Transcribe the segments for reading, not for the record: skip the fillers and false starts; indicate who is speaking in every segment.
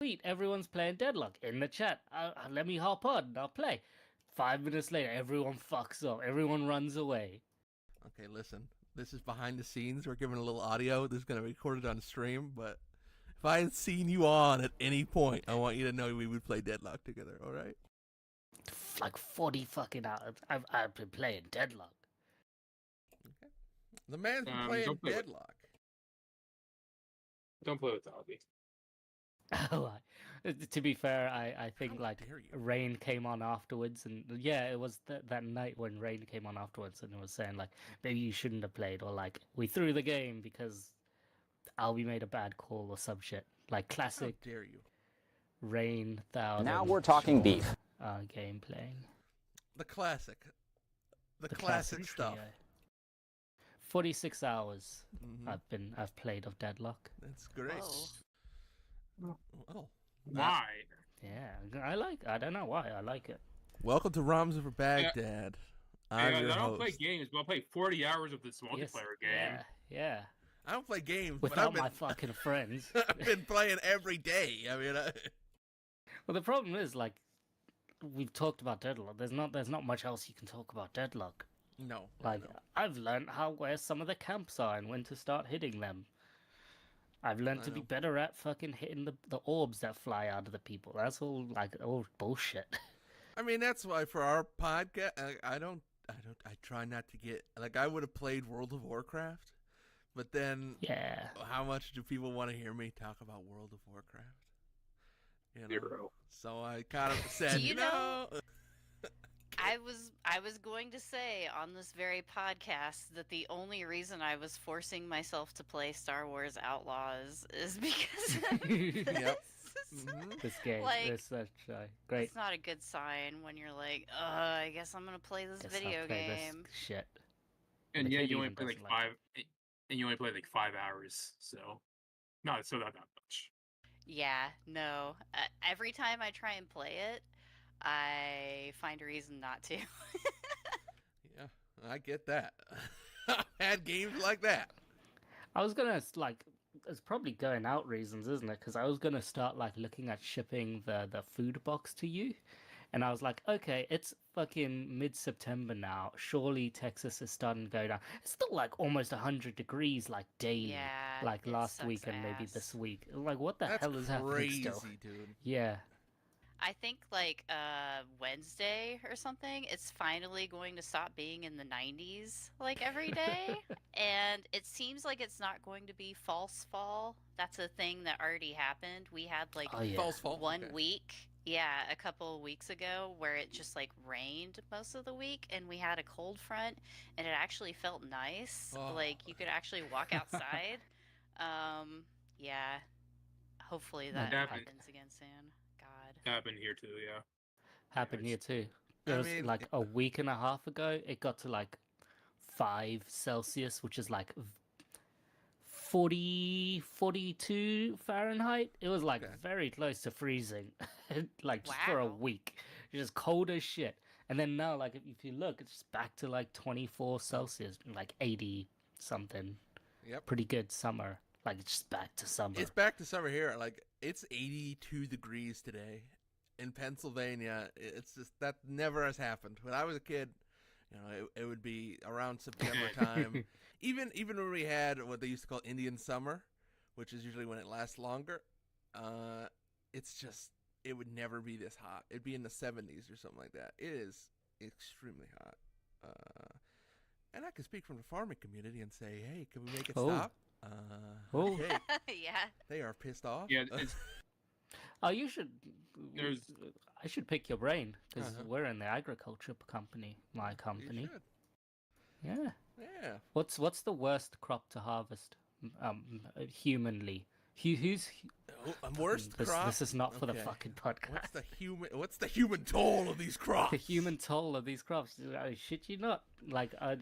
Speaker 1: sweet, everyone's playing Deadlock in the chat. Let me hop on. I'll play. 5 minutes later, everyone fucks up. Everyone runs away.
Speaker 2: Okay, listen. This is behind the scenes. We're giving a little audio. This is going to be recorded on stream, but if I had seen you on at any point, I want you to know we would play Deadlock together, all right?
Speaker 1: Like 40 fucking hours. I've been playing Deadlock.
Speaker 2: Okay. The man's been playing Deadlock.
Speaker 3: Don't play with Dobby.
Speaker 1: To be fair, I think Rain came on afterwards, and yeah, it was that night when Rain came on afterwards, and it was saying like maybe you shouldn't have played, or like we threw the game because Albie made a bad call or some shit. Like classic.
Speaker 2: How dare you?
Speaker 1: Rain Thousand.
Speaker 4: Now we're talking beef.
Speaker 1: Gameplay.
Speaker 2: The classic. The classic stuff.
Speaker 1: 46 hours I've played of Deadlock.
Speaker 2: That's great.
Speaker 3: Oh. Why?
Speaker 1: Yeah, I don't know why. I like it.
Speaker 2: Welcome to ROMs over Baghdad.
Speaker 3: I don't play games, but I'll play 40 hours of this multiplayer game.
Speaker 1: Yeah.
Speaker 2: I don't play games
Speaker 1: without my fucking friends.
Speaker 2: I've been playing every day. I mean,
Speaker 1: well, the problem is like we've talked about Deadlock. There's not much else you can talk about Deadlock.
Speaker 2: No.
Speaker 1: Like I've learned where some of the camps are and when to start hitting them. I've learned to be better at fucking hitting the orbs that fly out of the people. That's all bullshit.
Speaker 2: I mean, that's why for our podcast, I try not to get like I would have played World of Warcraft, but then how much do people want to hear me talk about World of Warcraft? You know?
Speaker 3: Zero.
Speaker 2: So I kind of said,
Speaker 5: you know. I was going to say on this very podcast that the only reason I was forcing myself to play Star Wars Outlaws is because of this.
Speaker 1: This game is such a great.
Speaker 5: It's not a good sign when you're like, I guess I'm gonna play this video game.
Speaker 1: This shit.
Speaker 3: And you only play like 5. And you only play like 5 hours, so not that much.
Speaker 5: Yeah, no. Every time I try and play it, I find a reason not to.
Speaker 2: Yeah, I get that. I've had games like that.
Speaker 1: I was gonna it's probably going out reasons, isn't it? Because I was gonna start like looking at shipping the food box to you, and I was like, okay, it's fucking mid-September now. Surely Texas is starting to go down. It's still like almost 100 degrees like daily, like last week and maybe this week. Like, what the hell is happening still?
Speaker 2: Dude.
Speaker 1: Yeah.
Speaker 5: I think like Wednesday or something, it's finally going to stop being in the 90s like every day. And it seems like it's not going to be false fall. That's a thing that already happened. We had like
Speaker 2: false fall?
Speaker 5: one week, a couple of weeks ago where it just like rained most of the week and we had a cold front and it actually felt nice. Like you could actually walk outside. Hopefully that happens again soon.
Speaker 3: Happened here too, yeah.
Speaker 1: Happened here too. It was like a week and a half ago. It got to like 5 Celsius, which is like 42 Fahrenheit. It was like very close to freezing, like just for a week. Just cold as shit. And then now, like if you look, it's just back to like 24 Celsius, like 80 something.
Speaker 2: Yep.
Speaker 1: Pretty good summer. Like it's just back to summer.
Speaker 2: It's back to summer here. Like it's 82 degrees today in Pennsylvania. It's just that never has happened. When I was a kid, you know, it would be around September time. even when we had what they used to call Indian summer, which is usually when it lasts longer. It's just it would never be this hot. It'd be in the 70s or something like that. It is extremely hot. And I can speak from the farming community and say, hey, can we make it stop? Okay. They are pissed off.
Speaker 3: Yeah.
Speaker 1: You should. I should pick your brain because we're in the agriculture company. My company.
Speaker 2: You should.
Speaker 1: Yeah. What's the worst crop to harvest? Humanly. Who's
Speaker 2: worst crop?
Speaker 1: This is not for the fucking podcast.
Speaker 2: What's the human toll of these crops?
Speaker 1: The human toll of these crops. Shit, you not like are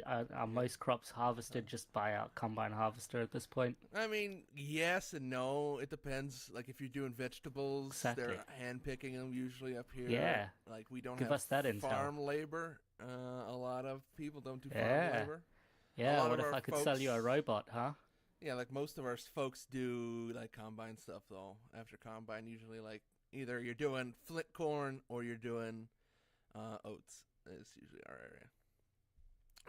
Speaker 1: most crops harvested just by a combine harvester at this point?
Speaker 2: I mean, yes and no. It depends. Like if you're doing vegetables, they're hand picking them usually up here.
Speaker 1: Yeah.
Speaker 2: Like we don't
Speaker 1: Give
Speaker 2: have
Speaker 1: us that
Speaker 2: farm labor. A lot of people don't do farm labor.
Speaker 1: Yeah. What if I could sell you a robot, huh?
Speaker 2: Yeah, like most of our folks do like combine stuff though. After combine, usually like either you're doing flint corn or you're doing oats. Is usually our area.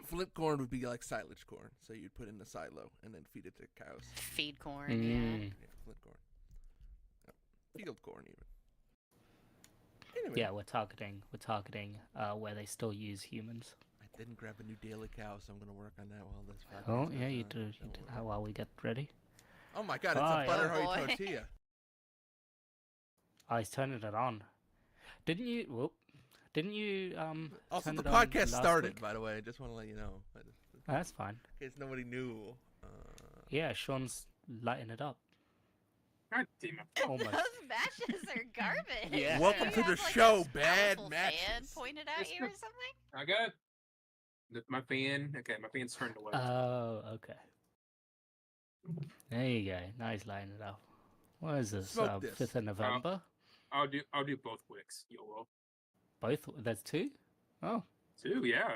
Speaker 2: Flint corn would be like silage corn, so you'd put in the silo and then feed it to cows.
Speaker 5: Feed corn,
Speaker 2: Yeah, flint corn. Yep. Field corn even. Anyway.
Speaker 1: Yeah, we're targeting where they still use humans.
Speaker 2: I didn't grab a new daily cow, so I'm gonna work on that while this.
Speaker 1: Oh yeah, you do. While we get ready.
Speaker 2: Oh my god, it's a butter tortilla.
Speaker 1: Oh, he's turning it on. Didn't you? Whoop. Didn't you?
Speaker 2: Also,
Speaker 1: turn
Speaker 2: the
Speaker 1: it on
Speaker 2: podcast
Speaker 1: last
Speaker 2: started.
Speaker 1: week?
Speaker 2: By the way, I just want to let you know.
Speaker 1: That's fine.
Speaker 2: In case nobody knew.
Speaker 1: Yeah, Sean's lighting it up.
Speaker 3: God damn it.
Speaker 1: Almost.
Speaker 5: Those matches are garbage.
Speaker 1: Yeah.
Speaker 2: Welcome to the show, bad matches.
Speaker 5: Fan pointed at you or something?
Speaker 3: I got my fan. Okay, my fan's turned away.
Speaker 1: Oh, okay. There you go. Now he's lighting it up. What is this?
Speaker 2: Smoke this.
Speaker 1: 5th of November?
Speaker 3: I'll do both wicks. YOLO.
Speaker 1: Both? There's 2? Oh.
Speaker 3: 2, yeah.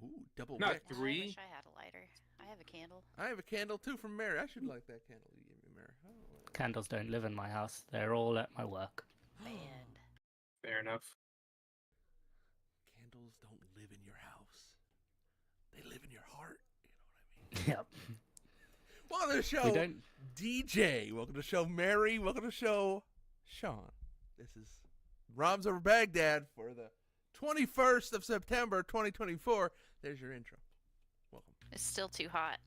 Speaker 2: Ooh, double
Speaker 3: Not
Speaker 2: wick.
Speaker 5: Oh,
Speaker 3: 3.
Speaker 5: I wish I had a lighter. I have a candle.
Speaker 2: I have a candle too from Mary. I should like that candle you gave me, Mary. Oh,
Speaker 1: Candles don't live in my house. They're all at my work.
Speaker 5: Band.
Speaker 3: Fair enough.
Speaker 2: Candles don't live in your house. They live in your heart. You know what I mean?
Speaker 1: Yep.
Speaker 2: Welcome to the show,
Speaker 1: We don't...
Speaker 2: DJ. Welcome to the show, Mary. Welcome to the show, Sean. This is Rob's Over Baghdad for the 21st of September, 2024. There's your intro. Welcome.
Speaker 5: It's still too hot.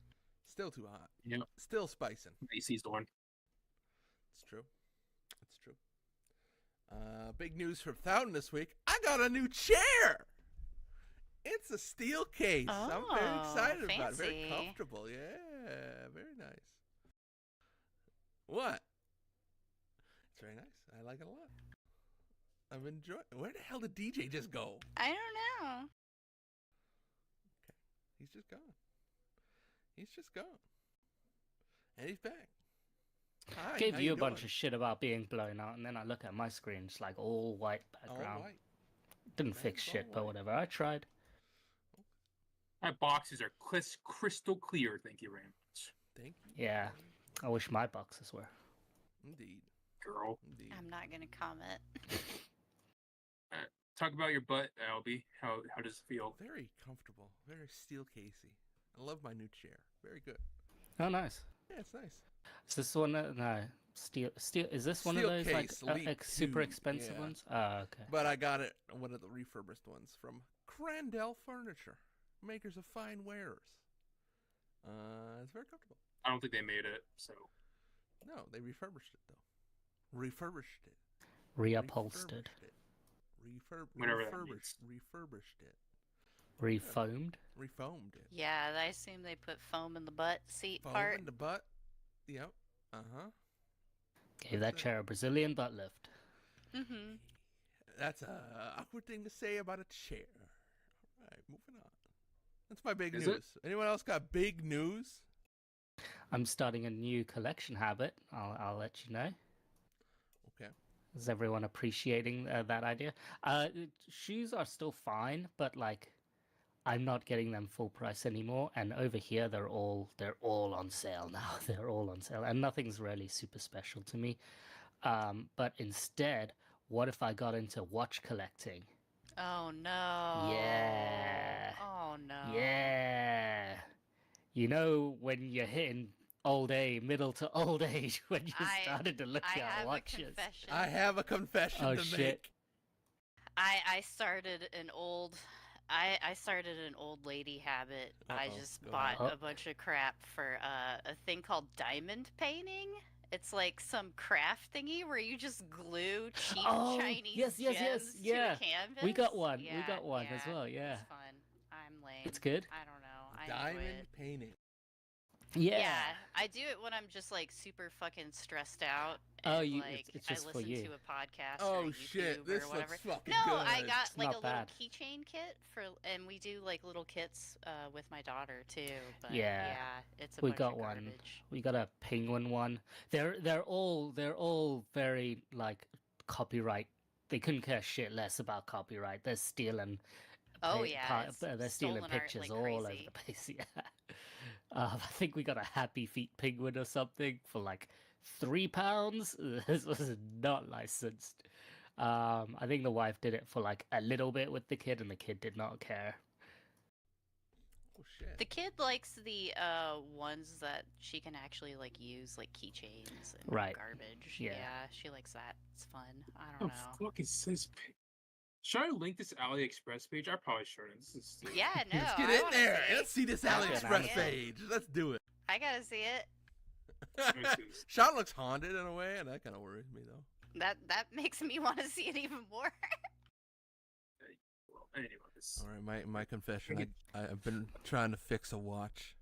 Speaker 2: Still too hot.
Speaker 3: Yep.
Speaker 2: Still spicing.
Speaker 3: AC's the one.
Speaker 2: It's true. It's true. Big news from Fountain this week. I got a new chair. It's a steel case. I'm very excited about it. Very
Speaker 5: fancy.
Speaker 2: comfortable. Yeah, very nice. What? It's very nice. I like it a lot. I'm enjoying. Where the hell did DJ just go?
Speaker 5: I don't know.
Speaker 2: He's just gone. He's just gone. And he's back. Hi,
Speaker 1: Gave
Speaker 2: how
Speaker 1: you a
Speaker 2: doing?
Speaker 1: bunch of shit about being blown out, and then I look at my screen, it's like all white background.
Speaker 2: All white.
Speaker 1: Didn't
Speaker 2: Man,
Speaker 1: fix
Speaker 2: it's all
Speaker 1: shit, but
Speaker 2: white.
Speaker 1: whatever. I tried.
Speaker 3: My boxes are crystal clear. Thank you very much,
Speaker 2: Thank you.
Speaker 1: Yeah. I wish my boxes were.
Speaker 2: Indeed.
Speaker 3: girl.
Speaker 2: Indeed.
Speaker 5: I'm not gonna comment.
Speaker 3: Talk about your butt, Albie. How does it feel?
Speaker 2: Very comfortable. Very steel casey. I love my new chair. Very good.
Speaker 1: Oh, nice.
Speaker 2: Yeah, it's nice.
Speaker 1: Is this one? No, steel. Is this one of
Speaker 2: Steel
Speaker 1: those
Speaker 2: case,
Speaker 1: like
Speaker 2: Elite
Speaker 1: super
Speaker 2: 2,
Speaker 1: expensive
Speaker 2: yeah.
Speaker 1: ones? Oh, okay.
Speaker 2: But I got it one of the refurbished ones from Crandell Furniture, makers of fine wares. It's very comfortable.
Speaker 3: I don't think they made it, so
Speaker 2: No, they refurbished it though. Refurbished it.
Speaker 1: Reupholstered.
Speaker 3: Whatever that
Speaker 2: Refurbished it.
Speaker 1: Refoamed.
Speaker 2: Refoamed it.
Speaker 5: Yeah, I assume they put foam in the butt seat
Speaker 2: Foam
Speaker 5: part.
Speaker 2: in the butt. Yep.
Speaker 1: Gave that chair a Brazilian butt lift.
Speaker 5: Mm-hmm.
Speaker 2: That's a awkward thing to say about a chair. All right, moving on. That's my big
Speaker 3: Is
Speaker 2: news.
Speaker 3: it?
Speaker 2: Anyone else got big news?
Speaker 1: I'm starting a new collection habit. I'll let you know.
Speaker 2: Okay.
Speaker 1: Is everyone appreciating that idea? Shoes are still fine, but like, I'm not getting them full price anymore. And over here, they're all on sale now. They're all on sale, and nothing's really super special to me. But instead, what if I got into watch collecting?
Speaker 5: Oh no.
Speaker 1: Yeah.
Speaker 5: Oh no.
Speaker 1: Yeah. You know when you're hitting middle to old age, when you started to look
Speaker 5: I
Speaker 1: at
Speaker 5: have
Speaker 1: watches.
Speaker 5: a confession.
Speaker 2: I have a confession
Speaker 1: Oh,
Speaker 2: to
Speaker 1: shit.
Speaker 2: make.
Speaker 5: I started an old lady habit. I
Speaker 2: Uh-oh,
Speaker 5: just
Speaker 2: go
Speaker 5: bought
Speaker 1: ahead.
Speaker 5: a bunch of crap for a thing called diamond painting. It's like some craft thingy where you just glue cheap
Speaker 1: Oh,
Speaker 5: Chinese
Speaker 1: yes,
Speaker 5: gems
Speaker 1: yeah.
Speaker 5: to a canvas.
Speaker 1: We got one. We
Speaker 5: Yeah,
Speaker 1: got one as well, yeah.
Speaker 5: It's fun. I'm lame.
Speaker 1: It's good.
Speaker 5: I don't know. I enjoy
Speaker 2: Diamond
Speaker 5: it.
Speaker 2: painting.
Speaker 1: Yeah.
Speaker 5: I do it when I'm just like super fucking stressed out.
Speaker 1: Oh,
Speaker 5: and,
Speaker 1: you-
Speaker 5: like
Speaker 1: it's just
Speaker 5: I
Speaker 1: for
Speaker 5: listen
Speaker 1: you.
Speaker 5: to a podcast
Speaker 2: Oh
Speaker 5: or
Speaker 2: shit,
Speaker 5: YouTube
Speaker 2: this
Speaker 5: or whatever.
Speaker 2: looks fucking
Speaker 5: No,
Speaker 2: good.
Speaker 5: I got
Speaker 1: It's
Speaker 5: like a
Speaker 1: not
Speaker 5: little
Speaker 1: bad.
Speaker 5: keychain kit and we do like little kits with my daughter too. But
Speaker 1: Yeah.
Speaker 5: it's a
Speaker 1: We
Speaker 5: bunch
Speaker 1: got
Speaker 5: of
Speaker 1: one.
Speaker 5: garbage.
Speaker 1: We got a penguin one. They're all very like copyright. They couldn't care shit less about copyright. They're stealing.
Speaker 5: Oh, yeah, it's
Speaker 1: they're stealing
Speaker 5: stolen art
Speaker 1: pictures
Speaker 5: like
Speaker 1: all over
Speaker 5: crazy.
Speaker 1: the place. Yeah. I think we got a Happy Feet penguin or something for like £3. This was not licensed. I think the wife did it for like a little bit with the kid, and the kid did not care.
Speaker 2: Oh shit.
Speaker 5: The kid likes the ones that she can actually like use, like keychains and
Speaker 1: Right.
Speaker 5: garbage.
Speaker 1: Yeah.
Speaker 5: She likes that. It's fun. I
Speaker 3: Oh,
Speaker 5: don't know.
Speaker 3: fuck is this? Should I link this AliExpress page? I probably shouldn't. This is stupid.
Speaker 5: Yeah, no.
Speaker 2: Let's get
Speaker 5: I
Speaker 2: in
Speaker 5: wanna
Speaker 2: there.
Speaker 5: see.
Speaker 2: Let's see this
Speaker 5: I wanna
Speaker 2: AliExpress
Speaker 5: see it.
Speaker 2: page. Let's do it.
Speaker 5: I gotta see it.
Speaker 3: Let me see this.
Speaker 2: Sean looks haunted in a way, and that kind of worries me though.
Speaker 5: That makes me want to see it even more.
Speaker 3: Well, anyways.
Speaker 2: All right, my confession. I've been trying to fix a watch.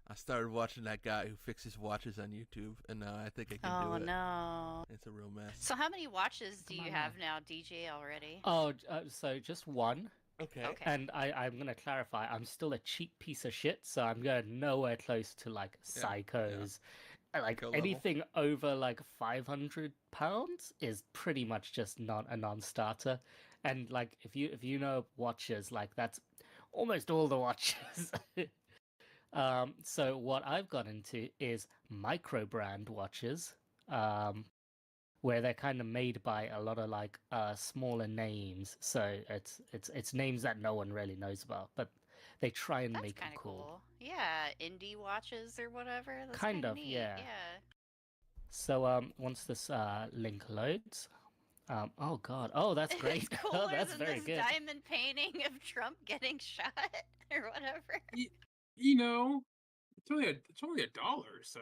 Speaker 2: I started watching that guy who fixes watches on YouTube, and now I think I can do
Speaker 5: Oh
Speaker 2: it.
Speaker 5: no.
Speaker 2: It's a real mess.
Speaker 5: So how many watches do
Speaker 1: Come
Speaker 5: you
Speaker 1: on.
Speaker 5: have now, DJ, already?
Speaker 1: Oh, so just one.
Speaker 2: Okay.
Speaker 5: Okay.
Speaker 1: And I'm gonna clarify. I'm still a cheap piece of shit, so I'm going nowhere close to like
Speaker 2: Yeah,
Speaker 1: Psychos. Like
Speaker 2: Psycho level.
Speaker 1: anything over like £500 is pretty much just not a non-starter. And like if you know watches, like that's almost all the watches. So what I've got into is micro brand watches, where they're kind of made by a lot of like smaller names. So it's names that no one really knows about, but they try and
Speaker 5: That's
Speaker 1: make them
Speaker 5: kind of
Speaker 1: cool.
Speaker 5: cool. Yeah, indie watches or whatever. That's
Speaker 1: Kind
Speaker 5: kinda
Speaker 1: of,
Speaker 5: neat.
Speaker 1: yeah.
Speaker 5: Yeah.
Speaker 1: So once this link loads, oh god, oh that's great.
Speaker 5: It's cooler
Speaker 1: Oh, that's
Speaker 5: than
Speaker 1: very
Speaker 5: this
Speaker 1: good.
Speaker 5: diamond painting of Trump getting shot or whatever.
Speaker 3: You know, it's only $1, so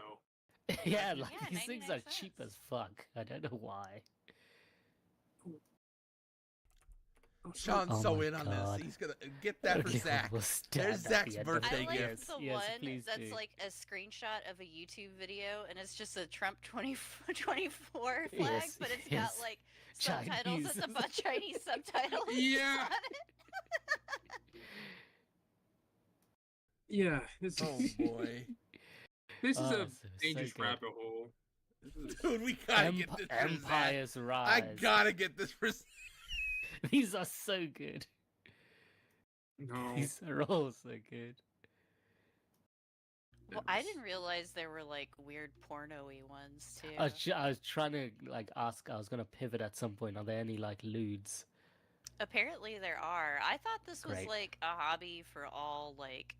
Speaker 1: Yeah,
Speaker 5: Yeah,
Speaker 1: like these things
Speaker 5: 99
Speaker 1: are cheap as
Speaker 5: cents.
Speaker 1: fuck. I don't know why.
Speaker 2: Sean's
Speaker 1: Oh
Speaker 2: so
Speaker 1: my
Speaker 2: in on
Speaker 1: God.
Speaker 2: this. He's gonna get that for
Speaker 1: Only
Speaker 2: Zach.
Speaker 1: one will stand
Speaker 2: There's
Speaker 1: at
Speaker 2: Zach's
Speaker 1: the end of
Speaker 2: birthday
Speaker 5: I
Speaker 1: it.
Speaker 5: like
Speaker 2: gift.
Speaker 1: Yes,
Speaker 5: the
Speaker 1: yes,
Speaker 5: one
Speaker 1: please
Speaker 5: that's
Speaker 1: do.
Speaker 5: like a screenshot of a YouTube video, and it's just a Trump 2024 flag,
Speaker 1: Yes,
Speaker 5: but it's
Speaker 1: yes.
Speaker 5: got like subtitles.
Speaker 1: Chinese.
Speaker 5: It's about Chinese subtitles.
Speaker 3: Yeah.
Speaker 5: on it.
Speaker 3: yeah. This,
Speaker 2: Oh boy.
Speaker 3: this is
Speaker 1: Oh,
Speaker 3: a
Speaker 1: so
Speaker 3: dangerous
Speaker 1: good.
Speaker 3: rabbit hole. This is-
Speaker 2: Dude, we gotta get this for Zach.
Speaker 1: Empires Rise.
Speaker 2: I gotta get this for Zach.
Speaker 1: These are so good.
Speaker 3: no.
Speaker 1: These are all so good.
Speaker 5: Well, I didn't realize there were like weird porno-y ones too.
Speaker 1: I was trying to like ask. I was gonna pivot at some point. Are there any like lewds?
Speaker 5: Apparently there are. I thought this was
Speaker 1: Great.
Speaker 5: like a hobby for all like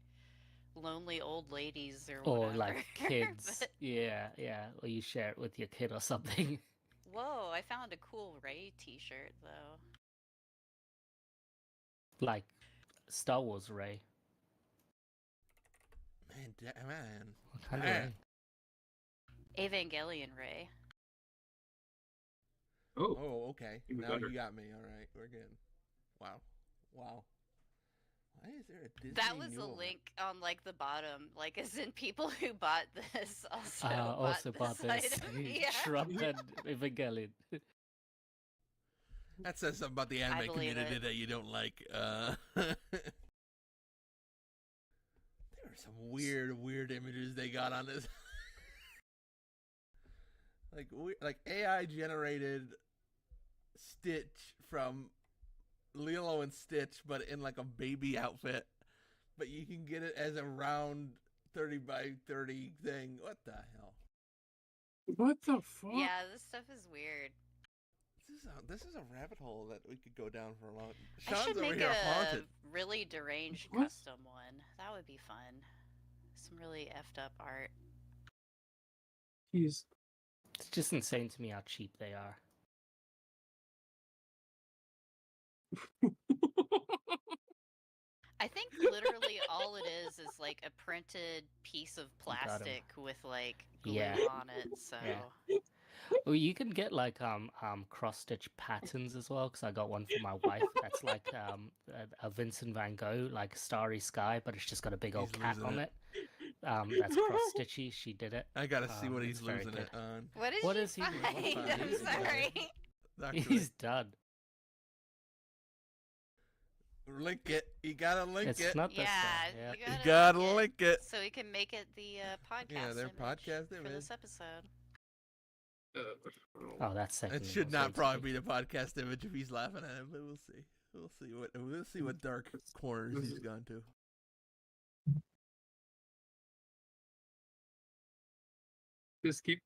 Speaker 5: lonely old ladies or
Speaker 1: Or
Speaker 5: whatever.
Speaker 1: like kids?
Speaker 5: But-
Speaker 1: Yeah, yeah. Or you share it with your kid or something.
Speaker 5: Whoa, I found a cool Ray t-shirt though.
Speaker 1: Like Star Wars Ray.
Speaker 2: Man.
Speaker 1: What kind of
Speaker 2: Man.
Speaker 1: Ray?
Speaker 5: Evangelion Ray.
Speaker 3: Oh,
Speaker 2: Oh, okay.
Speaker 3: Even
Speaker 2: Now
Speaker 3: better.
Speaker 2: you got me. All right, we're good. Wow. Why is there a Disney
Speaker 5: That was a
Speaker 2: mule?
Speaker 5: link on like the bottom, like as in people who bought this also
Speaker 1: Also bought
Speaker 5: bought
Speaker 1: this.
Speaker 5: item. Yeah.
Speaker 1: Trump and Evangelion.
Speaker 2: That says something about the
Speaker 5: I
Speaker 2: anime
Speaker 5: believe
Speaker 2: community
Speaker 5: it.
Speaker 2: that you don't like. There are some weird images they got on this. like AI generated Stitch from Lilo and Stitch, but in like a baby outfit. But you can get it as a round 30 by 30 thing. What the hell?
Speaker 3: what the fuck?
Speaker 5: Yeah, this stuff is weird.
Speaker 2: This is a rabbit hole that we could go down for a long.
Speaker 5: I
Speaker 2: Sean's
Speaker 5: should
Speaker 2: over
Speaker 5: make
Speaker 2: here
Speaker 5: a
Speaker 2: haunted.
Speaker 5: really deranged
Speaker 3: What?
Speaker 5: custom one. That would be fun. Some really effed up art.
Speaker 3: Jeez.
Speaker 1: It's just insane to me how cheap they are.
Speaker 5: I think literally all it is like a printed piece of
Speaker 1: got 'em.
Speaker 5: plastic with like glue
Speaker 1: Yeah.
Speaker 5: on it. So
Speaker 1: Yeah. Well, you can get like cross stitch patterns as well, because I got one for my wife. That's like a Vincent Van Gogh, like Starry Sky, but it's just got a big old
Speaker 2: He's
Speaker 1: cat
Speaker 2: losing
Speaker 1: on
Speaker 2: it.
Speaker 1: it. That's cross stitchy. She did it.
Speaker 2: I gotta see what
Speaker 1: It's
Speaker 2: he's
Speaker 1: very
Speaker 2: losing
Speaker 1: good.
Speaker 2: it on.
Speaker 5: what did
Speaker 1: What
Speaker 5: you
Speaker 1: is he
Speaker 5: find?
Speaker 1: doing?
Speaker 2: What
Speaker 5: I'm
Speaker 2: is he doing?
Speaker 5: sorry.
Speaker 2: Dr.
Speaker 1: He's done.
Speaker 2: Link it. You gotta link
Speaker 1: It's
Speaker 2: it.
Speaker 1: not this
Speaker 5: Yeah,
Speaker 1: guy. Yeah.
Speaker 5: you
Speaker 2: You
Speaker 5: gotta
Speaker 2: gotta
Speaker 5: link
Speaker 2: link it.
Speaker 5: so we can make it the podcast.
Speaker 2: Yeah, their
Speaker 5: image
Speaker 2: podcast
Speaker 5: for
Speaker 2: image.
Speaker 5: this episode.
Speaker 1: Oh, that's second.
Speaker 2: It should not probably be the podcast image if he's laughing at it, but we'll see. We'll see what dark corners he's gone to.
Speaker 3: Just keep.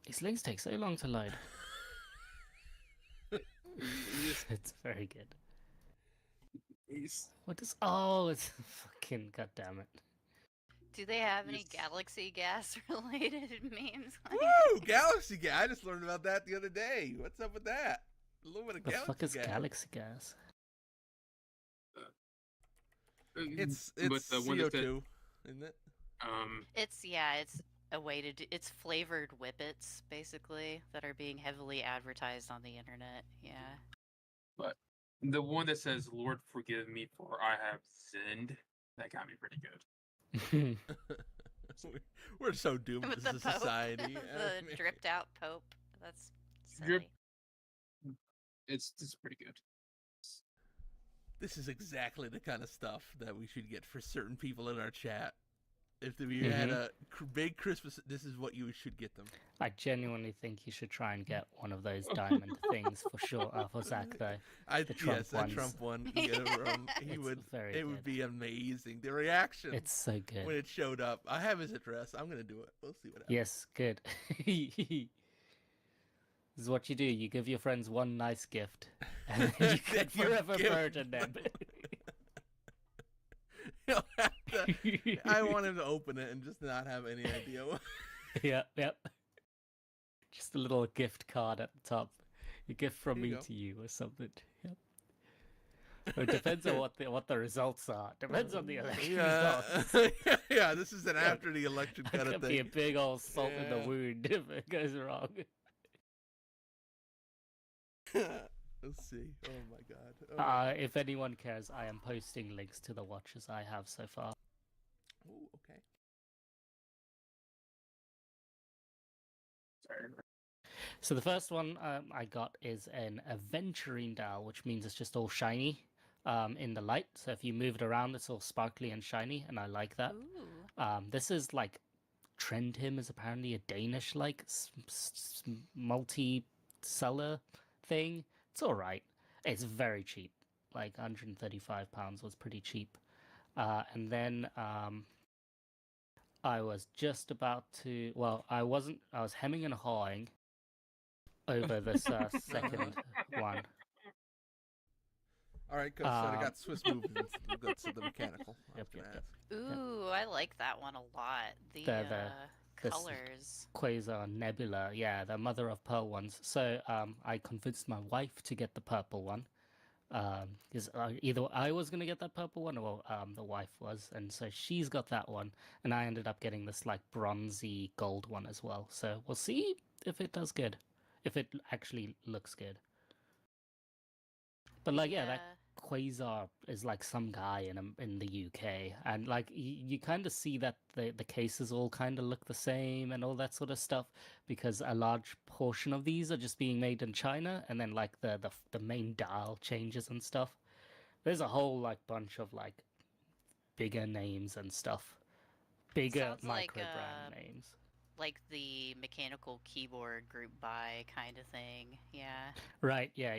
Speaker 1: These links take so long to load. It's very good. What is? Oh, it's fucking goddamn it.
Speaker 5: Do they have any galaxy gas related memes?
Speaker 2: Woo! Galaxy gas. I just learned about that the other day. What's up with that? A little bit of
Speaker 1: The
Speaker 2: galaxy
Speaker 1: fuck is
Speaker 2: gas.
Speaker 1: galaxy gas?
Speaker 2: It's
Speaker 3: but the one that
Speaker 2: CO2, isn't it?
Speaker 5: It's a way to do. It's flavored whippets, basically, that are being heavily advertised on the internet. Yeah.
Speaker 3: But the one that says, "Lord, forgive me, for I have sinned," that got me pretty good.
Speaker 2: We're so doomed
Speaker 5: With
Speaker 2: as
Speaker 5: the
Speaker 2: a
Speaker 5: Pope,
Speaker 2: society.
Speaker 5: the dripped out Pope. That's silly.
Speaker 3: Drip. It's pretty good.
Speaker 2: This is exactly the kind of stuff that we should get for certain people in our chat. If we had a big Christmas, this is what you should get them.
Speaker 1: I genuinely think you should try and get one of those diamond things for sure. For Zach, though. The Trump
Speaker 2: that Trump one. It would be amazing. The reaction.
Speaker 1: It's so good.
Speaker 2: When it showed up. I have his address. I'm going to do it. We'll see what happens.
Speaker 1: Yes, good. This is what you do. You give your friends one nice gift, and then you could forever burden them.
Speaker 2: I want him to open it and just not have any idea.
Speaker 1: Yep. Just a little gift card at the top. A gift from me to you or something. Yep. It depends on what the results are. Depends on the election results.
Speaker 2: Yeah, this is an after the election kind of thing.
Speaker 1: Could be a big old salt in the wound if it goes wrong.
Speaker 2: Let's see. Oh my god.
Speaker 1: If anyone cares, I am posting links to the watches I have so far.
Speaker 2: Oh, okay.
Speaker 3: Sorry.
Speaker 1: So the first one I got is an aventurine dial, which means it's just all shiny in the light. So if you move it around, it's all sparkly and shiny, and I like that. This is like Trendhim is apparently a Danish like multi-seller thing. It's all right. It's very cheap. Like £135 was pretty cheap. And then I was just about to. Well, I wasn't. I was hemming and hawing over this second one.
Speaker 2: All right, because I got Swiss movements. That's the mechanical.
Speaker 1: Yep.
Speaker 5: Ooh, I like that one a lot. The colors.
Speaker 1: Quasar Nebula, yeah, the mother of pearl ones. So I convinced my wife to get the purple one. Because either I was going to get that purple one or the wife was. And so she's got that one. And I ended up getting this like bronzy gold one as well. So we'll see if it does good. If it actually looks good. But like, yeah, that Quasar is like some guy in the UK, and like you kind of see that the cases all kind of look the same and all that sort of stuff, because a large portion of these are just being made in China, and then like the main dial changes and stuff. There's a whole like bunch of like bigger names and stuff, bigger micro brand names.
Speaker 5: Like the mechanical keyboard group buy kind of thing, yeah.
Speaker 1: Right, yeah.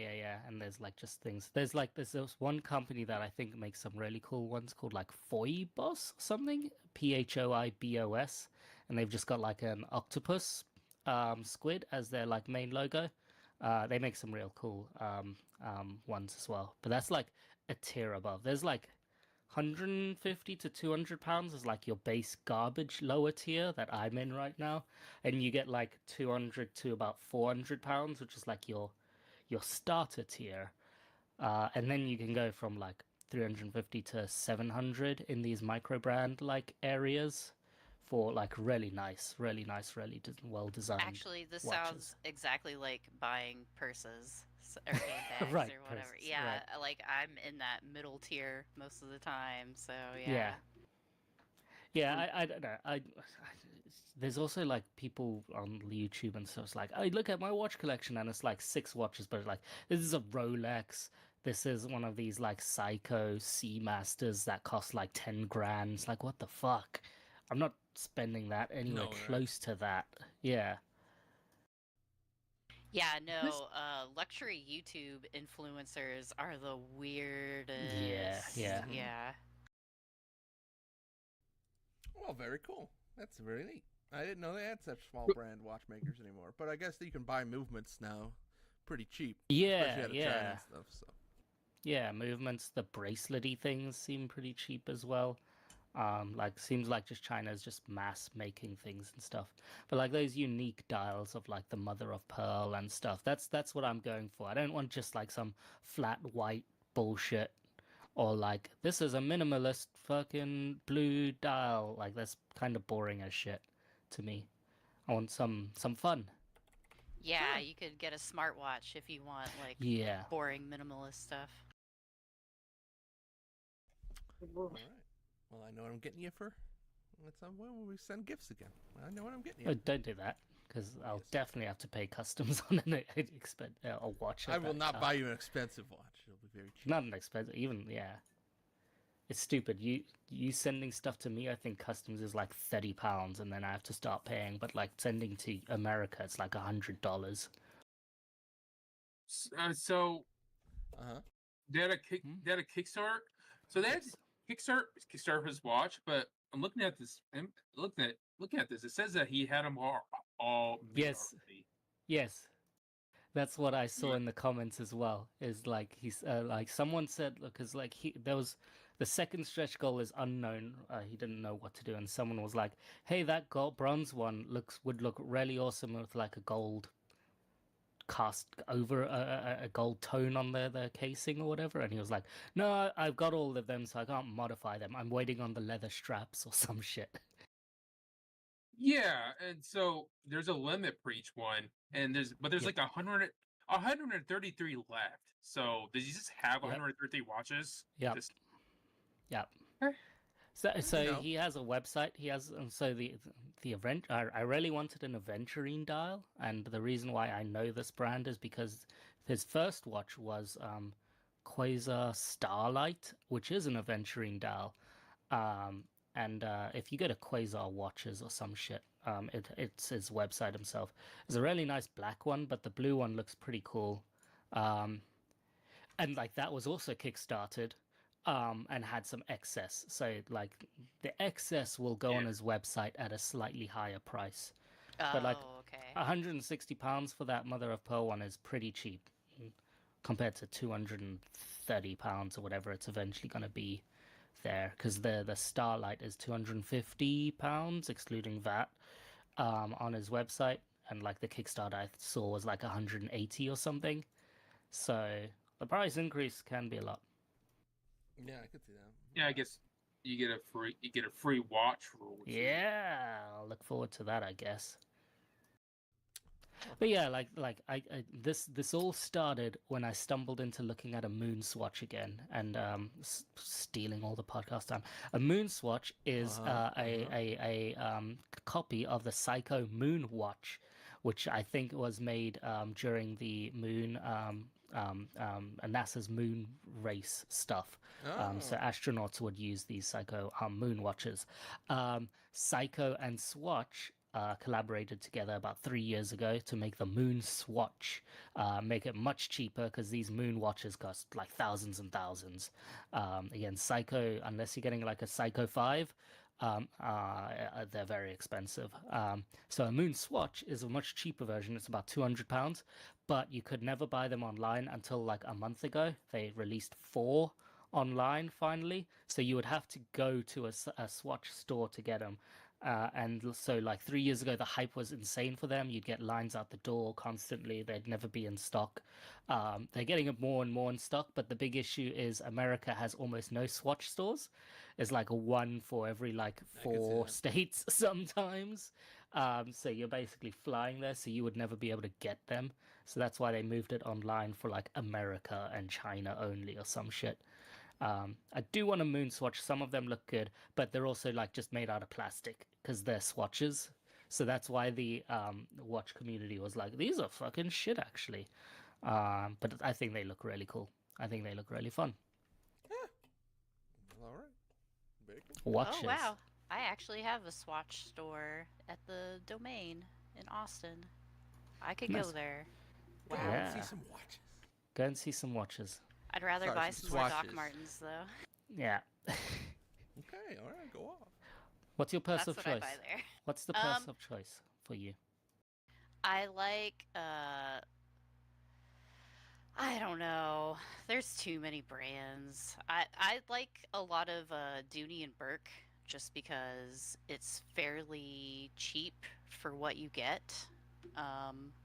Speaker 1: And there's like just things. There's this one company that I think makes some really cool ones called like Phoibos something, Phoibos, and they've just got like an octopus squid as their like main logo. They make some real cool ones as well. But that's like a tier above. There's like 150 to 200 pounds is like your base garbage lower tier that I'm in right now, and you get like 200 to about 400 pounds, which is like your starter tier, and then you can go from like 350 to 700 in these micro brand like areas for like really nice, really well designed.
Speaker 5: Actually, this
Speaker 1: watches.
Speaker 5: sounds exactly like buying purses or handbags
Speaker 1: right,
Speaker 5: or whatever.
Speaker 1: purses,
Speaker 5: yeah,
Speaker 1: right.
Speaker 5: like I'm in that middle tier most of the time. So yeah.
Speaker 1: I don't know. There's also like people on YouTube and stuff. It's like, I look at my watch collection and it's like 6 watches, but it's like this is a Rolex. This is one of these like Seiko Seamasters that cost like 10 grand. It's like, what the fuck? I'm not spending that anywhere close to that. Yeah.
Speaker 5: Yeah, no, luxury YouTube influencers are the weirdest.
Speaker 1: Yeah.
Speaker 5: Yeah.
Speaker 2: Well, very cool. That's really neat. I didn't know they had such small brand watchmakers anymore. But I guess you can buy movements now pretty cheap.
Speaker 1: Yeah,
Speaker 2: Especially out of China
Speaker 1: yeah.
Speaker 2: and stuff, so.
Speaker 1: Yeah, movements, the bracelety things seem pretty cheap as well. Like seems like just China's just mass making things and stuff. But like those unique dials of like the mother of pearl and stuff, that's what I'm going for. I don't want just like some flat white bullshit or like this is a minimalist fucking blue dial. Like that's kind of boring as shit to me. I want some fun.
Speaker 5: Yeah, you could get a smartwatch if you want like
Speaker 1: Yeah.
Speaker 5: boring minimalist stuff.
Speaker 2: All right. Well, I know what I'm getting you for. Let's when we send gifts again. I know what I'm getting you.
Speaker 1: Oh, don't do that because I'll
Speaker 2: Yes.
Speaker 1: definitely have to pay customs on a watch.
Speaker 2: I will not buy you an expensive watch. It'll be very cheap.
Speaker 1: Not an expensive, even yeah. It's stupid. You sending stuff to me, I think customs is like £30, and then I have to start paying. But like sending to America, it's like $100.
Speaker 3: So
Speaker 2: Uh-huh.
Speaker 3: they had a Kickstart. So they had Kickstart his watch, but I'm looking at this. I'm looking at this. It says that he had them all made
Speaker 1: Yes.
Speaker 3: already.
Speaker 1: Yes, that's what I saw in the comments as well. Is like he's like someone said because like there was the second stretch goal is unknown. He didn't know what to do, and someone was like, "Hey, that bronze one would look really awesome with like a gold cast over a gold tone on the casing or whatever." And he was like, "No, I've got all of them, so I can't modify them. I'm waiting on the leather straps or some shit."
Speaker 3: Yeah, and so there's a limit for each one, and there's
Speaker 1: Yep.
Speaker 3: like 133 left. So does he just have
Speaker 1: Yep.
Speaker 3: 133 watches?
Speaker 1: Yep.
Speaker 3: Just...
Speaker 1: Yep.
Speaker 3: Eh.
Speaker 1: So
Speaker 2: You know.
Speaker 1: he has a website. He has so the event. I really wanted an aventurine dial, and the reason why I know this brand is because his first watch was Quasar Starlight, which is an aventurine dial. And if you go to Quasar Watches or some shit, it's his website himself. It's a really nice black one, but the blue one looks pretty cool. And like that was also kickstarted. And had some excess. So like the excess will go on his website at a slightly higher price. But like
Speaker 5: okay.
Speaker 1: £160 for that mother of pearl one is pretty cheap compared to £230 or whatever it's eventually going to be there, because the Starlight is £250 excluding VAT on his website, and like the Kickstarter I saw was like 180 or something. So the price increase can be a lot.
Speaker 2: Yeah, I could see that.
Speaker 3: Yeah, I guess you get a free watch rule.
Speaker 1: Yeah, I'll look forward to that, I guess. But yeah, like I this all started when I stumbled into looking at a moon swatch again, and stealing all the podcast time. A moon swatch is a copy of the Psycho Moon Watch, which I think was made during the moon NASA's moon race stuff. So astronauts would use these Psycho moon watches. Psycho and Swatch collaborated together about 3 years ago to make the Moon Swatch, make it much cheaper because these moon watches cost like thousands and thousands. Again, Psycho, unless you're getting like a Psycho 5, they're very expensive. So a Moon Swatch is a much cheaper version. It's about £200, but you could never buy them online until like a month ago. They released 4 online finally, so you would have to go to a Swatch store to get them. And so like 3 years ago the hype was insane for them. You'd get lines out the door constantly. They'd never be in stock. They're getting it more and more in stock, but the big issue is America has almost no Swatch stores. It's like one for every like 4 states sometimes. So you're basically flying there, so you would never be able to get them. So that's why they moved it online for like America and China only or some shit. I do want a moon swatch. Some of them look good, but they're also like just made out of plastic because they're swatches. So that's why the watch community was like, these are fucking shit actually. But I think they look really cool. I think they look really fun.
Speaker 2: All right. Very cool.
Speaker 1: Watches.
Speaker 5: Oh wow! I actually have a Swatch store at the Domain in Austin. I could
Speaker 1: Nice.
Speaker 5: go there.
Speaker 2: Go
Speaker 5: Wow.
Speaker 2: out and
Speaker 1: Yeah.
Speaker 2: see some watches.
Speaker 1: Go and see some watches.
Speaker 5: I'd rather
Speaker 2: Sorry,
Speaker 5: buy
Speaker 2: some
Speaker 5: some more Doc
Speaker 2: swatches.
Speaker 5: Martens though.
Speaker 1: Yeah.
Speaker 2: Okay, all right, go off.
Speaker 1: What's your purse
Speaker 5: That's
Speaker 1: of
Speaker 5: what I
Speaker 1: choice?
Speaker 5: buy there.
Speaker 1: What's the purse of choice for you?
Speaker 5: I like I don't know. There's too many brands. I like a lot of Dooney and Burke just because it's fairly cheap for what you get.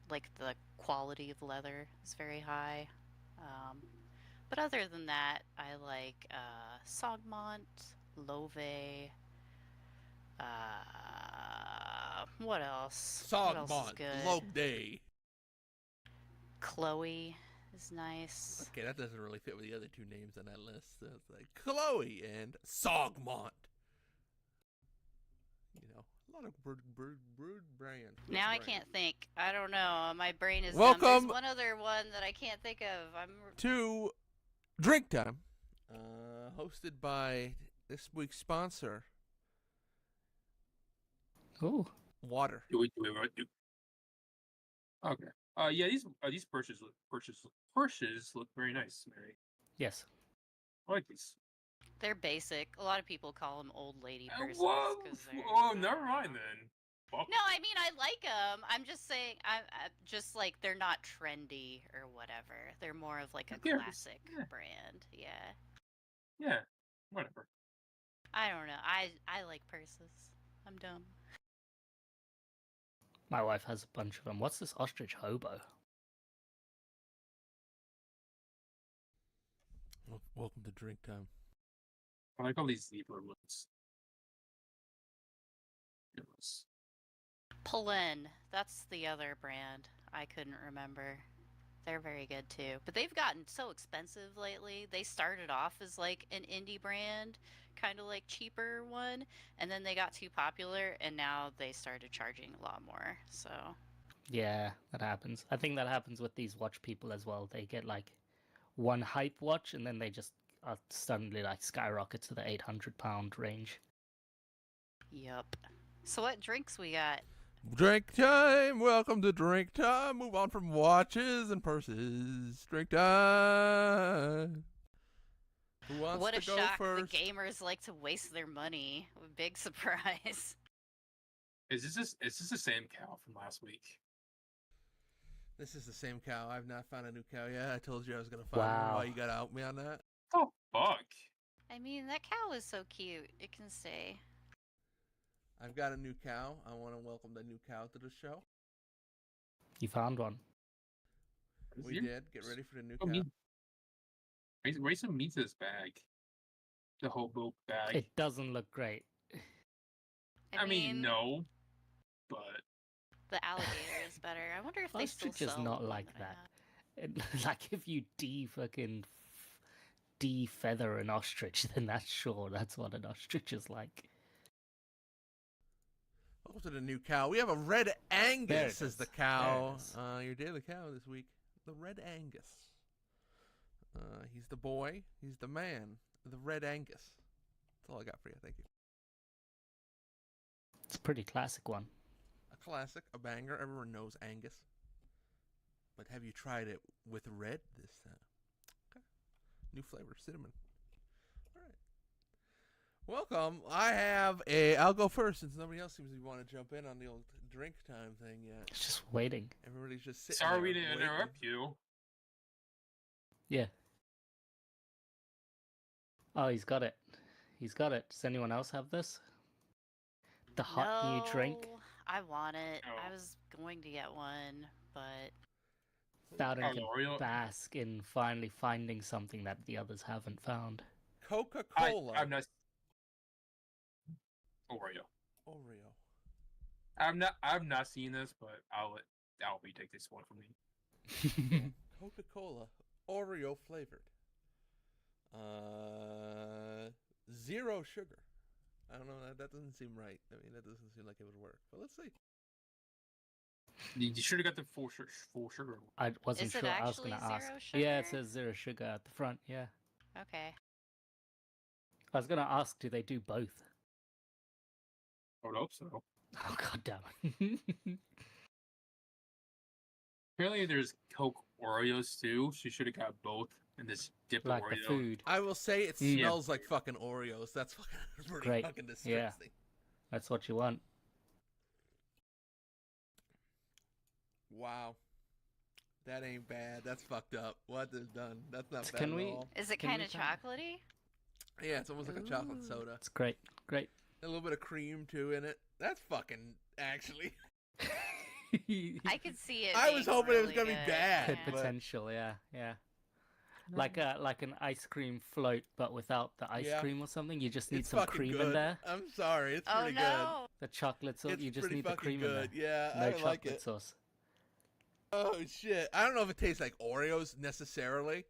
Speaker 5: Like the quality of leather is very high. But other than that, I like Sogmont, Love. What else? What else is
Speaker 2: Sogmont,
Speaker 5: good?
Speaker 2: Logday.
Speaker 5: Chloe is nice.
Speaker 2: Okay, that doesn't really fit with the other two names on that list. So it's like Chloe and Sogmont. You know, a lot of bird brands.
Speaker 5: Now I can't think. I don't know. My brain is
Speaker 2: Welcome
Speaker 5: numb. There's one other one that I can't think of.
Speaker 2: to Drink Time, hosted by this week's sponsor,
Speaker 1: Ooh.
Speaker 2: Water.
Speaker 3: Okay. Yeah, these purses look very nice, Mary.
Speaker 1: Yes.
Speaker 3: I like these.
Speaker 5: They're basic. A lot of people call them old lady purses.
Speaker 3: Well,
Speaker 5: 'cause they're-
Speaker 3: oh, never mind then. Fuck.
Speaker 5: No, I mean I like them. I'm just saying, I just like they're not trendy or whatever. They're more of like a
Speaker 3: They're-
Speaker 5: classic
Speaker 3: yeah.
Speaker 5: brand. Yeah.
Speaker 3: Yeah, whatever.
Speaker 5: I don't know. I like purses. I'm dumb.
Speaker 1: My wife has a bunch of them. What's this ostrich hobo?
Speaker 2: Welcome to Drink Time.
Speaker 3: I like all these zebra ones. Yes.
Speaker 5: Polen. That's the other brand. I couldn't remember. They're very good too. But they've gotten so expensive lately. They started off as like an indie brand, kind of like cheaper one, and then they got too popular and now they started charging a lot more. So,
Speaker 1: Yeah, that happens. I think that happens with these watch people as well. They get like one hype watch and then they just suddenly like skyrocket to the £800 range.
Speaker 5: yup. So what drinks we got?
Speaker 2: Drink Time. Welcome to Drink Time. Move on from watches and purses. Drink Time. Who wants
Speaker 5: What a
Speaker 2: to go
Speaker 5: shock!
Speaker 2: first?
Speaker 5: The gamers like to waste their money. Big surprise.
Speaker 3: Is this the same cow from last week?
Speaker 2: This is the same cow. I've not found a new cow yet. I told you I was gonna find one.
Speaker 1: Wow.
Speaker 2: Why you gotta out me on that?
Speaker 3: Oh fuck!
Speaker 5: I mean, that cow is so cute. It can stay.
Speaker 2: I've got a new cow. I want to welcome the new cow to the show.
Speaker 1: You found one.
Speaker 2: We did. Get ready for the new
Speaker 3: Oh,
Speaker 2: cow.
Speaker 3: Raise some meat to this bag. The hobo bag.
Speaker 1: It doesn't look great.
Speaker 3: I mean, no, but
Speaker 5: The alligator is better. I wonder if they still
Speaker 1: Ostrich is
Speaker 5: sell
Speaker 1: not
Speaker 5: the one
Speaker 1: like
Speaker 5: I
Speaker 1: that.
Speaker 5: have.
Speaker 1: Like if you de-feather an ostrich, then that's what an ostrich is like.
Speaker 2: Welcome to the new cow. We have a red Angus
Speaker 1: There it
Speaker 2: as the
Speaker 1: is.
Speaker 2: cow.
Speaker 1: There it is.
Speaker 2: Your daily cow this week. The red Angus. He's the boy. He's the man. The red Angus. That's all I got for you. Thank you.
Speaker 1: It's a pretty classic one.
Speaker 2: A classic, a banger. Everyone knows Angus. But have you tried it with red this time? Okay. New flavor, cinnamon. All right. Welcome. I'll go first since nobody else seems to want to jump in on the old drink time thing yet.
Speaker 1: It's just waiting.
Speaker 2: Everybody's just sitting
Speaker 3: sorry
Speaker 2: there
Speaker 3: we didn't
Speaker 2: waiting.
Speaker 3: interrupt you.
Speaker 1: Yeah. Oh, he's got it. He's got it. Does anyone else have this? The hot new drink?
Speaker 5: No, I want it.
Speaker 3: Oh.
Speaker 5: I was going to get one, but
Speaker 1: Bowden
Speaker 3: Oh,
Speaker 1: can
Speaker 3: L'Oreal?
Speaker 1: bask in finally finding something that the others haven't found.
Speaker 2: Coca-Cola.
Speaker 3: I'm not. Oreo.
Speaker 2: Oreo.
Speaker 3: I've not seen this, but I'll let Albie take this one from me.
Speaker 2: Coca-Cola. Oreo flavored. Zero sugar. I don't know. That doesn't seem right. I mean, that doesn't seem like it would work. But let's see.
Speaker 3: You should have got the full sugar.
Speaker 1: I wasn't
Speaker 5: Is it
Speaker 1: sure. I was
Speaker 5: actually
Speaker 1: going to ask.
Speaker 5: zero
Speaker 1: Yeah, it
Speaker 5: sugar?
Speaker 1: says zero sugar at the front. Yeah.
Speaker 5: okay.
Speaker 1: I was going to ask, do they do both?
Speaker 3: I would hope so.
Speaker 1: Oh, god damn it.
Speaker 3: Apparently, there's Coke Oreos too. She should have got both in this dip
Speaker 1: Like
Speaker 3: Oreo.
Speaker 1: the food.
Speaker 2: I will say it
Speaker 1: Mm.
Speaker 2: smells like fucking Oreos. That's fucking pretty
Speaker 1: Great.
Speaker 2: fucking
Speaker 1: Yeah.
Speaker 2: disgusting.
Speaker 1: That's what you want.
Speaker 2: Wow. That ain't bad. That's fucked up. What they've done. That's not
Speaker 1: So
Speaker 2: bad
Speaker 1: can
Speaker 2: at
Speaker 1: we-
Speaker 2: all.
Speaker 5: Is it
Speaker 1: Can
Speaker 5: kind
Speaker 1: we
Speaker 5: of
Speaker 1: kinda-
Speaker 5: chocolatey?
Speaker 2: Yeah, it's almost like a chocolate
Speaker 5: Ooh.
Speaker 2: soda.
Speaker 1: It's great. Great.
Speaker 2: A little bit of cream too in it. That's fucking actually.
Speaker 5: I could see it.
Speaker 2: I was
Speaker 5: being
Speaker 2: hoping it was
Speaker 5: really
Speaker 2: gonna be
Speaker 5: good.
Speaker 2: bad,
Speaker 1: Good
Speaker 2: but-
Speaker 1: potential, yeah. Like an ice cream float, but without the ice
Speaker 2: Yeah.
Speaker 1: cream or something. You just need
Speaker 2: It's
Speaker 1: some
Speaker 2: fucking
Speaker 1: cream
Speaker 2: good.
Speaker 1: in there.
Speaker 2: I'm sorry, it's
Speaker 5: Oh
Speaker 2: pretty
Speaker 5: no!
Speaker 1: The chocolate sauce.
Speaker 2: good.
Speaker 1: You
Speaker 2: It's
Speaker 1: just
Speaker 2: pretty
Speaker 1: need the
Speaker 2: fucking
Speaker 1: cream in there.
Speaker 2: good. Yeah,
Speaker 1: No
Speaker 2: I
Speaker 1: chocolate
Speaker 2: like it.
Speaker 1: sauce.
Speaker 2: Oh shit! I don't know if it tastes like Oreos necessarily,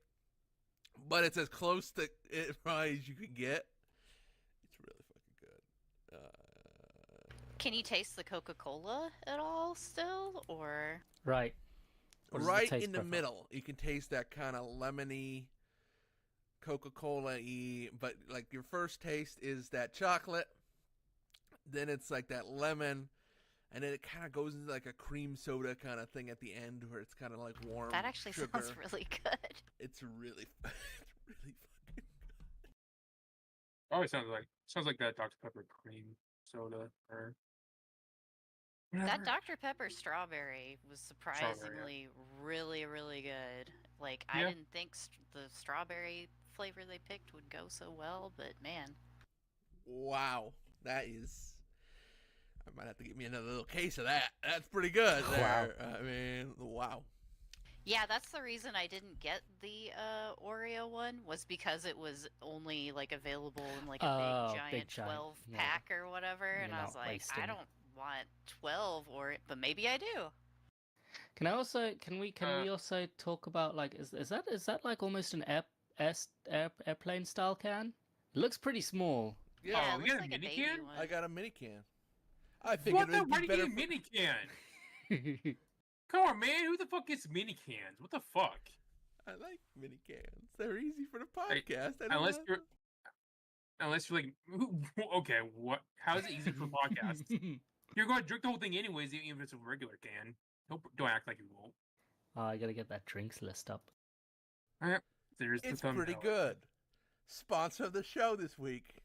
Speaker 2: but it's as close to it probably as you could get. It's really fucking good.
Speaker 5: Can you taste the Coca-Cola at all still, or?
Speaker 1: Right. What does the
Speaker 2: Right
Speaker 1: taste
Speaker 2: in the
Speaker 1: profile?
Speaker 2: middle, you can taste that kind of lemony, Coca-Cola-y, but like your first taste is that chocolate, then it's like that lemon, and then it kind of goes into like a cream soda kind of thing at the end where it's kind of like warm.
Speaker 5: That actually
Speaker 2: sugar.
Speaker 5: sounds really good.
Speaker 2: It's really, it's really fucking.
Speaker 3: Probably sounds like that Dr Pepper cream soda or
Speaker 5: That
Speaker 3: whatever.
Speaker 5: Dr. Pepper strawberry was surprisingly really, really good. Like, I
Speaker 3: Yeah.
Speaker 5: didn't think the strawberry flavor they picked would go so well, but man.
Speaker 2: Wow, that is. I might have to get me another little case of that. That's pretty good.
Speaker 1: Wow.
Speaker 2: There. I mean, wow.
Speaker 5: Yeah, that's the reason I didn't get the Oreo one, was because it was only like available in like a
Speaker 1: Oh,
Speaker 5: big
Speaker 1: big
Speaker 5: giant
Speaker 1: giant,
Speaker 5: 12
Speaker 1: yeah.
Speaker 5: pack or whatever,
Speaker 1: You're
Speaker 5: and I was
Speaker 1: not
Speaker 5: like, I
Speaker 1: wasting.
Speaker 5: don't want 12 but maybe I do.
Speaker 1: Can I also can we also talk about like is that like almost an airplane style can? It looks pretty small.
Speaker 2: Yeah,
Speaker 5: Yeah,
Speaker 3: Oh,
Speaker 5: it
Speaker 3: we
Speaker 5: looks
Speaker 3: got a
Speaker 5: like a
Speaker 3: mini
Speaker 5: baby
Speaker 3: can?
Speaker 5: one.
Speaker 2: I got a mini can. I figured
Speaker 3: What
Speaker 2: it
Speaker 3: the?
Speaker 2: would
Speaker 3: Why
Speaker 2: be
Speaker 3: do you
Speaker 2: better.
Speaker 3: get a mini can? Come on, man. Who the fuck gets mini cans? What the fuck?
Speaker 2: I like mini cans. They're easy for the
Speaker 3: Hey,
Speaker 2: podcast. I don't
Speaker 3: Unless
Speaker 2: know.
Speaker 3: you're like, okay, what? How is it easy for podcasts? You're going to drink the whole thing anyways, even if it's a regular can. Don't act like you won't.
Speaker 1: Oh, I gotta get that drinks list up.
Speaker 3: There's the
Speaker 2: It's
Speaker 3: thumbnail.
Speaker 2: pretty good. Sponsor of the show this week.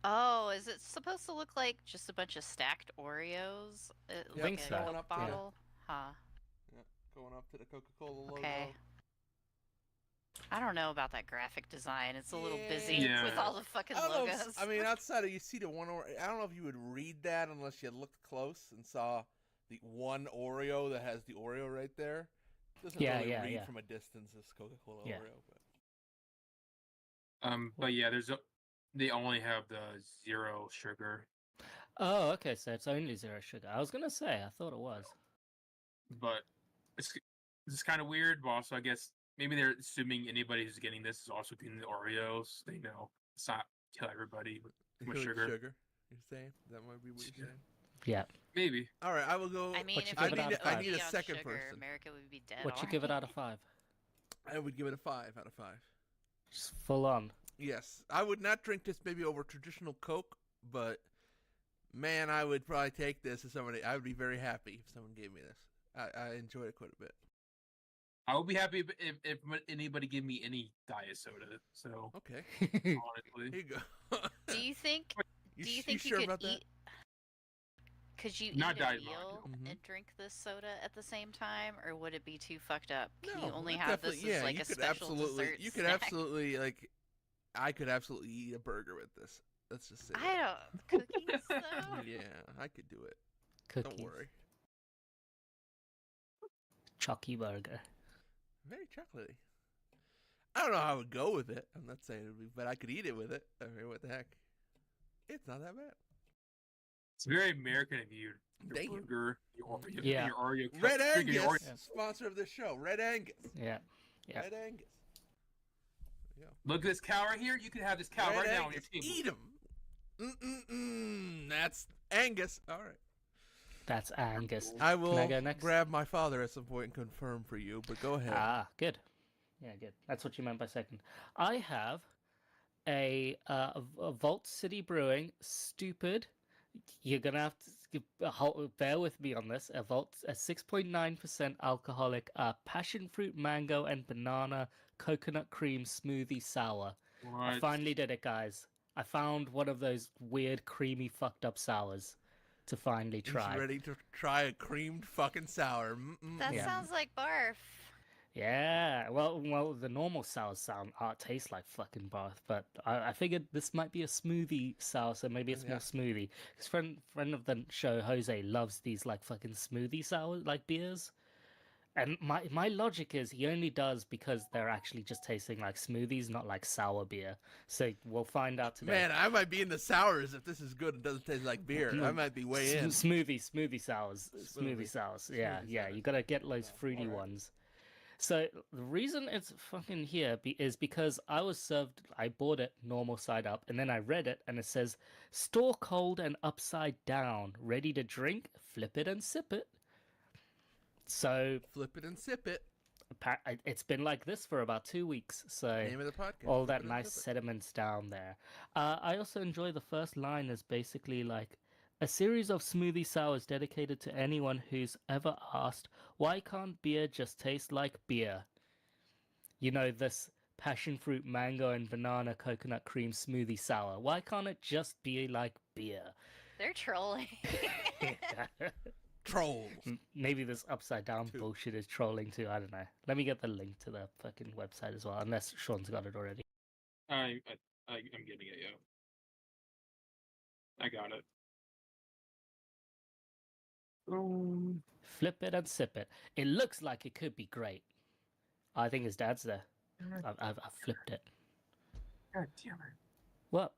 Speaker 5: Oh, is it supposed to look like just a bunch of stacked Oreos?
Speaker 2: Yeah,
Speaker 5: Like
Speaker 1: think
Speaker 5: a
Speaker 1: so.
Speaker 5: Coke
Speaker 2: Going up to the-
Speaker 5: bottle? Huh.
Speaker 2: Going up to the Coca-Cola logo.
Speaker 5: Okay. I don't know about that graphic design. It's a little busy
Speaker 3: Yeah.
Speaker 5: with all the fucking
Speaker 2: I don't know.
Speaker 5: logos.
Speaker 2: I mean, outside of you see the one I don't know if you would read that unless you looked close and saw the one Oreo that has the Oreo right there. Doesn't
Speaker 1: Yeah,
Speaker 2: really
Speaker 1: yeah,
Speaker 2: read
Speaker 1: yeah.
Speaker 2: from a distance as Coca-Cola
Speaker 1: Yeah.
Speaker 2: Oreo. But
Speaker 3: But yeah, they only have the 0 sugar.
Speaker 1: Oh, okay, so it's only 0 sugar. I was gonna say, I thought it was.
Speaker 3: But it's kind of weird. But also, I guess maybe they're assuming anybody who's getting this is also getting the Oreos. They know it's not kill everybody with too much
Speaker 2: Include
Speaker 3: sugar.
Speaker 2: You're saying that might be what you're saying.
Speaker 1: Yeah.
Speaker 3: Maybe.
Speaker 2: All right, I will go.
Speaker 5: I mean,
Speaker 1: What you
Speaker 5: if
Speaker 1: give
Speaker 5: it
Speaker 1: it out
Speaker 5: was
Speaker 1: of five?
Speaker 2: I need a
Speaker 5: OD on
Speaker 2: second
Speaker 5: sugar,
Speaker 2: person.
Speaker 5: America would be dead.
Speaker 1: What you give it out of
Speaker 5: already.
Speaker 1: 5?
Speaker 2: I would give it a 5 out of 5.
Speaker 1: Just full on.
Speaker 2: Yes, I would not drink this maybe over traditional Coke, but man, I would probably take this as somebody. I would be very happy if someone gave me this. I enjoyed it quite a bit.
Speaker 3: I would be happy if anybody give me any diet soda. So
Speaker 2: Okay,
Speaker 3: honestly,
Speaker 2: here you go.
Speaker 5: Do you think?
Speaker 2: You,
Speaker 5: do you
Speaker 2: you
Speaker 5: think
Speaker 2: sure
Speaker 5: you
Speaker 2: about
Speaker 5: could
Speaker 2: that?
Speaker 5: eat? Could you
Speaker 3: Not
Speaker 5: eat a
Speaker 3: Diet
Speaker 5: meal
Speaker 3: Mountain
Speaker 2: Dew.
Speaker 5: and drink this soda at the same time, or would it be too fucked up? Can
Speaker 2: No,
Speaker 5: you only
Speaker 2: that
Speaker 5: have this
Speaker 2: definitely-
Speaker 5: as like
Speaker 2: you
Speaker 5: a
Speaker 2: could
Speaker 5: special
Speaker 2: absolutely,
Speaker 5: dessert
Speaker 2: You could
Speaker 5: snack?
Speaker 2: absolutely like. I could absolutely eat a burger with this. Let's just say.
Speaker 5: I don't cookies though.
Speaker 2: that. Yeah, I could do it.
Speaker 1: Cookies.
Speaker 2: Don't worry.
Speaker 1: Chalky burger.
Speaker 2: Very chocolatey. I don't know how I would go with it. I'm not saying it would be, but I could eat it with it. I mean, what the heck? It's not that bad.
Speaker 3: it's very American of you. Your
Speaker 2: Thank you.
Speaker 3: burger, your Oreo,
Speaker 1: Yeah.
Speaker 3: your Oreo,
Speaker 2: Red
Speaker 3: drinking your
Speaker 2: Angus,
Speaker 3: Oreo.
Speaker 2: sponsor of this show. Red Angus.
Speaker 1: Yeah. Yeah.
Speaker 2: Red Angus.
Speaker 3: Look at this cow right here. You can have this cow
Speaker 2: Red
Speaker 3: right now on your
Speaker 2: Angus.
Speaker 3: table.
Speaker 2: Eat him. That's Angus. All right.
Speaker 1: That's Angus.
Speaker 2: I will
Speaker 1: go next?
Speaker 2: grab my father at some point and confirm for you, but go ahead.
Speaker 1: Ah, good. Yeah, good. That's what you meant by second. I have a Vault City Brewing stupid. You're gonna have to bear with me on this. A 6.9% alcoholic passion fruit, mango, and banana coconut cream smoothie sour. I
Speaker 3: What?
Speaker 1: finally did it, guys. I found one of those weird, creamy, fucked up sours to finally
Speaker 2: He's
Speaker 1: try.
Speaker 2: ready to try a creamed fucking sour. Mm-mm.
Speaker 5: That
Speaker 1: Yeah.
Speaker 5: sounds like barf.
Speaker 1: Yeah, well, the normal sours taste like fucking bath, but I figured this might be a smoothie sour, so maybe it's
Speaker 2: Yeah.
Speaker 1: more smoothie. Because friend of the show, Jose, loves these like fucking smoothie sour like beers, and my logic is he only does because they're actually just tasting like smoothies, not like sour beer. So we'll find out today.
Speaker 2: Man, I might be in the sours if this is good and doesn't taste like beer. I might be way in.
Speaker 1: Smoothie sours, smoothie sours. Yeah,
Speaker 2: Smoothie
Speaker 1: yeah,
Speaker 2: sours.
Speaker 1: you gotta get those fruity
Speaker 2: alright.
Speaker 1: ones. So the reason it's fucking here is because I bought it normal side up, and then I read it, and it says store cold and upside down, ready to drink, flip it and sip it. So
Speaker 2: Flip it and sip it.
Speaker 1: it's been like this for about 2 weeks. So
Speaker 2: Name of the podcast.
Speaker 1: all
Speaker 2: Flip
Speaker 1: that
Speaker 2: it and
Speaker 1: nice
Speaker 2: sip it.
Speaker 1: sediments down there. I also enjoy the first line is basically like a series of smoothie sours dedicated to anyone who's ever asked, why can't beer just taste like beer? You know, this passion fruit, mango, and banana coconut cream smoothie sour. Why can't it just be like beer?
Speaker 5: They're trolling.
Speaker 2: Trolls.
Speaker 1: Maybe this upside down
Speaker 2: Two.
Speaker 1: bullshit is trolling too. I don't know. Let me get the link to the fucking website as well, unless Sean's got it already.
Speaker 3: I'm getting it, yo. I got it.
Speaker 1: Flip it and sip it. It looks like it could be great. I think his dad's there. I've flipped it.
Speaker 3: God damn it.
Speaker 1: What?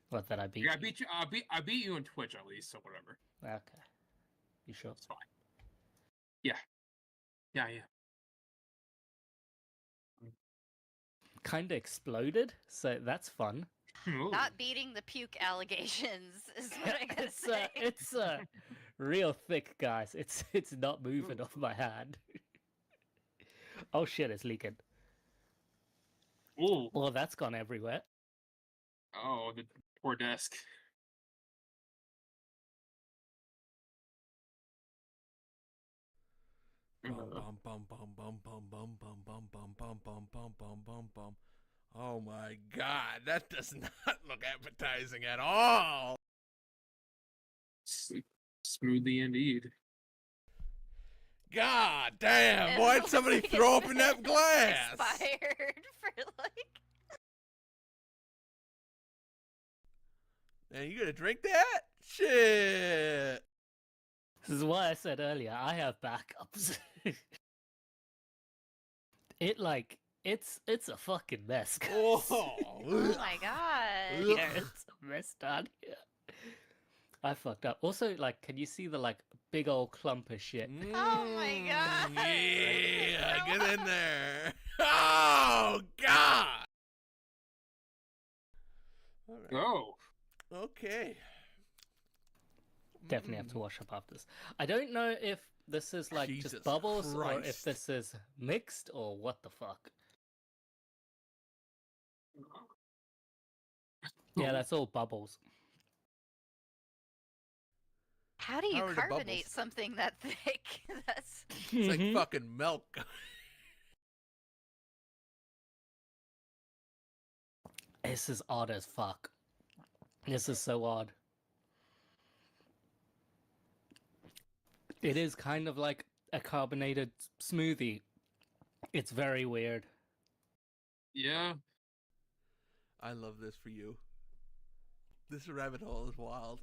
Speaker 1: What, that I beat
Speaker 3: Yeah, I
Speaker 1: you?
Speaker 3: beat you. I beat you on Twitch at least, so whatever.
Speaker 1: Okay. You sure?
Speaker 3: It's fine. Yeah. Yeah.
Speaker 1: Kinda exploded, so that's fun.
Speaker 3: Ooh.
Speaker 5: Not beating the puke allegations is what I gotta say.
Speaker 1: It's real thick, guys. It's not moving off my hand. Oh shit, it's leaking.
Speaker 3: Ooh.
Speaker 1: Well, that's gone everywhere.
Speaker 3: Oh, the poor desk.
Speaker 2: Bum bum bum bum bum bum bum bum bum bum bum bum bum bum bum bum. Oh my god, that does not look appetizing at all.
Speaker 3: Smoothie indeed.
Speaker 2: God damn,
Speaker 5: It
Speaker 2: why'd
Speaker 5: looks
Speaker 2: somebody
Speaker 5: like
Speaker 2: throw
Speaker 5: it's
Speaker 2: up in that glass?
Speaker 5: Expired for like.
Speaker 2: Man, you gonna drink that? Shit.
Speaker 1: This is why I said earlier, I have backups. It's a fucking mess, guys.
Speaker 2: Oh,
Speaker 5: Oh my god.
Speaker 1: Yeah, it's a mess down here. I fucked up. Also, like, can you see the like big old clump of shit?
Speaker 5: Oh my god.
Speaker 2: Yeah,
Speaker 5: Grow
Speaker 2: get in
Speaker 5: up.
Speaker 2: there. Oh god. All right.
Speaker 3: Oh.
Speaker 2: Okay.
Speaker 1: Definitely have to wash up after this. I don't know if this is like
Speaker 2: Jesus
Speaker 1: just bubbles or if
Speaker 2: Christ.
Speaker 1: this is mixed or what the fuck. Yeah, that's all bubbles.
Speaker 5: How do you
Speaker 2: How are the
Speaker 5: carbonate
Speaker 2: bubbles?
Speaker 5: something that thick? That's
Speaker 2: It's like fucking milk.
Speaker 1: This is odd as fuck. This is so odd. It is kind of like a carbonated smoothie. It's very weird.
Speaker 3: Yeah.
Speaker 2: I love this for you. This rabbit hole is wild.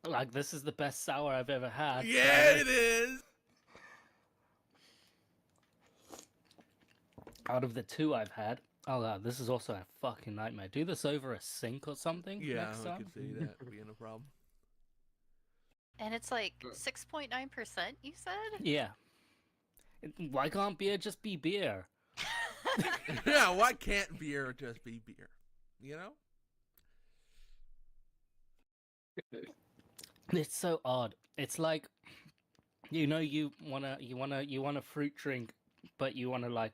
Speaker 1: Like, this is the best sour I've ever had.
Speaker 2: Yeah, it is.
Speaker 1: Out of the two I've had. Oh god, this is also a fucking nightmare. Do this over a sink or something
Speaker 2: Yeah,
Speaker 1: next
Speaker 2: I
Speaker 1: time.
Speaker 2: could see that being a problem.
Speaker 5: and it's like 6.9%. You said.
Speaker 1: Yeah. Why can't beer just be beer?
Speaker 2: Yeah, why can't beer just be beer? You know?
Speaker 1: It's so odd. It's like, you know, you want a fruit drink, but you want to like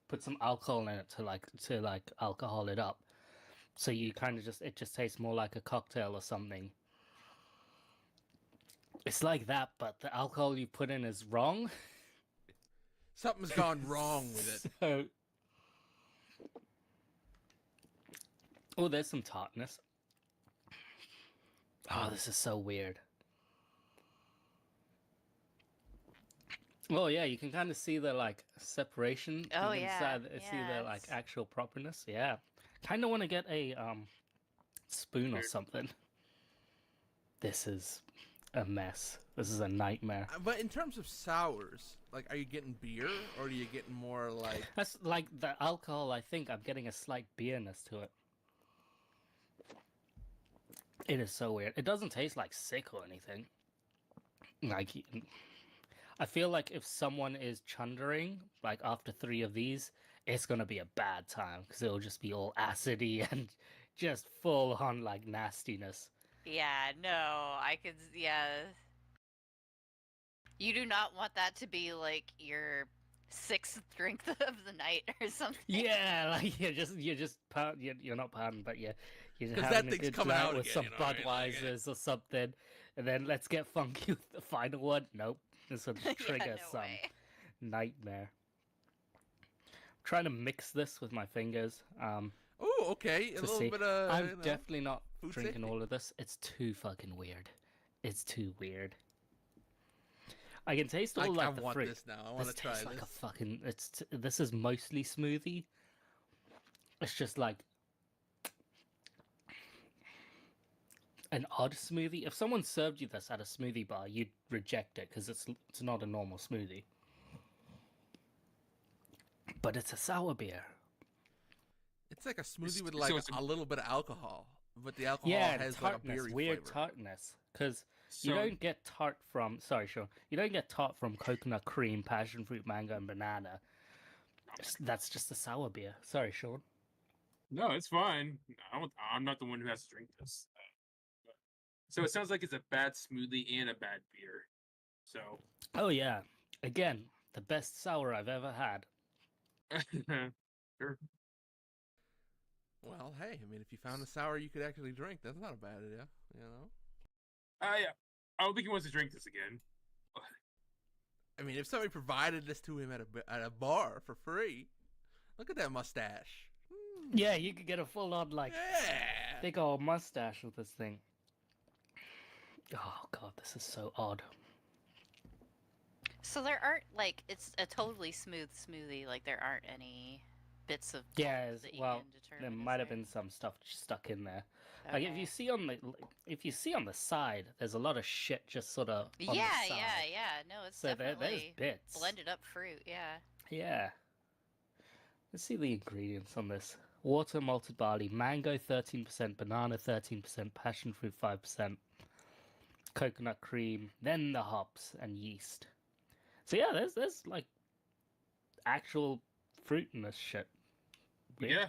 Speaker 1: put some alcohol in it to alcohol it up. So you kind of it just tastes more like a cocktail or something. It's like that, but the alcohol you put in is wrong.
Speaker 2: Something's gone wrong with it.
Speaker 1: So Oh, there's some tartness. Oh, this is so weird. Oh yeah, you can kind of see the like separation.
Speaker 5: Oh,
Speaker 1: You can
Speaker 5: yeah.
Speaker 1: see the like
Speaker 5: it's-
Speaker 1: actual properness. Yeah, kind of want to get a spoon or
Speaker 3: Weird.
Speaker 1: something. This is a mess. This is a nightmare.
Speaker 2: But in terms of sours, like, are you getting beer or are you getting more like?
Speaker 1: That's like the alcohol. I think I'm getting a slight beerness to it. It is so weird. It doesn't taste like sick or anything. Like, I feel like if someone is chundering, like after 3 of these, it's gonna be a bad time because it'll just be all acidy and just full on like nastiness.
Speaker 5: Yeah, no, I could. Yeah. You do not want that to be like your 6th drink of the night or something.
Speaker 1: Yeah, like you're not pardoned, but you're just
Speaker 2: 'Cause that
Speaker 1: having a
Speaker 2: thing's
Speaker 1: good
Speaker 2: coming
Speaker 1: night
Speaker 2: out
Speaker 1: with
Speaker 2: again,
Speaker 1: some
Speaker 2: you know what I mean? Like,
Speaker 1: Budweisers or something, and then let's get funky with the final one. Nope, this will
Speaker 5: Yeah,
Speaker 1: trigger
Speaker 5: no
Speaker 1: some
Speaker 5: way.
Speaker 1: nightmare. I'm trying to mix this with my fingers.
Speaker 2: Oh, okay, a
Speaker 1: To
Speaker 2: little
Speaker 1: see.
Speaker 2: bit of.
Speaker 1: I'm
Speaker 2: you know,
Speaker 1: definitely not
Speaker 2: food
Speaker 1: drinking
Speaker 2: safety.
Speaker 1: all of this. It's too fucking weird. It's too weird. I can taste all
Speaker 2: I
Speaker 1: like the
Speaker 2: want
Speaker 1: fruit.
Speaker 2: this now. I want
Speaker 1: This
Speaker 2: to try
Speaker 1: tastes
Speaker 2: this.
Speaker 1: like a fucking. This is mostly smoothie. It's just like an odd smoothie. If someone served you this at a smoothie bar, you'd reject it because it's not a normal smoothie. But it's a sour beer.
Speaker 2: It's like a smoothie
Speaker 3: It's-
Speaker 2: with
Speaker 3: so
Speaker 2: like
Speaker 3: it's
Speaker 2: a little bit of alcohol, but the alcohol
Speaker 1: Yeah, and
Speaker 2: has like a
Speaker 1: tartness,
Speaker 2: beery
Speaker 1: weird
Speaker 2: flavor.
Speaker 1: tartness. Because you
Speaker 3: So
Speaker 1: don't get tart from. Sorry, Sean. You don't get tart from coconut cream, passion fruit, mango, and banana. That's just a sour beer. Sorry, Sean.
Speaker 3: no, it's fine. I'm not the one who has to drink this. So it sounds like it's a bad smoothie and a bad beer. So
Speaker 1: Oh yeah. Again, the best sour I've ever had.
Speaker 3: sure.
Speaker 2: Well, hey, I mean, if you found a sour you could actually drink, that's not a bad idea, you know?
Speaker 3: Yeah. I don't think he wants to drink this again.
Speaker 2: I mean, if somebody provided this to him at a bar for free, look at that mustache.
Speaker 1: Yeah, you could get a full on like
Speaker 2: Yeah.
Speaker 1: big old mustache with this thing. Oh god, this is so odd.
Speaker 5: So there aren't like it's a totally smooth smoothie. Like there aren't any bits of
Speaker 1: Yeah,
Speaker 5: pulp that you
Speaker 1: well,
Speaker 5: can determine.
Speaker 1: there
Speaker 5: is
Speaker 1: might have
Speaker 5: there?
Speaker 1: been some stuff stuck in there. Like if
Speaker 5: Okay.
Speaker 1: you see on the side, there's a lot of shit just sort of on
Speaker 5: Yeah,
Speaker 1: the side.
Speaker 5: yeah. No, it's
Speaker 1: So there's
Speaker 5: definitely
Speaker 1: bits.
Speaker 5: blended up fruit. Yeah.
Speaker 1: Yeah. Let's see the ingredients on this. Water, malted barley, mango 13%, banana 13%, passion fruit 5%, coconut cream, then the hops and yeast. So yeah, there's like actual fruit in this shit. Weird.
Speaker 3: Yeah.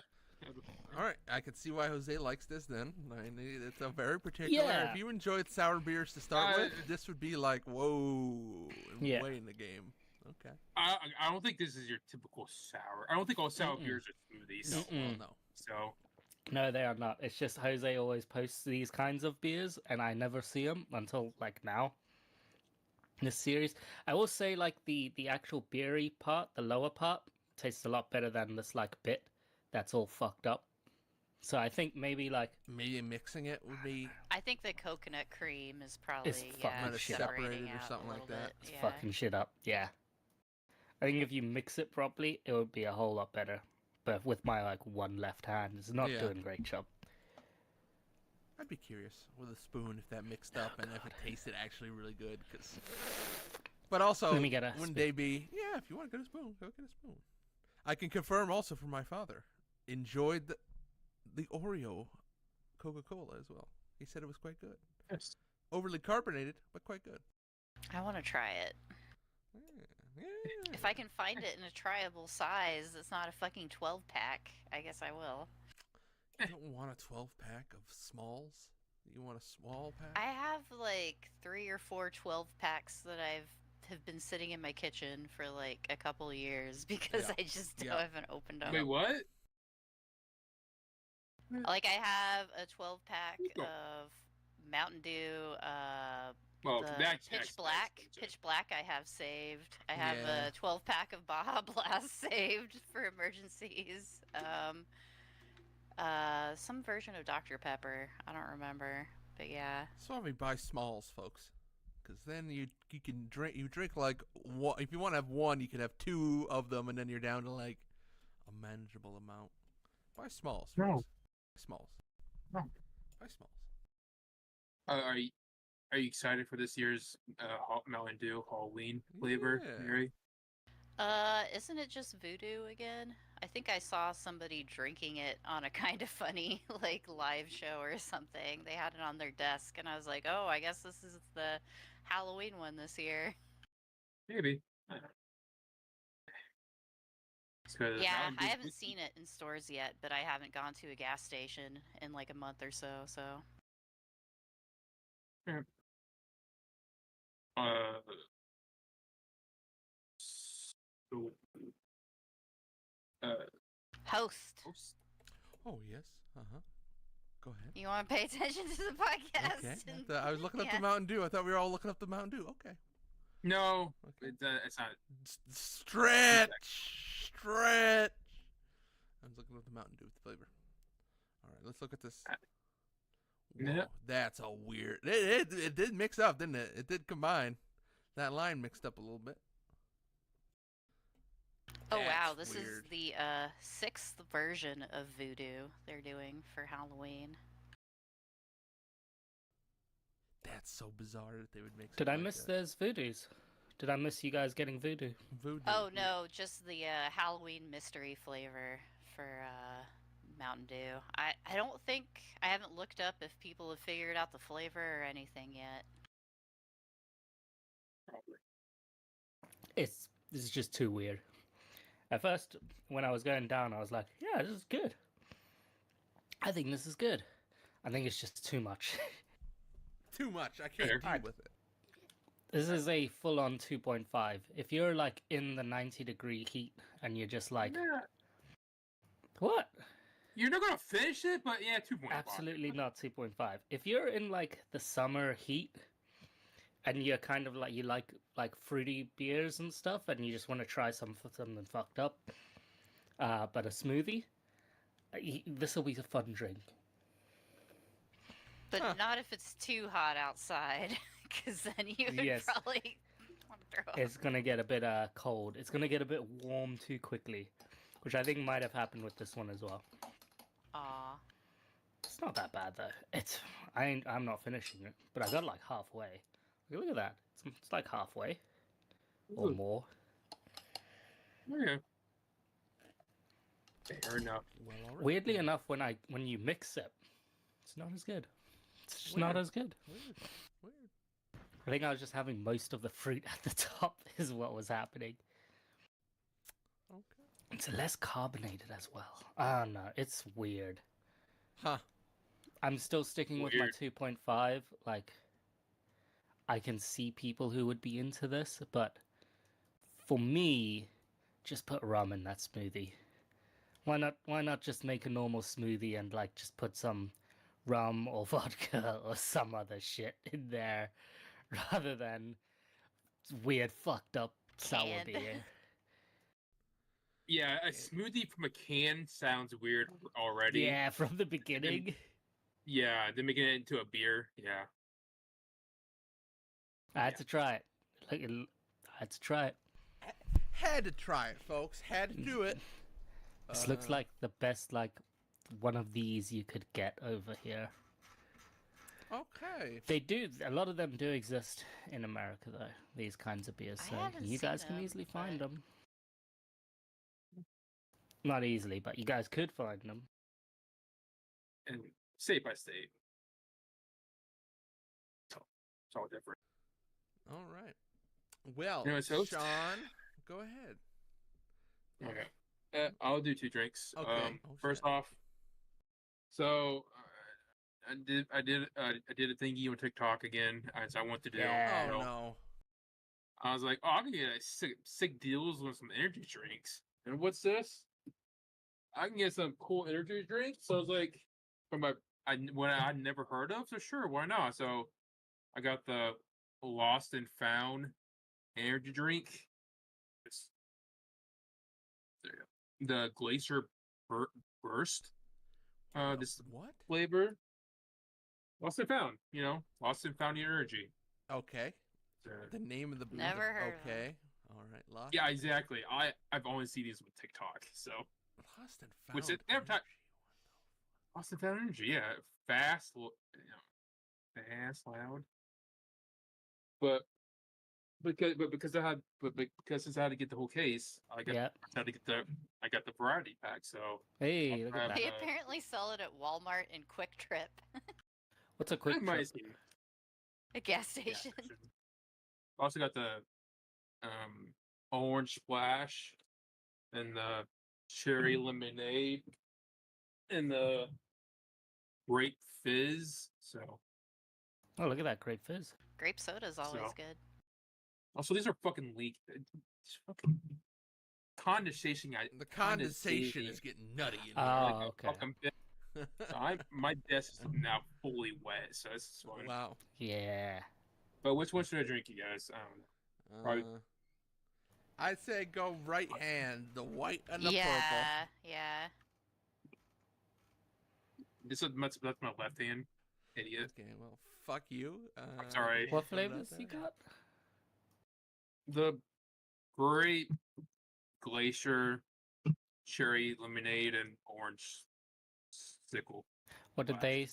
Speaker 2: All right, I can see why Jose likes this then. I mean, it's a very particular.
Speaker 1: Yeah.
Speaker 2: If you enjoyed sour beers to start with, this would be like, whoa,
Speaker 1: Yeah.
Speaker 2: way in the game. Okay.
Speaker 3: I don't think this is your typical sour. I don't think all sour
Speaker 1: Mm-mm.
Speaker 3: beers are smoothies.
Speaker 2: No, well,
Speaker 1: Mm-mm.
Speaker 2: no.
Speaker 3: So
Speaker 1: No, they are not. It's just Jose always posts these kinds of beers, and I never see them until like now. In this series, I will say like the actual beery part, the lower part, tastes a lot better than this like bit that's all fucked up. So I think maybe like
Speaker 2: Maybe mixing it would be.
Speaker 5: I think the coconut cream is probably
Speaker 1: fucking
Speaker 5: yeah
Speaker 2: Might have
Speaker 5: separating
Speaker 2: separated or
Speaker 5: out
Speaker 2: something
Speaker 5: a
Speaker 2: like
Speaker 5: little
Speaker 2: that.
Speaker 5: bit,
Speaker 1: it's
Speaker 5: yeah.
Speaker 1: fucking shit up. Yeah, I think if you mix it properly, it would be a whole lot better. But with my like one left hand, it's not
Speaker 2: Yeah.
Speaker 1: doing a great job.
Speaker 2: I'd be curious with a spoon if that mixed up and if it tasted actually really good. But also,
Speaker 1: Let me get a
Speaker 2: wouldn't
Speaker 1: spoon.
Speaker 2: they be? Yeah, if you want to get a spoon, go get a spoon. I can confirm also from my father, enjoyed the Oreo Coca-Cola as well. He said it was quite good.
Speaker 3: yes.
Speaker 2: Overly carbonated, but quite good.
Speaker 5: I want to try it.
Speaker 2: Yeah.
Speaker 5: If I can find it in a triable size that's not a fucking 12-pack, I guess I will.
Speaker 2: You don't want a 12-pack of smalls. You want a small pack.
Speaker 5: I have like 3 or 4 12-packs that have been sitting in my kitchen for like a couple years because
Speaker 2: Yeah.
Speaker 5: I just
Speaker 2: Yeah.
Speaker 5: haven't opened them.
Speaker 3: Wait, what?
Speaker 5: Like I have a 12-pack
Speaker 3: Cool.
Speaker 5: of Mountain Dew,
Speaker 3: Well,
Speaker 5: the
Speaker 3: that's
Speaker 5: Pitch Black. Pitch Black I have saved. I have
Speaker 2: Yeah.
Speaker 5: a 12-pack of Baja Blast saved for emergencies. Some version of Dr. Pepper. I don't remember, but yeah.
Speaker 2: So I mean, buy smalls, folks, because then you can drink. You drink like one. If you want to have one, you can have two of them, and then you're down to like a manageable amount. Buy smalls,
Speaker 3: No.
Speaker 2: folks. Smalls.
Speaker 3: No.
Speaker 2: Buy smalls.
Speaker 3: Are you excited for this year's Mountain Dew Halloween flavor,
Speaker 2: Yeah.
Speaker 3: Mary?
Speaker 5: Isn't it just voodoo again? I think I saw somebody drinking it on a kind of funny like live show or something. They had it on their desk, and I was like, "Oh, I guess this is the Halloween one this year."
Speaker 3: Maybe. I don't know. It's 'cause
Speaker 5: Yeah,
Speaker 3: Mountain
Speaker 5: I
Speaker 3: Dew's
Speaker 5: haven't
Speaker 3: whiskey.
Speaker 5: seen it in stores yet, but I haven't gone to a gas station in like a month or so. So
Speaker 3: Uh, so, uh,
Speaker 5: host,
Speaker 2: Oh yes. Go ahead.
Speaker 5: you want to pay attention to the podcast?
Speaker 2: Okay.
Speaker 5: and-
Speaker 2: I was looking up
Speaker 5: yeah.
Speaker 2: the Mountain Dew. I thought we were all looking up the Mountain Dew. Okay.
Speaker 3: no,
Speaker 2: Okay.
Speaker 3: it's not.
Speaker 2: Stretch. I was looking up the Mountain Dew flavor. All right, let's look at this. Whoa,
Speaker 3: Yeah.
Speaker 2: that's a weird. It did mix up, didn't it? It did combine. That line mixed up a little bit.
Speaker 5: Oh wow,
Speaker 2: That's
Speaker 5: this is
Speaker 2: weird.
Speaker 5: the 6th version of voodoo they're doing for Halloween.
Speaker 2: That's so bizarre that they would make.
Speaker 1: Did I
Speaker 2: something like
Speaker 1: miss
Speaker 2: that.
Speaker 1: those voodoos? Did I miss you guys getting voodoo?
Speaker 2: Voodoo?
Speaker 5: Oh no, just the Halloween mystery flavor for Mountain Dew. I don't think I haven't looked up if people have figured out the flavor or anything yet.
Speaker 3: Probably.
Speaker 1: This is just too weird. At first, when I was going down, I was like, "Yeah, this is good. I think this is good." I think it's just too much.
Speaker 2: Too much. I can't
Speaker 3: Fair.
Speaker 2: deal with it.
Speaker 1: This is a full-on 2.5. If you're like in the 90-degree heat and you're just like,
Speaker 3: Yeah,
Speaker 1: "What?"
Speaker 3: you're not gonna finish it, but yeah, 2.5.
Speaker 1: Absolutely not 2.5. If you're in like the summer heat and you're kind of like you like fruity beers and stuff and you just want to try something fucked up, but a smoothie, this will be a fun drink.
Speaker 5: But
Speaker 2: Huh.
Speaker 5: not if it's too hot outside, because then you would
Speaker 1: Yes.
Speaker 5: probably want to throw up.
Speaker 1: It's gonna get a bit cold. It's gonna get a bit warm too quickly, which I think might have happened with this one as well.
Speaker 5: Aw.
Speaker 1: It's not that bad though. I'm not finishing it, but I got like halfway. Look at that. It's like halfway or
Speaker 3: Ooh,
Speaker 1: more.
Speaker 3: yeah. Fair enough.
Speaker 2: Well, all right.
Speaker 1: Weirdly enough, when you mix it, it's not as good. It's just not
Speaker 2: Weird.
Speaker 1: as good.
Speaker 2: Weird.
Speaker 1: I think I was just having most of the fruit at the top is what was happening.
Speaker 2: Okay.
Speaker 1: It's less carbonated as well. Ah no, it's weird.
Speaker 2: Huh.
Speaker 1: I'm still sticking with my 2.5. Like, I can see people who would be into this, but for me, just put rum in that smoothie. Why not just make a normal smoothie and like just put some rum or vodka or some other shit in there rather than weird fucked up sour
Speaker 5: Canned.
Speaker 1: beer.
Speaker 3: Yeah, a smoothie from a can sounds weird already.
Speaker 1: Yeah, from the beginning.
Speaker 3: Yeah, they're making it into a beer. Yeah.
Speaker 1: I had to try it. Like, I had to try it.
Speaker 2: Had to try it, folks. Had to do it.
Speaker 1: This looks like the best, like, one of these you could get over here.
Speaker 2: Okay.
Speaker 1: They do. A lot of them do exist in America, though. These kinds of beers,
Speaker 5: I
Speaker 1: so
Speaker 5: haven't
Speaker 1: you
Speaker 5: seen
Speaker 1: guys can
Speaker 5: them,
Speaker 1: easily find
Speaker 5: but-
Speaker 1: them. Not easily, but you guys could find them.
Speaker 3: And state by state. It's all different.
Speaker 2: All right. Well,
Speaker 3: You know, so-
Speaker 2: Sean, go ahead.
Speaker 3: Okay. I'll do 2 drinks.
Speaker 2: Okay. Oh,
Speaker 3: First
Speaker 2: shit.
Speaker 3: off, so I did a thingy on TikTok again, as I want to do.
Speaker 1: Yeah.
Speaker 2: Oh
Speaker 3: You know,
Speaker 2: no.
Speaker 3: I was like, oh, I can get sick deals with some energy drinks. And what's this? I can get some cool energy drinks. So I was like, from what I'd never heard of. So sure, why not? So I got the Lost and Found energy drink. There you go. The Glacier Burst. This
Speaker 2: What?
Speaker 3: flavor, lost and found. Lost and found energy.
Speaker 2: Okay.
Speaker 3: So,
Speaker 2: The name of the
Speaker 5: Never heard of 'em.
Speaker 2: Okay. All right. Lost.
Speaker 3: yeah, exactly. I've only seen these with TikTok. So
Speaker 2: Lost and
Speaker 3: Which
Speaker 2: found.
Speaker 3: it- every time-
Speaker 2: energy.
Speaker 3: lost and found energy. Yeah, fast, fast, loud. But because since I had to get the whole case,
Speaker 1: Yep.
Speaker 3: I got the variety pack. So
Speaker 1: Hey, look at that.
Speaker 5: They apparently sell it at Walmart and Quick Trip,
Speaker 1: What's a
Speaker 3: I
Speaker 1: quick
Speaker 3: might
Speaker 1: trip?
Speaker 3: see.
Speaker 5: a gas
Speaker 3: Yeah,
Speaker 5: station.
Speaker 3: also got the orange splash and the cherry lemonade and the grape fizz. So
Speaker 1: Oh, look at that great fizz.
Speaker 5: Grape soda is always
Speaker 3: So-
Speaker 5: good.
Speaker 3: also these are fucking leak. It's fucking condensation.
Speaker 2: The condensation is getting nutty in
Speaker 1: Oh, okay.
Speaker 3: So my desk is now fully wet, so this is fun.
Speaker 2: Wow.
Speaker 1: Yeah.
Speaker 3: But which one should I drink, you guys? I don't know. Probably-
Speaker 2: I'd say go right hand, the white and the
Speaker 5: Yeah,
Speaker 2: purple.
Speaker 5: yeah.
Speaker 3: That's my left hand, idiot.
Speaker 2: Okay, well, fuck you.
Speaker 3: I'm sorry.
Speaker 1: What
Speaker 2: put it out
Speaker 1: flavors you
Speaker 2: there.
Speaker 1: got?
Speaker 3: The grape, glacier, cherry lemonade, and orange sickle.
Speaker 1: What did
Speaker 3: Wow.
Speaker 1: they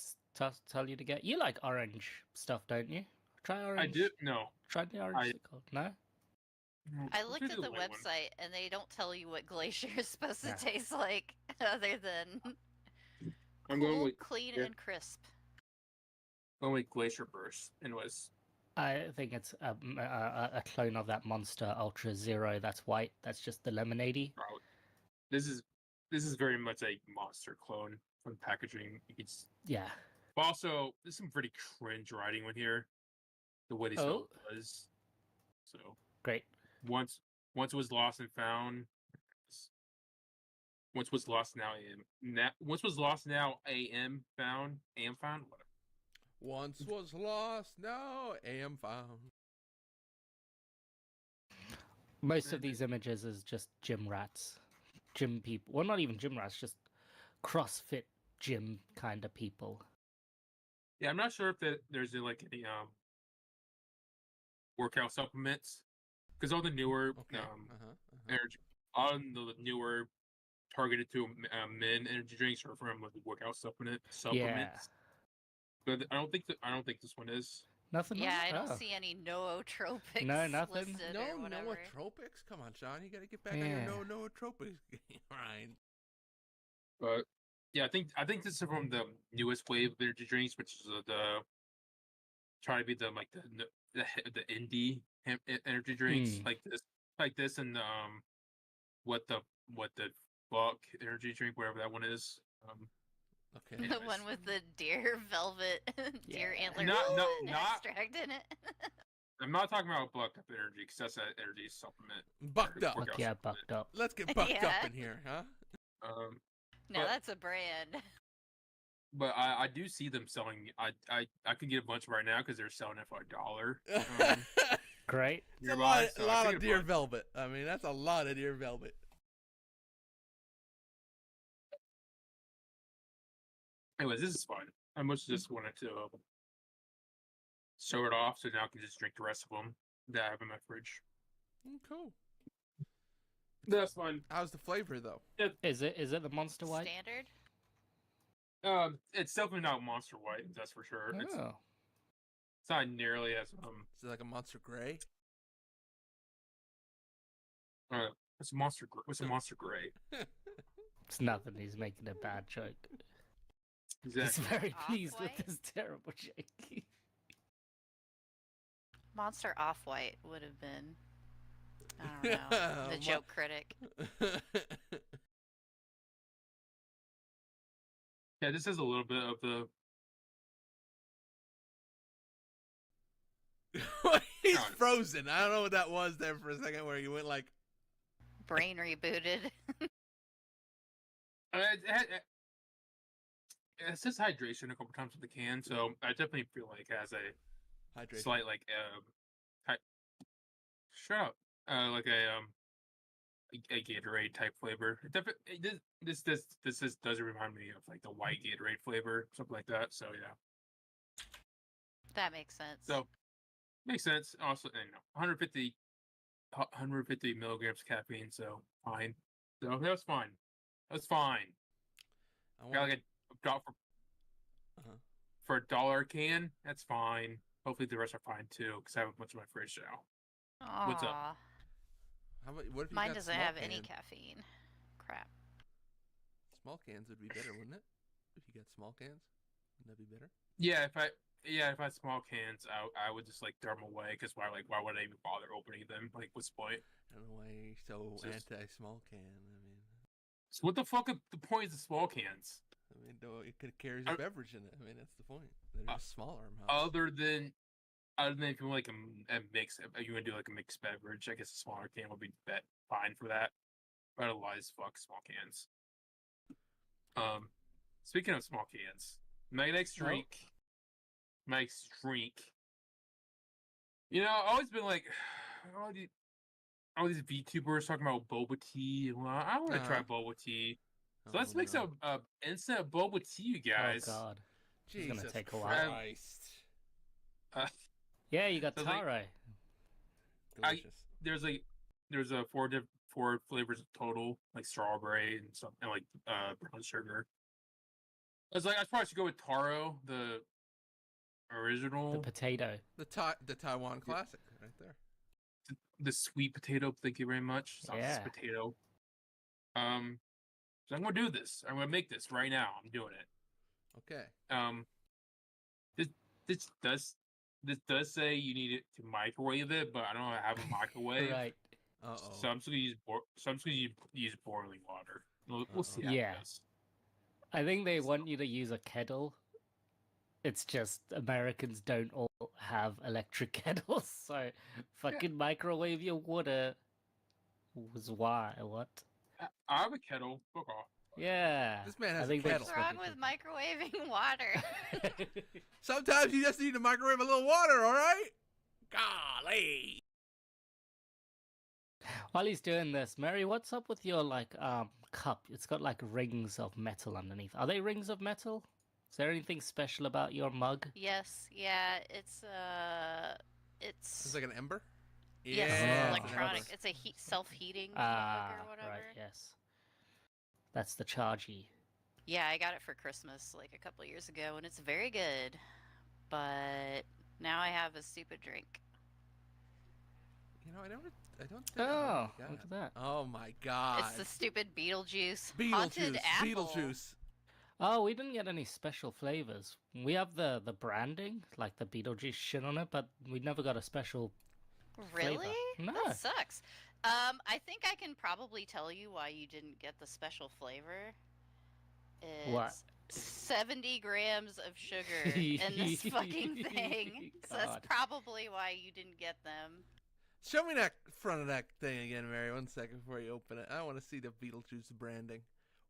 Speaker 1: tell you to get? You like orange stuff, don't you? Try orange.
Speaker 3: I do no.
Speaker 1: Try the orange
Speaker 3: I-
Speaker 1: sickle. No?
Speaker 5: I looked at
Speaker 3: Usually
Speaker 5: the
Speaker 3: white one.
Speaker 5: website and they don't tell you what glacier is supposed to
Speaker 1: Yeah.
Speaker 5: taste like, other than
Speaker 3: I'm going
Speaker 5: cool,
Speaker 3: with
Speaker 5: clean,
Speaker 3: yeah.
Speaker 5: and crisp.
Speaker 3: glacier burst. Anyways,
Speaker 1: I think it's a clone of that Monster Ultra Zero. That's white. That's just the lemonade.
Speaker 3: probably. This is very much a monster clone from packaging. It's
Speaker 1: Yeah.
Speaker 3: also there's some pretty cringe writing in here. The way they spell it was. So
Speaker 1: Great.
Speaker 3: once was lost and found. Once was lost now am. Once was lost now am found. Am found. Whatever.
Speaker 2: Once was lost, now am found.
Speaker 1: Most of these images is just gym rats. Gym people. Well, not even gym rats, just CrossFit gym kind of people.
Speaker 3: Yeah, I'm not sure if there's like any workout supplements because all the newer
Speaker 2: Okay.
Speaker 3: energy, all the newer targeted to men energy drinks are from like workout supplements. But I don't think this one is.
Speaker 1: Nothing.
Speaker 5: Yeah, I
Speaker 1: else?
Speaker 5: don't
Speaker 1: Oh.
Speaker 5: see any nootropics
Speaker 1: No, nothing?
Speaker 5: listed
Speaker 2: No,
Speaker 5: or whatever.
Speaker 2: nootropics. Come on, Sean. You got to get back on
Speaker 1: Yeah.
Speaker 2: your nootropics. Right.
Speaker 3: But yeah, I think this is from the newest wave of energy drinks, which is the try to be the indie energy drinks like this and what the fuck energy drink, whatever that one is.
Speaker 2: Okay.
Speaker 5: The one with the deer velvet, deer
Speaker 1: Yeah.
Speaker 5: antler
Speaker 3: Not-
Speaker 5: extract in it.
Speaker 3: I'm not talking about bucked up energy because that's an energy supplement.
Speaker 2: Bucked up.
Speaker 3: Workout
Speaker 1: Fuck yeah,
Speaker 3: supplement.
Speaker 1: bucked up.
Speaker 2: Let's get bucked
Speaker 5: Yeah.
Speaker 2: up in here, huh?
Speaker 5: Now
Speaker 3: But-
Speaker 5: that's a brand.
Speaker 3: But I do see them selling. I could get a bunch right now because they're selling it for $1.
Speaker 1: Great.
Speaker 2: It's a
Speaker 3: nearby,
Speaker 2: lot,
Speaker 3: so I
Speaker 2: lot
Speaker 3: could
Speaker 2: of
Speaker 3: get
Speaker 2: deer
Speaker 3: a bunch.
Speaker 2: velvet. I mean, that's a lot of deer velvet.
Speaker 3: Anyways, this is fun. I much just wanted to show it off so now I can just drink the rest of them that I have in my fridge.
Speaker 2: Cool.
Speaker 3: That's fun.
Speaker 2: How's the flavor though?
Speaker 1: Is it the Monster White?
Speaker 5: Standard.
Speaker 3: It's definitely not Monster White, that's for sure. It's
Speaker 1: Oh.
Speaker 3: not nearly as
Speaker 2: Is it like a Monster Gray?
Speaker 3: it's a Monster. What's a Monster Gray?
Speaker 1: It's nothing. He's making a bad joke. He's
Speaker 3: Exactly.
Speaker 1: very pleased with
Speaker 5: Off-white?
Speaker 1: this terrible joke.
Speaker 5: Monster Off White would have been. I don't know. The joke critic.
Speaker 3: Yeah, this has a little bit of the.
Speaker 2: He's frozen. I don't know what that was there for a second where you went like.
Speaker 5: Brain rebooted.
Speaker 3: It says hydration a couple times with the can, so I definitely feel like it has a
Speaker 2: Hydration.
Speaker 3: slight like shut up like a a Gatorade type flavor. This does remind me of like the white Gatorade flavor, something like that. So yeah,
Speaker 5: That makes sense.
Speaker 3: so makes sense. Also, 150 milligrams of caffeine, so fine. So that was fine. That's fine.
Speaker 2: I
Speaker 3: Got
Speaker 2: want.
Speaker 3: like got for $1 a can. That's fine. Hopefully the rest are fine too, because I have a bunch in my fridge now. What's up?
Speaker 5: Aw.
Speaker 2: How about what if you
Speaker 5: Mine
Speaker 2: got
Speaker 5: doesn't
Speaker 2: small
Speaker 5: have
Speaker 2: cans?
Speaker 5: any caffeine. Crap.
Speaker 2: Small cans would be better, wouldn't it? If you got small cans, wouldn't that be better?
Speaker 3: Yeah, if I had small cans, I would just like throw them away, because why would I even bother opening them? Like, what's the point?
Speaker 2: I don't know why you're so
Speaker 3: Just-
Speaker 2: anti-small can. I mean,
Speaker 3: So what the fuck? The point is the small cans.
Speaker 2: no, it could carry a beverage in it. I mean, that's the point. They're just smaller amounts.
Speaker 3: Other than if you want like a mix, if you want to do like a mixed beverage, I guess a smaller can would be fine for that. But otherwise, fuck small cans. Speaking of small cans, my next drink. You know, I've always been like, all these VTubers talking about boba tea. Well, I want to try boba tea. So let's mix up instant boba tea, you guys.
Speaker 1: Oh God. It's
Speaker 2: Jesus
Speaker 1: gonna take a while.
Speaker 2: Christ.
Speaker 1: Yeah, you got
Speaker 3: So, like,
Speaker 1: taro.
Speaker 2: Delicious.
Speaker 3: There's a four flavors total, like strawberry and some and like brown sugar. I was like, I probably should go with taro, the original,
Speaker 1: The potato.
Speaker 2: The Taiwan classic right there.
Speaker 3: the sweet potato. Thank you very much. It's not
Speaker 1: Yeah.
Speaker 3: this potato. So I'm gonna do this. I'm gonna make this right now. I'm doing it.
Speaker 2: Okay.
Speaker 3: This does say you need it to microwave it, but I don't have a microwave.
Speaker 1: Right.
Speaker 2: Uh-oh.
Speaker 3: So I'm just gonna use boiling water. We'll see how
Speaker 1: Yeah.
Speaker 3: it goes.
Speaker 1: I think they want you to use a kettle. It's just Americans don't all have electric kettles, so fucking microwave your water. Was why? What?
Speaker 3: I have a kettle. Fuck off.
Speaker 1: Yeah.
Speaker 2: This man
Speaker 1: I
Speaker 2: has a
Speaker 1: think they
Speaker 2: kettle.
Speaker 5: What's wrong with microwaving water?
Speaker 2: Sometimes you just need to microwave a little water, all right? Golly.
Speaker 1: While he's doing this, Mary, what's up with your cup? It's got like rings of metal underneath. Are they rings of metal? Is there anything special about your mug?
Speaker 5: Yes, yeah, it's
Speaker 2: It's like an ember?
Speaker 5: yes,
Speaker 1: Oh.
Speaker 5: it's electronic.
Speaker 2: Ember.
Speaker 5: It's a self-heating mug
Speaker 1: Ah,
Speaker 5: or whatever.
Speaker 1: right, yes. That's the chargy.
Speaker 5: Yeah, I got it for Christmas like a couple years ago, and it's very good. But now I have a stupid drink.
Speaker 2: You know, I don't think
Speaker 1: Oh,
Speaker 2: my
Speaker 1: look
Speaker 2: God.
Speaker 1: at that.
Speaker 2: Oh my God.
Speaker 5: It's the stupid Beetlejuice.
Speaker 2: Beetlejuice.
Speaker 5: Haunted apple.
Speaker 2: Beetlejuice.
Speaker 1: Oh, we didn't get any special flavors. We have the branding, like the Beetlejuice shit on it, but we never got a special
Speaker 5: Really?
Speaker 1: flavor. No.
Speaker 5: That sucks. I think I can probably tell you why you didn't get the special flavor. It's
Speaker 1: What?
Speaker 5: 70 grams of sugar in this fucking thing. So that's
Speaker 1: God.
Speaker 5: probably why you didn't get them.
Speaker 2: Show me that front of that thing again, Mary. 1 second before you open it. I want to see the Beetlejuice branding.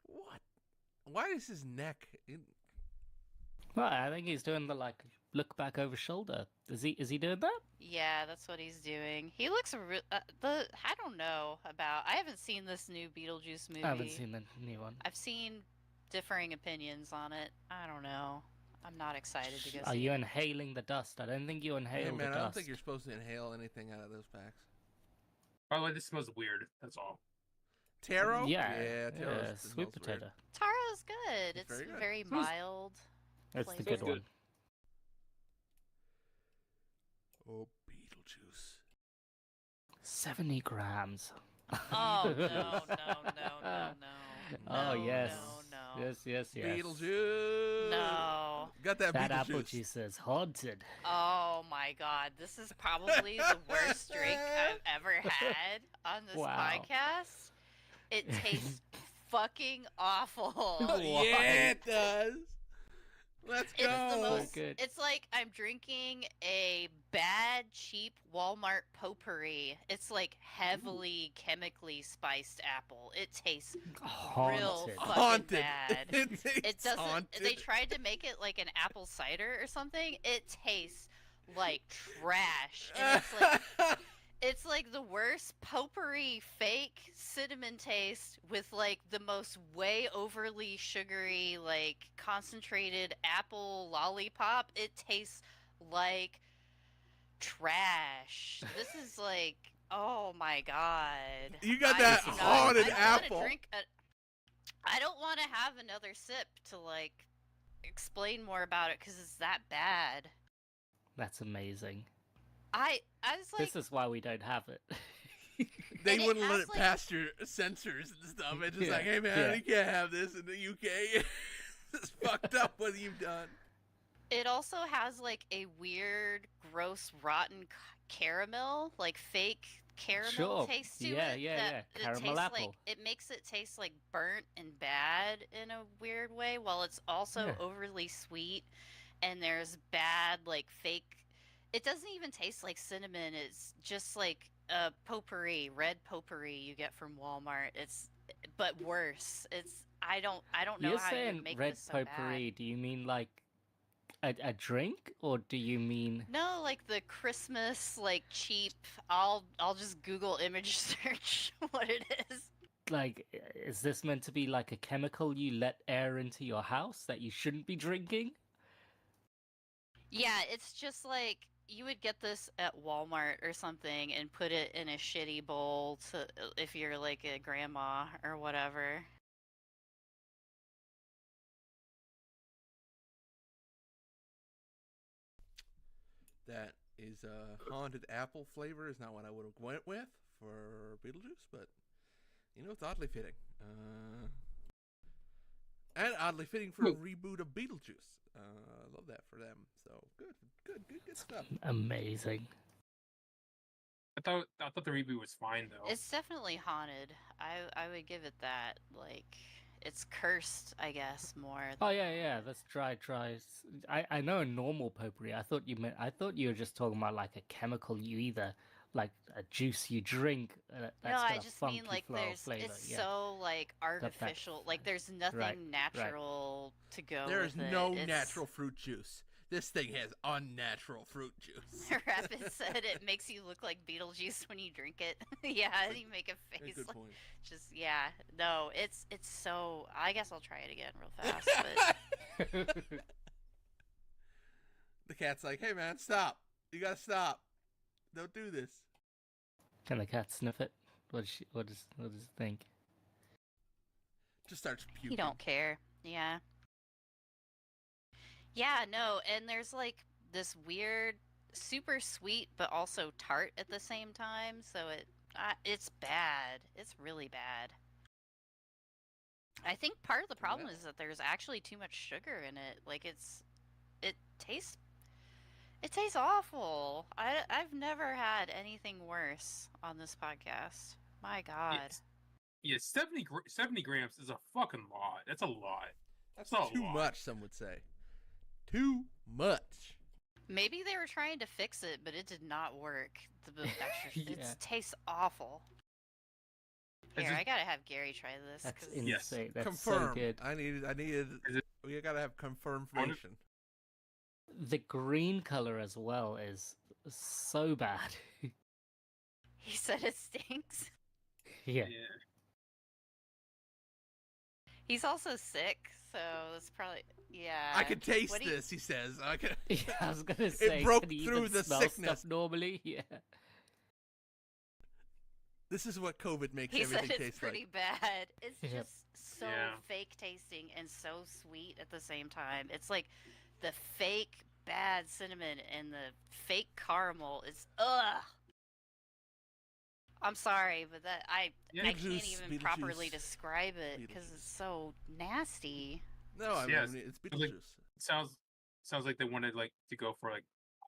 Speaker 2: What? Why is his neck?
Speaker 1: Well, I think he's doing the look back over shoulder. Is he doing that?
Speaker 5: Yeah, that's what he's doing. He looks I don't know about. I haven't seen this new Beetlejuice movie.
Speaker 1: I haven't seen the new one.
Speaker 5: I've seen differing opinions on it. I don't know. I'm not excited to go
Speaker 1: Are
Speaker 5: see
Speaker 1: you
Speaker 5: it.
Speaker 1: inhaling the dust? I don't think you inhale
Speaker 2: Hey
Speaker 1: the
Speaker 2: man,
Speaker 1: dust.
Speaker 2: I don't think you're supposed to inhale anything out of those packs.
Speaker 3: By the way, this smells weird. That's all.
Speaker 2: Taro?
Speaker 1: Yeah,
Speaker 2: Taro.
Speaker 1: yeah, sweet potato.
Speaker 5: Taro's good.
Speaker 2: It's
Speaker 5: It's
Speaker 2: very good.
Speaker 5: very mild.
Speaker 1: That's the
Speaker 5: flavor.
Speaker 1: good
Speaker 3: Sounds
Speaker 1: one.
Speaker 3: good.
Speaker 2: Oh, Beetlejuice.
Speaker 1: 70 grams.
Speaker 5: Oh no, no, no, no, no.
Speaker 1: Oh,
Speaker 5: No,
Speaker 1: yes.
Speaker 5: No, no.
Speaker 1: Yes.
Speaker 2: Beetlejuice.
Speaker 5: No.
Speaker 2: Got that,
Speaker 1: That
Speaker 2: Beetlejuice.
Speaker 1: apple juice is haunted.
Speaker 5: Oh my god, this is probably the worst drink I've ever had on this
Speaker 1: Wow.
Speaker 5: podcast. It tastes fucking awful.
Speaker 2: Yeah, it does. Let's
Speaker 5: It's
Speaker 2: go.
Speaker 5: the most.
Speaker 1: good.
Speaker 5: It's like I'm drinking a bad, cheap Walmart potpourri. It's like heavily chemically spiced apple. It tastes real
Speaker 1: Haunted.
Speaker 5: fucking
Speaker 2: Haunted.
Speaker 5: bad.
Speaker 2: It
Speaker 5: It doesn't.
Speaker 2: haunted.
Speaker 5: They tried to make it like an apple cider or something. It tastes like trash, and it's like It's like the worst potpourri fake cinnamon taste with like the most way overly sugary, like concentrated apple lollipop. It tastes like trash. This is like, oh my god.
Speaker 2: You got
Speaker 5: I
Speaker 2: that
Speaker 5: do not-
Speaker 2: haunted
Speaker 5: I don't
Speaker 2: apple.
Speaker 5: Wanna drink I don't want to have another sip to like explain more about it because it's that bad.
Speaker 1: That's amazing.
Speaker 5: I was like,
Speaker 1: This is why we don't have it.
Speaker 2: They
Speaker 5: And it
Speaker 2: wouldn't let
Speaker 5: has,
Speaker 2: it
Speaker 5: like-
Speaker 2: past your sensors and stuff. It's just
Speaker 1: Yeah,
Speaker 2: like, hey man,
Speaker 1: yeah.
Speaker 2: you can't have this in the UK. It's fucked up what you've done.
Speaker 5: it also has like a weird, gross, rotten caramel, like fake caramel
Speaker 1: Sure.
Speaker 5: taste to
Speaker 1: Yeah,
Speaker 5: it.
Speaker 1: yeah,
Speaker 5: that
Speaker 1: yeah.
Speaker 5: it
Speaker 1: Caramel
Speaker 5: tastes
Speaker 1: apple.
Speaker 5: Like, it makes it taste like burnt and bad in a weird way, while it's also
Speaker 1: Yeah.
Speaker 5: overly sweet. And there's bad, like fake. It doesn't even taste like cinnamon. It's just like a potpourri, red potpourri you get from Walmart. But worse. I don't know
Speaker 1: You're
Speaker 5: how you
Speaker 1: saying
Speaker 5: would make
Speaker 1: red
Speaker 5: this so bad.
Speaker 1: potpourri. Do you mean like a drink, or do you mean
Speaker 5: No, like the Christmas, like cheap. I'll just Google image search what it is.
Speaker 1: like is this meant to be like a chemical you let air into your house that you shouldn't be drinking?
Speaker 5: Yeah, it's just like you would get this at Walmart or something and put it in a shitty bowl to if you're like a grandma or whatever.
Speaker 2: That is haunted apple flavor is not what I would have went with for Beetlejuice, but you know it's oddly fitting. And oddly fitting for a reboot of Beetlejuice. I love that for them. So good stuff.
Speaker 1: Amazing.
Speaker 3: I thought the reboot was fine though.
Speaker 5: It's definitely haunted. I would give it that. Like it's cursed, I guess, more.
Speaker 1: Oh yeah. Let's try. I know a normal potpourri. I thought you were just talking about like a chemical you either like a juice you drink. That's
Speaker 5: No,
Speaker 1: got
Speaker 5: I
Speaker 1: a
Speaker 5: just mean
Speaker 1: funky
Speaker 5: like
Speaker 1: floral
Speaker 5: there's
Speaker 1: flavor.
Speaker 5: it's
Speaker 1: Yeah.
Speaker 5: so like artificial. Like there's nothing natural to go
Speaker 2: There is
Speaker 5: with it.
Speaker 2: no
Speaker 5: It's-
Speaker 2: natural fruit juice. This thing has unnatural fruit juice.
Speaker 5: Rapid said it makes you look like Beetlejuice when you drink it. Yeah, you make a
Speaker 2: Yeah,
Speaker 5: face
Speaker 2: good
Speaker 5: like
Speaker 2: point.
Speaker 5: just yeah. No, it's so. I guess I'll try it again real fast. But
Speaker 2: The cat's like, hey man, stop. You gotta stop. Don't do this.
Speaker 1: Can the cat sniff it? What does it think?
Speaker 2: Just starts puking.
Speaker 5: you don't care. Yeah. Yeah, no, and there's like this weird, super sweet but also tart at the same time. So it's bad. It's really bad. I think part of the problem
Speaker 2: Yeah.
Speaker 5: is that there's actually too much sugar in it. Like it tastes awful. I've never had anything worse on this podcast. My God.
Speaker 3: Yeah, 70 grams is a fucking lot. That's a lot.
Speaker 2: That's
Speaker 3: That's a
Speaker 2: too
Speaker 3: lot.
Speaker 2: much, some would say. Too much.
Speaker 5: Maybe they were trying to fix it, but it did not work. The extra,
Speaker 1: Yeah.
Speaker 5: it tastes awful.
Speaker 3: Is
Speaker 5: Here,
Speaker 3: it-
Speaker 5: I gotta have Gary try this.
Speaker 1: That's
Speaker 5: 'cause-
Speaker 3: Yes.
Speaker 1: insane. That's
Speaker 2: Confirm.
Speaker 1: so good.
Speaker 2: I needed.
Speaker 3: Is it-
Speaker 2: We gotta have confirmation.
Speaker 1: The green color as well is so bad.
Speaker 5: He said it stinks.
Speaker 1: Yeah.
Speaker 5: He's also sick, so it's probably yeah.
Speaker 2: I can taste
Speaker 5: what do you-
Speaker 2: this. He says. I can.
Speaker 1: Yeah, I was gonna say,
Speaker 2: broke
Speaker 1: can you
Speaker 2: through
Speaker 1: even
Speaker 2: the
Speaker 1: smell
Speaker 2: sickness.
Speaker 1: stuff normally? Yeah.
Speaker 2: This is what COVID makes
Speaker 5: He said
Speaker 2: everything
Speaker 5: it's
Speaker 2: taste
Speaker 5: pretty
Speaker 2: like.
Speaker 5: bad. It's
Speaker 1: Yep.
Speaker 5: just so
Speaker 3: Yeah.
Speaker 5: fake tasting and so sweet at the same time. It's like the fake bad cinnamon and the fake caramel. It's ugh. I'm sorry, but I can't
Speaker 2: Beetlejuice,
Speaker 5: even properly
Speaker 2: Beetlejuice,
Speaker 5: describe it because
Speaker 2: Beetlejuice.
Speaker 5: it's so nasty.
Speaker 2: No, I
Speaker 3: Yes.
Speaker 2: mean it's
Speaker 3: I was like-
Speaker 2: Beetlejuice.
Speaker 3: Sounds like they wanted like to go for like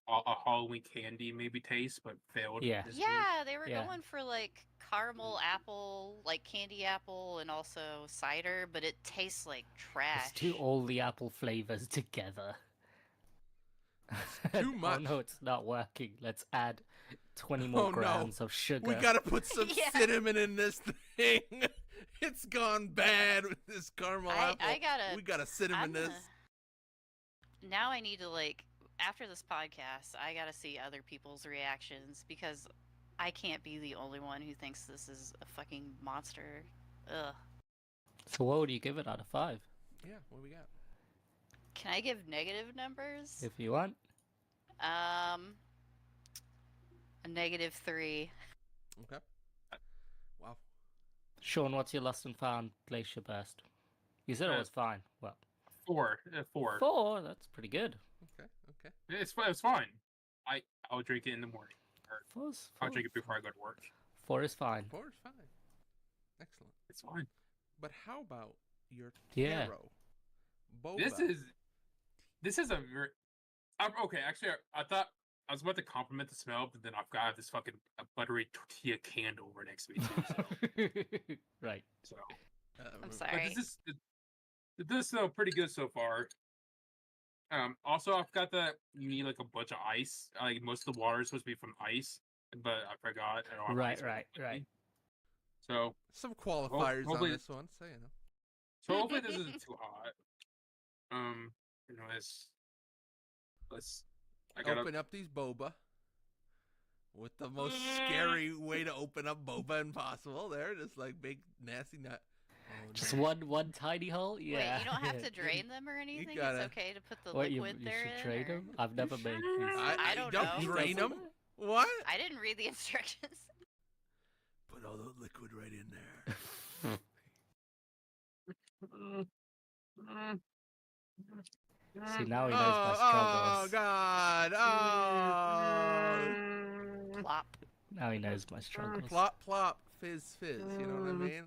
Speaker 3: a Halloween candy maybe taste, but failed.
Speaker 1: Yeah.
Speaker 3: this
Speaker 5: Yeah, they were
Speaker 1: Yeah.
Speaker 5: going for like caramel apple, like candy apple, and also cider, but it tastes like trash.
Speaker 1: Let's do all the apple flavors together.
Speaker 2: too
Speaker 1: Oh
Speaker 2: much.
Speaker 1: no, it's not working. Let's add 20 more
Speaker 2: Oh, no.
Speaker 1: grams of sugar.
Speaker 2: We gotta put some
Speaker 5: Yeah.
Speaker 2: cinnamon in this thing. It's gone bad with this caramel apple.
Speaker 5: I gotta.
Speaker 2: We gotta cinnamon
Speaker 5: I'm
Speaker 2: this.
Speaker 5: gonna- Now I need to like after this podcast, I gotta see other people's reactions because I can't be the only one who thinks this is a fucking monster. Ugh.
Speaker 1: So what would you give it out of 5?
Speaker 2: Yeah, what do we got?
Speaker 5: Can I give negative numbers?
Speaker 1: If you want.
Speaker 5: A -3.
Speaker 2: Okay. Wow.
Speaker 1: Sean, what's your lost and found glacier burst? You said it was fine. Well,
Speaker 3: 4. 4.
Speaker 1: 4, that's pretty good.
Speaker 2: Okay. Okay.
Speaker 3: It's fine. I'll drink it in the morning. Or
Speaker 1: 4's
Speaker 3: I'll drink it before I go to work.
Speaker 1: 4 is fine.
Speaker 2: 4 is fine. Excellent.
Speaker 3: It's fine.
Speaker 2: But how about your
Speaker 1: Yeah.
Speaker 2: taro? Boba.
Speaker 3: This is a very. Okay, actually, I thought I was about to compliment the smell, but then I've got this fucking buttery tortilla candle over next to me too.
Speaker 1: Right.
Speaker 3: So,
Speaker 5: I'm
Speaker 3: but
Speaker 5: sorry.
Speaker 3: it does smell pretty good so far. Also, I've got that you need like a bunch of ice. Like most of the water is supposed to be from ice, but I forgot. I don't have
Speaker 1: Right,
Speaker 3: ice
Speaker 1: right,
Speaker 3: with
Speaker 1: right.
Speaker 3: me. So
Speaker 2: Some qualifiers on
Speaker 3: hopefully-
Speaker 2: this one, so you know.
Speaker 3: So hopefully this isn't too hot. You know, let's. I gotta.
Speaker 2: Open up these boba with the most scary way to open up boba impossible. There, just like big nasty nut. Oh,
Speaker 1: Just
Speaker 2: no.
Speaker 1: one tiny hole? Yeah.
Speaker 5: Wait, you don't have to drain them or anything?
Speaker 2: gotta-
Speaker 5: It's okay to put the
Speaker 1: What, you
Speaker 5: liquid there
Speaker 1: should
Speaker 5: in?
Speaker 1: drain
Speaker 5: or-
Speaker 1: them? I've never made these.
Speaker 5: I don't
Speaker 2: don't
Speaker 5: know.
Speaker 2: drain
Speaker 1: He
Speaker 2: them.
Speaker 1: doesn't?
Speaker 2: What?
Speaker 5: I didn't read the instructions.
Speaker 2: Put all the liquid right in there.
Speaker 1: See, now he knows my struggles.
Speaker 2: Oh God! Oh,
Speaker 5: Plop.
Speaker 1: Now he knows my struggles.
Speaker 2: plop, plop, fizz, fizz. You know what I mean?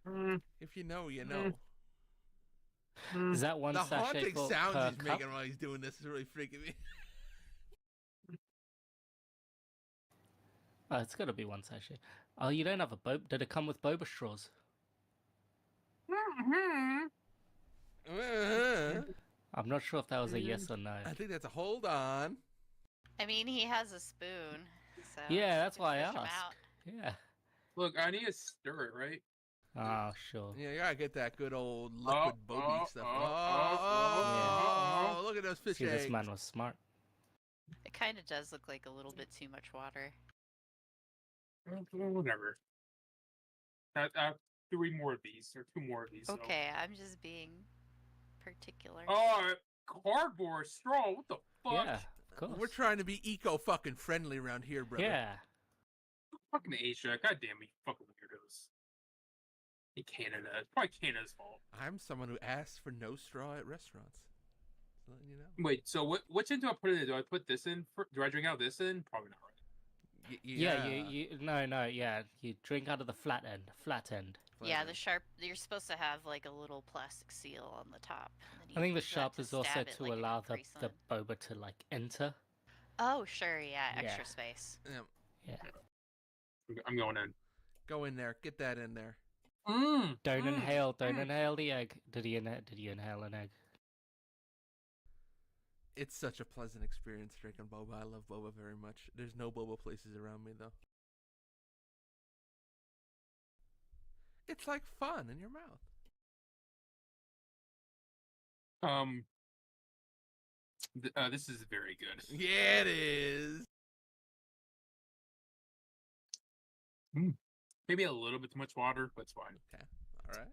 Speaker 2: That's, if you know, you know.
Speaker 1: Is that one
Speaker 2: The
Speaker 1: sachet
Speaker 2: haunting
Speaker 1: for
Speaker 2: sounds
Speaker 1: per
Speaker 2: he's
Speaker 1: cup?
Speaker 2: making while he's doing this is really freaking me.
Speaker 1: Oh, it's got to be one sachet. Oh, you don't have a boba. Did it come with boba straws? I'm not sure if that was a yes or no.
Speaker 2: I think that's a hold on.
Speaker 5: I mean, he has a spoon. So
Speaker 1: Yeah, that's
Speaker 5: you
Speaker 1: why I
Speaker 5: fish 'em
Speaker 1: asked.
Speaker 5: out.
Speaker 1: Yeah.
Speaker 3: Look, I need to stir it, right?
Speaker 1: Oh, sure.
Speaker 2: Yeah, you gotta get that good old liquid boby stuff.
Speaker 3: oh,
Speaker 2: Look at those fish
Speaker 1: See,
Speaker 2: eggs.
Speaker 1: this man was smart.
Speaker 5: It kind of does look like a little bit too much water.
Speaker 3: Whatever. I have 3 more of these, or 2 more of these. so-
Speaker 5: Okay, I'm just being particular.
Speaker 3: Oh, cardboard straw. What the fuck?
Speaker 1: Yeah, of course.
Speaker 2: We're trying to be eco fucking friendly around here, brother.
Speaker 1: Yeah.
Speaker 3: Fucking Asia. God damn me, fucking weirdos. In Canada. It's probably Canada's fault.
Speaker 2: I'm someone who asks for no straw at restaurants. Just letting you know.
Speaker 3: Wait, so which end do I put it in? Do I put this in? Do I drink out this in? Probably not right.
Speaker 1: Yeah, no, yeah. You drink out of the flat end.
Speaker 5: Yeah, the sharp. You're supposed to have like a little plastic seal on the top. and then
Speaker 1: I
Speaker 5: you
Speaker 1: think the
Speaker 5: use that
Speaker 1: sharp
Speaker 5: to
Speaker 1: is also
Speaker 5: stab it
Speaker 1: to
Speaker 5: like a
Speaker 1: allow
Speaker 5: Capri
Speaker 1: the
Speaker 5: Sun.
Speaker 1: boba to like enter.
Speaker 5: Oh, sure, yeah, extra
Speaker 1: Yeah.
Speaker 5: space.
Speaker 2: Yeah.
Speaker 1: Yeah.
Speaker 3: I'm going in.
Speaker 2: Go in there. Get that in there.
Speaker 1: Don't inhale the egg. Did you inhale an egg?
Speaker 2: It's such a pleasant experience drinking boba. I love boba very much. There's no boba places around me though. It's like fun in your mouth.
Speaker 3: This is very good.
Speaker 2: Yeah, it is.
Speaker 3: Maybe a little bit too much water, but it's fine.
Speaker 2: Okay. All right.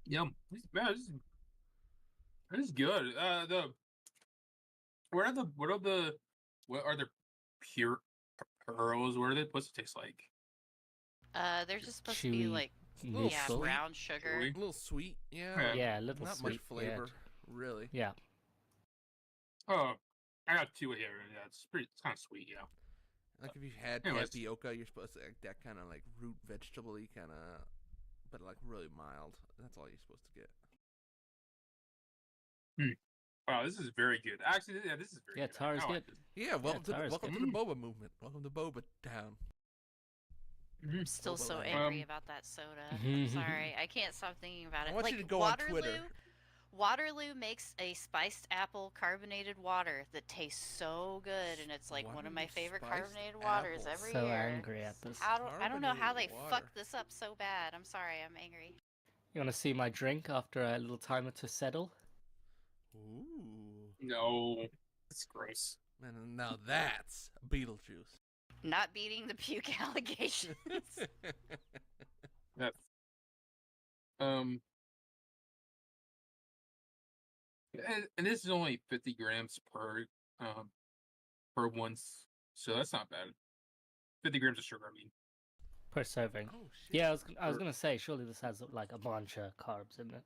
Speaker 3: Yum. Man, this is good. What are the pure pearls? What are they supposed to taste like?
Speaker 5: They're just supposed to be
Speaker 1: Chewy.
Speaker 5: like
Speaker 1: Neutral.
Speaker 5: brown sugar.
Speaker 3: Chewy.
Speaker 2: A little sweet. Yeah.
Speaker 3: Yeah.
Speaker 1: Yeah, a little
Speaker 2: Not
Speaker 1: sweet.
Speaker 2: much flavor, really.
Speaker 1: Yeah.
Speaker 3: Oh, I got 2 here. Yeah, it's kind of sweet. Yeah.
Speaker 2: Like if you had
Speaker 3: Anyways.
Speaker 2: tapioca, you're supposed to like that kind of like root vegetable-y kind of, but like really mild. That's all you're supposed to get.
Speaker 3: Wow, this is very good. Actually, yeah, this is very
Speaker 1: Yeah,
Speaker 3: good.
Speaker 1: Tara's
Speaker 3: I like
Speaker 1: good.
Speaker 2: Yeah, welcome
Speaker 1: Tara's
Speaker 2: to
Speaker 1: good.
Speaker 2: the boba movement. Welcome to Boba Town.
Speaker 5: I'm still so
Speaker 2: Boba.
Speaker 5: angry about that soda. I'm sorry, I can't stop thinking about it.
Speaker 2: I want
Speaker 5: like
Speaker 2: you to go on
Speaker 5: Waterloo,
Speaker 2: Twitter.
Speaker 5: Waterloo makes a spiced apple carbonated water that tastes so good, and it's like one of my
Speaker 2: Waterloo
Speaker 5: favorite
Speaker 2: spiced
Speaker 5: carbonated waters
Speaker 2: apple.
Speaker 5: every
Speaker 1: So
Speaker 5: year.
Speaker 1: angry at this.
Speaker 5: I don't know how they
Speaker 2: Carbonated water.
Speaker 5: fucked this up so bad. I'm sorry, I'm angry.
Speaker 1: You want to see my drink after a little timer to settle?
Speaker 2: Ooh.
Speaker 3: No. That's gross.
Speaker 2: And now that's Beetlejuice.
Speaker 5: Not beating the puke allegations.
Speaker 3: That's and this is only 50 grams per once, so that's not bad. 50 grams of sugar, I mean.
Speaker 1: Per serving.
Speaker 2: Oh shit.
Speaker 1: Yeah, I was gonna say, surely this has like a bunch of carbs in it.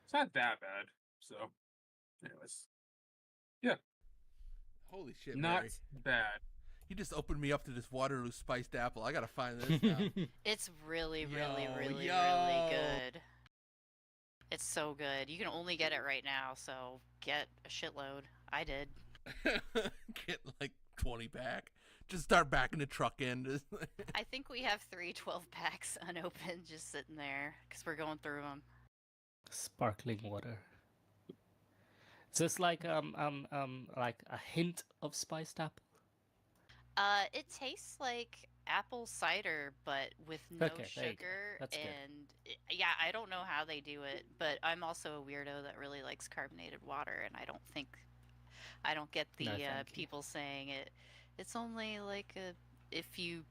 Speaker 3: It's not that bad. So, anyways,
Speaker 2: Holy shit,
Speaker 3: not
Speaker 2: Mary.
Speaker 3: bad.
Speaker 2: You just opened me up to this Waterloo spiced apple. I gotta find this now.
Speaker 5: It's really, really,
Speaker 2: Yo,
Speaker 5: really,
Speaker 2: yo.
Speaker 5: really good. It's so good. You can only get it right now, so get a shitload. I did.
Speaker 2: Get like 20 pack. Just start backing the truck in. Just
Speaker 5: I think we have 3 12-packs unopened just sitting there because we're going through them.
Speaker 1: Sparkling water. Is this like a hint of spiced apple?
Speaker 5: It tastes like apple cider, but with no
Speaker 1: Okay, there you go.
Speaker 5: sugar.
Speaker 1: That's good.
Speaker 5: And yeah, I don't know how they do it, but I'm also a weirdo that really likes carbonated water, and I don't get the
Speaker 1: No, thank you.
Speaker 5: people saying it. It's only like if you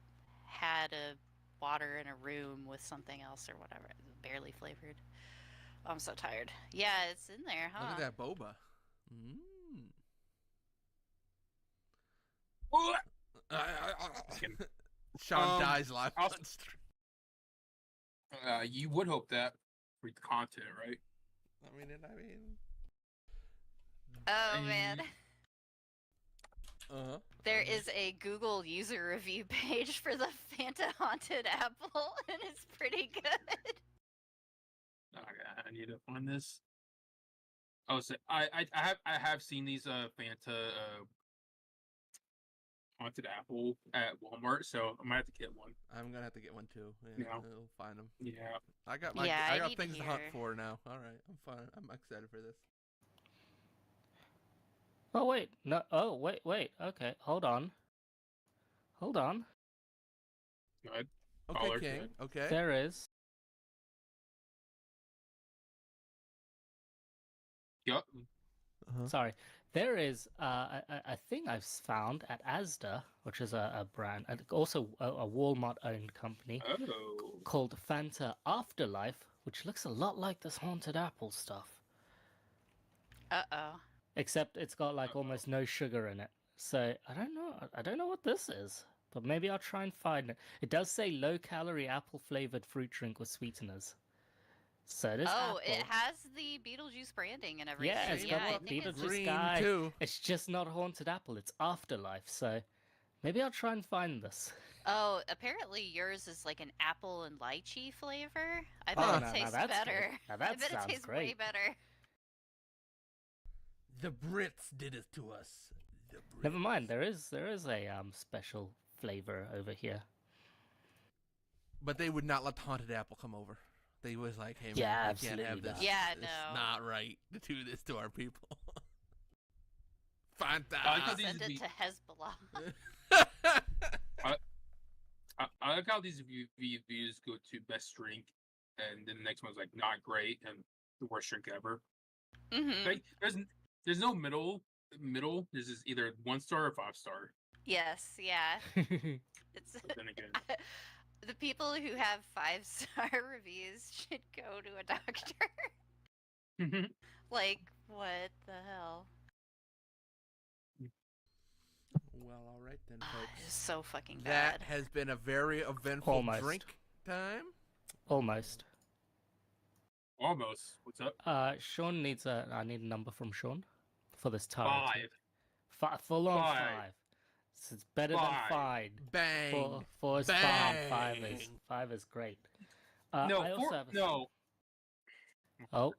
Speaker 5: had a water in a room with something else or whatever, barely flavored. Oh, I'm so tired. Yeah, it's in there, huh?
Speaker 2: look at that boba. Mm. Sean dies live
Speaker 3: I'll-
Speaker 2: on stream.
Speaker 3: You would hope that for the content, right?
Speaker 2: I mean.
Speaker 5: Oh man.
Speaker 2: Uh-huh.
Speaker 5: There is a Google user review page for the Fanta Haunted Apple, and it's pretty good.
Speaker 3: I need to find this. Oh, so I have seen these Fanta Haunted Apple at Walmart, so I might have to get one.
Speaker 2: I'm gonna have to get one too. Yeah,
Speaker 3: Yeah.
Speaker 2: I'll find them.
Speaker 3: Yeah.
Speaker 2: I got
Speaker 5: Yeah, I
Speaker 2: I got
Speaker 5: need to
Speaker 2: things to hunt
Speaker 5: hear.
Speaker 2: for now. All right, I'm fine. I'm excited for this.
Speaker 1: Oh wait, no. Oh wait. Okay, hold on.
Speaker 3: Go ahead.
Speaker 2: Okay,
Speaker 3: Caller,
Speaker 2: King.
Speaker 3: good.
Speaker 2: Okay.
Speaker 1: There is.
Speaker 3: Yup.
Speaker 1: Sorry. There is a thing I've found at Asda, which is a brand, and also a Walmart-owned company,
Speaker 3: Oh.
Speaker 1: called Fanta Afterlife, which looks a lot like this haunted apple stuff,
Speaker 5: Uh-oh.
Speaker 1: except it's got like almost no sugar in it. So I don't know what this is, but maybe I'll try and find it. It does say low-calorie apple-flavored fruit drink with sweeteners. So it is
Speaker 5: Oh,
Speaker 1: apple.
Speaker 5: it has the Beetlejuice branding and everything.
Speaker 1: Yeah, it's
Speaker 2: got
Speaker 5: I
Speaker 2: what
Speaker 5: think it's
Speaker 1: Beetlejuice
Speaker 5: just...
Speaker 2: Green
Speaker 1: guy.
Speaker 2: too.
Speaker 1: It's just not haunted apple. It's afterlife. So maybe I'll try and find this.
Speaker 5: Oh, apparently yours is like an apple and lychee flavor. I
Speaker 1: Oh,
Speaker 5: bet
Speaker 1: no,
Speaker 5: it
Speaker 1: no,
Speaker 5: tastes
Speaker 1: that's good.
Speaker 5: better.
Speaker 1: Now
Speaker 5: I
Speaker 1: that
Speaker 5: bet it
Speaker 1: sounds
Speaker 5: tastes way
Speaker 1: great.
Speaker 5: better.
Speaker 2: The Brits did it to us. The Brits.
Speaker 1: Never mind. There is a special flavor over here.
Speaker 2: But they would not let the haunted apple come over. They was like, "Hey man,
Speaker 1: Yeah,
Speaker 2: we can't have
Speaker 1: absolutely
Speaker 2: this.
Speaker 1: not.
Speaker 5: Yeah,
Speaker 2: it's
Speaker 5: no.
Speaker 2: not right to do this to our people." Fanta.
Speaker 3: I thought these
Speaker 5: Send
Speaker 3: would
Speaker 5: it
Speaker 3: be-
Speaker 5: to Hezbollah.
Speaker 3: I like how these reviews go to best drink, and then the next one's like not great and the worst drink ever.
Speaker 5: Mm-hmm.
Speaker 3: Like there's no middle. This is either 1-star or 5-star.
Speaker 5: Yes, yeah. It's
Speaker 3: But then again,
Speaker 5: the people who have 5-star reviews should go to a doctor. Like, what the hell?
Speaker 2: Well, all right then,
Speaker 5: It's
Speaker 2: folks.
Speaker 5: so fucking
Speaker 2: That
Speaker 5: bad.
Speaker 2: has been a very eventful
Speaker 1: Almost.
Speaker 2: drink time.
Speaker 1: Almost.
Speaker 3: almost. What's up?
Speaker 1: Sean needs I need a number from Sean for this tie.
Speaker 3: 5.
Speaker 1: Full on
Speaker 3: 5.
Speaker 1: 5. So it's better
Speaker 3: Five.
Speaker 1: than 5.
Speaker 2: Bang.
Speaker 1: Four is fine.
Speaker 2: Bang.
Speaker 1: 5 is great.
Speaker 3: No,
Speaker 1: I also have a...
Speaker 3: no.
Speaker 1: Oh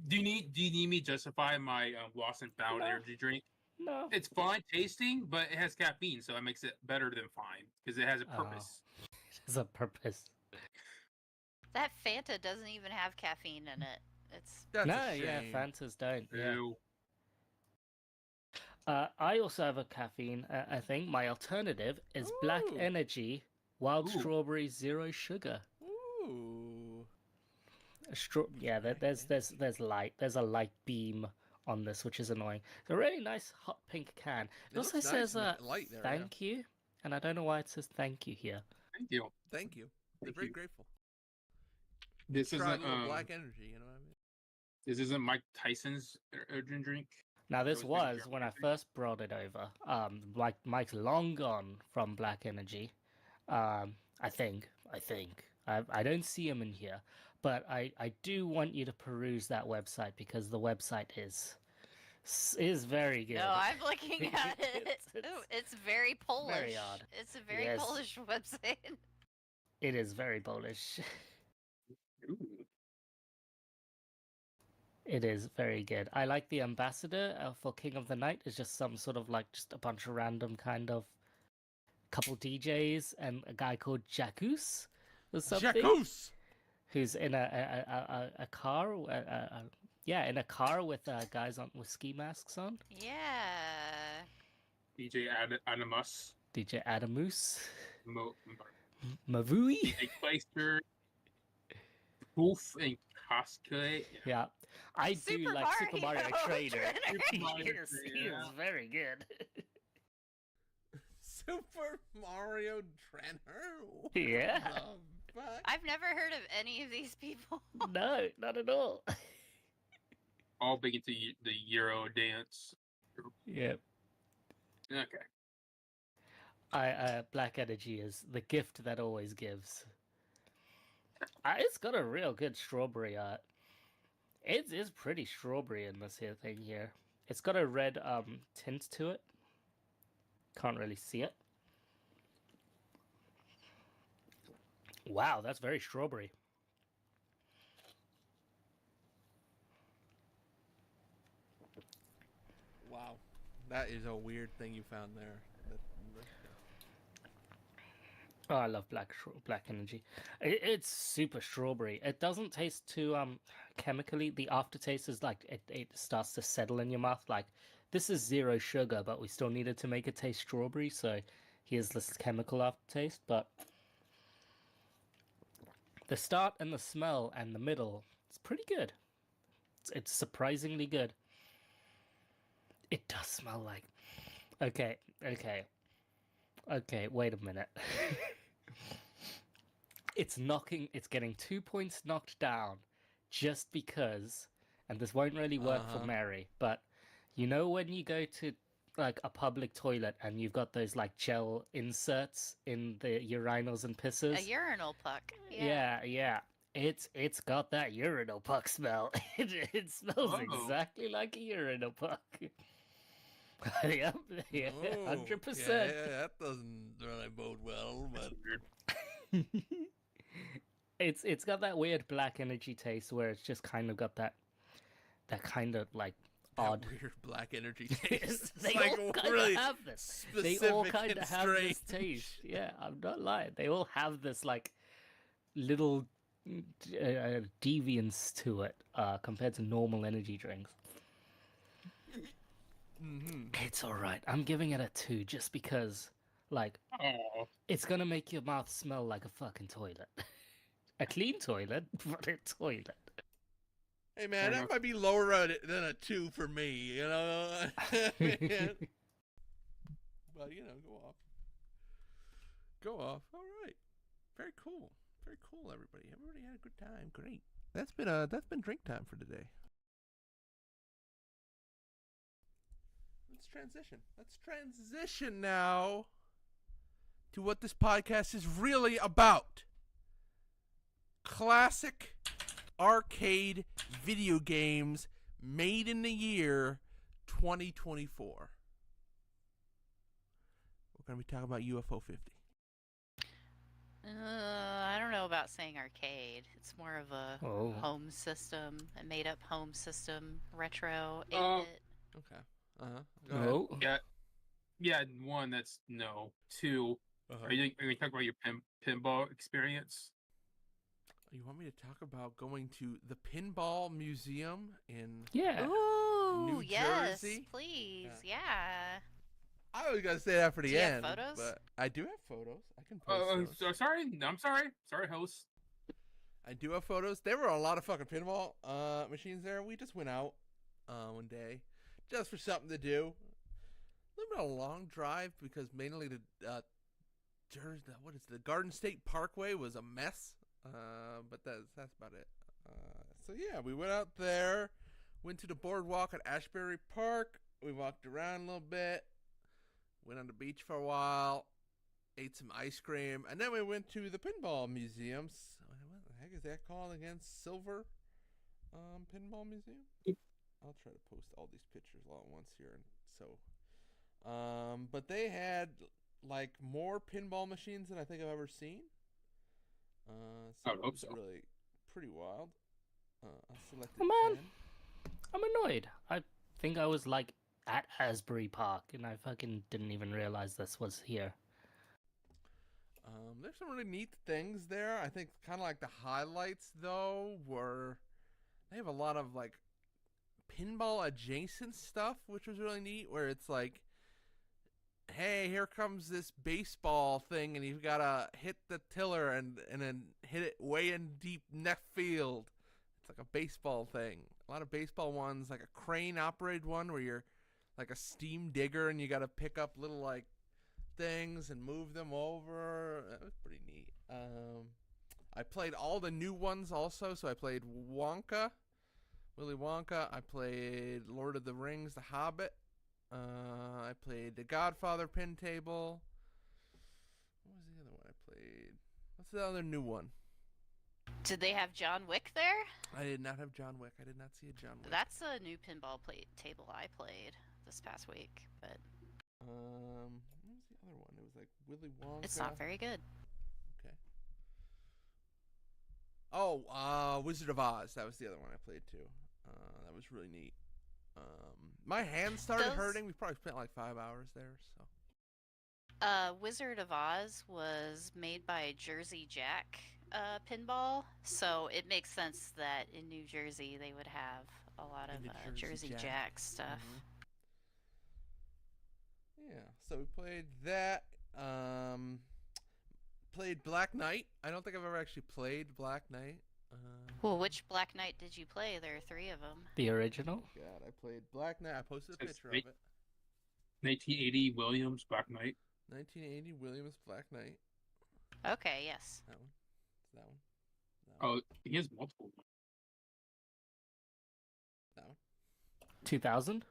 Speaker 3: Do you need me to justify my lost and found
Speaker 1: No.
Speaker 3: energy drink?
Speaker 1: no.
Speaker 3: It's fine tasting, but it has caffeine, so it makes it better than fine because it has a purpose.
Speaker 1: There's a purpose.
Speaker 5: That Fanta doesn't even have caffeine in it. It's
Speaker 2: That's
Speaker 1: no,
Speaker 2: a
Speaker 1: yeah,
Speaker 2: shame.
Speaker 1: Fantas don't. Yeah.
Speaker 3: Ew.
Speaker 1: I also have a caffeine. I think my alternative is Black
Speaker 2: Ooh.
Speaker 1: Energy Wild
Speaker 3: Ooh.
Speaker 1: Strawberry Zero Sugar.
Speaker 2: Ooh.
Speaker 1: Yeah, there's a light beam on this, which is annoying. It's a really nice hot pink can. It also
Speaker 2: looks nice
Speaker 1: says
Speaker 2: and light there.
Speaker 1: thank you, and I don't know why it says thank you here.
Speaker 3: Thank you.
Speaker 2: Thank you. They're
Speaker 3: Thank
Speaker 2: very
Speaker 3: you.
Speaker 2: grateful.
Speaker 3: This
Speaker 2: Try a
Speaker 3: isn't
Speaker 2: little black energy. You know what I mean?
Speaker 3: this isn't Mike Tyson's urgent drink.
Speaker 1: Now this
Speaker 3: That was big
Speaker 1: was
Speaker 3: in
Speaker 1: when I
Speaker 3: Germany.
Speaker 1: first brought it over. Like Mike's long gone from Black Energy. I think. I don't see him in here, but I do want you to peruse that website because the website is very good.
Speaker 5: No, I'm looking at it.
Speaker 1: It's-
Speaker 5: Ooh, it's very Polish.
Speaker 1: very odd.
Speaker 5: It's a very
Speaker 1: Yes.
Speaker 5: Polish website.
Speaker 1: It is very Polish.
Speaker 3: Ooh.
Speaker 1: It is very good. I like the ambassador for King of the Night. Is just some sort of like just a bunch of random kind of couple DJs and a guy called Jacques or something.
Speaker 2: Jacques!
Speaker 1: Who's in a car? Yeah, in a car with guys on with ski masks on.
Speaker 5: Yeah.
Speaker 3: DJ Animus.
Speaker 1: DJ Adamus,
Speaker 3: Mo-
Speaker 1: Mavui.
Speaker 3: DJ Clayster. Wolf and cosplay.
Speaker 1: Yeah, I do
Speaker 5: Super
Speaker 1: like Super Mario
Speaker 5: Mario
Speaker 1: Trainer.
Speaker 5: Trainer.
Speaker 3: Super Mario
Speaker 1: he is
Speaker 3: Trainer.
Speaker 1: very good.
Speaker 2: Super Mario Trainer?
Speaker 1: Yeah.
Speaker 2: The fuck?
Speaker 5: I've never heard of any of these people.
Speaker 1: No, not at all.
Speaker 3: All big into the Euro dance.
Speaker 1: Yep.
Speaker 3: Okay.
Speaker 1: Black Energy is the gift that always gives. It's got a real good strawberry art. It is pretty strawberry in this here thing here. It's got a red tint to it. Can't really see it. Wow, that's very strawberry.
Speaker 2: Wow. That is a weird thing you found there.
Speaker 1: Oh, I love black energy. It's super strawberry. It doesn't taste too chemically. The aftertaste is like it starts to settle in your mouth. Like this is zero sugar, but we still needed to make it taste strawberry. So here's this chemical aftertaste. But the start and the smell and the middle, it's pretty good. It's surprisingly good. It does smell like. Okay. Wait a minute. It's getting 2 points knocked down just because, and this won't really work for Mary, but you know when you go to like a public toilet and you've got those like gel inserts in the urinals and pisses?
Speaker 5: A urinal puck.
Speaker 1: Yeah. It's got that urinal puck smell. It smells
Speaker 3: Oh.
Speaker 1: exactly like a urinal puck. Yep, yeah,
Speaker 2: Oh,
Speaker 1: 100%.
Speaker 2: Yeah, that doesn't really bode well, but
Speaker 1: It's got that weird black energy taste where it's just kind of got that kind of like
Speaker 2: that
Speaker 1: odd.
Speaker 2: weird black energy taste.
Speaker 1: They
Speaker 2: It's like
Speaker 1: all kind
Speaker 2: really
Speaker 1: of have this. They
Speaker 2: specific
Speaker 1: all kind
Speaker 2: and
Speaker 1: of have this
Speaker 2: strange.
Speaker 1: taste. Yeah, I'm not lying. They all have this like little deviance to it compared to normal energy drinks.
Speaker 2: Mm-hmm.
Speaker 1: It's all right. I'm giving it a 2 just because, like,
Speaker 3: Oh.
Speaker 1: it's gonna make your mouth smell like a fucking toilet. A clean toilet, but a toilet.
Speaker 2: Hey man,
Speaker 3: Fair
Speaker 2: that
Speaker 3: enough.
Speaker 2: might be lower than a 2 for me, you know. But you know, go off. All right, very cool, everybody. Everybody had a good time. Great. That's been drink time for today. Let's transition now to what this podcast is really about. Classic arcade video games made in the year 2024. We're going to be talking about UFO 50.
Speaker 5: I don't know about saying arcade. It's more of a
Speaker 1: Oh.
Speaker 5: home system, a made-up home system, retro.
Speaker 3: Oh.
Speaker 5: 8-bit.
Speaker 2: Okay. Go ahead.
Speaker 1: Oh.
Speaker 3: Yeah, one, that's no. Two,
Speaker 2: Uh-huh.
Speaker 3: are you talking about your pinball experience?
Speaker 2: You want me to talk about going to the Pinball Museum in...
Speaker 1: Yeah.
Speaker 5: Ooh,
Speaker 2: New
Speaker 5: yes,
Speaker 2: Jersey?
Speaker 5: please, yeah.
Speaker 2: I was going to say that for the
Speaker 5: Do you have
Speaker 2: end.
Speaker 5: photos?
Speaker 2: But I do have photos. I can post those.
Speaker 3: Sorry. I'm sorry. Sorry, host.
Speaker 2: I do have photos. There were a lot of fucking pinball machines there. We just went out one day, just for something to do. A little bit of a long drive because mainly the Garden State Parkway was a mess. But that's about it. So yeah, we went out there, went to the boardwalk at Ashbury Park. We walked around a little bit, went on the beach for a while, ate some ice cream, and then we went to the pinball museums. What the heck is that called again? Silver Pinball Museum? I'll try to post all these pictures all at once here. But they had like more pinball machines than I think I've ever seen. So
Speaker 3: I
Speaker 2: it
Speaker 3: hope
Speaker 2: was
Speaker 3: so.
Speaker 2: really pretty wild. I selected
Speaker 1: Oh, man.
Speaker 2: 10.
Speaker 1: I'm annoyed. I think I was like at Asbury Park, and I fucking didn't even realize this was here.
Speaker 2: There's some really neat things there. I think kind of like the highlights though were they have a lot of like pinball adjacent stuff, which was really neat. Where it's like, hey, here comes this baseball thing, and you've gotta hit the tiller and then hit it way in deep left field. It's like a baseball thing. A lot of baseball ones, like a crane operated one where you're like a steam digger and you gotta pick up little like things and move them over. That was pretty neat. I played all the new ones also. So I played Willy Wonka. I played Lord of the Rings, The Hobbit. I played the Godfather pin table. What was the other one I played? What's the other new one?
Speaker 5: Did they have John Wick there?
Speaker 2: I did not have John Wick. I did not see a John Wick.
Speaker 5: That's a new pinball table I played this past week, but
Speaker 2: what was the other one? It was like Willy Wonka.
Speaker 5: it's not very good.
Speaker 2: Okay. Oh, Wizard of Oz. That was the other one I played too. That was really neat. My hands started hurting. We probably spent like 5 hours there. So.
Speaker 5: Wizard of Oz was made by Jersey Jack pinball, so it makes sense that in New Jersey they would have a lot of Jersey Jack stuff.
Speaker 2: Mm-hmm. Yeah, so we played that. Played Black Knight. I don't think I've ever actually played Black Knight.
Speaker 5: Well, which Black Knight did you play? There are 3 of them.
Speaker 1: The original?
Speaker 2: Oh God, I played Black Knight. I posted a
Speaker 3: It's
Speaker 2: picture of it.
Speaker 3: 1980 Williams Black Knight.
Speaker 2: 1980 Williams Black Knight.
Speaker 5: Okay, yes.
Speaker 2: That one. That one. That one.
Speaker 3: Oh, he has multiple.
Speaker 2: That one.
Speaker 1: 2000?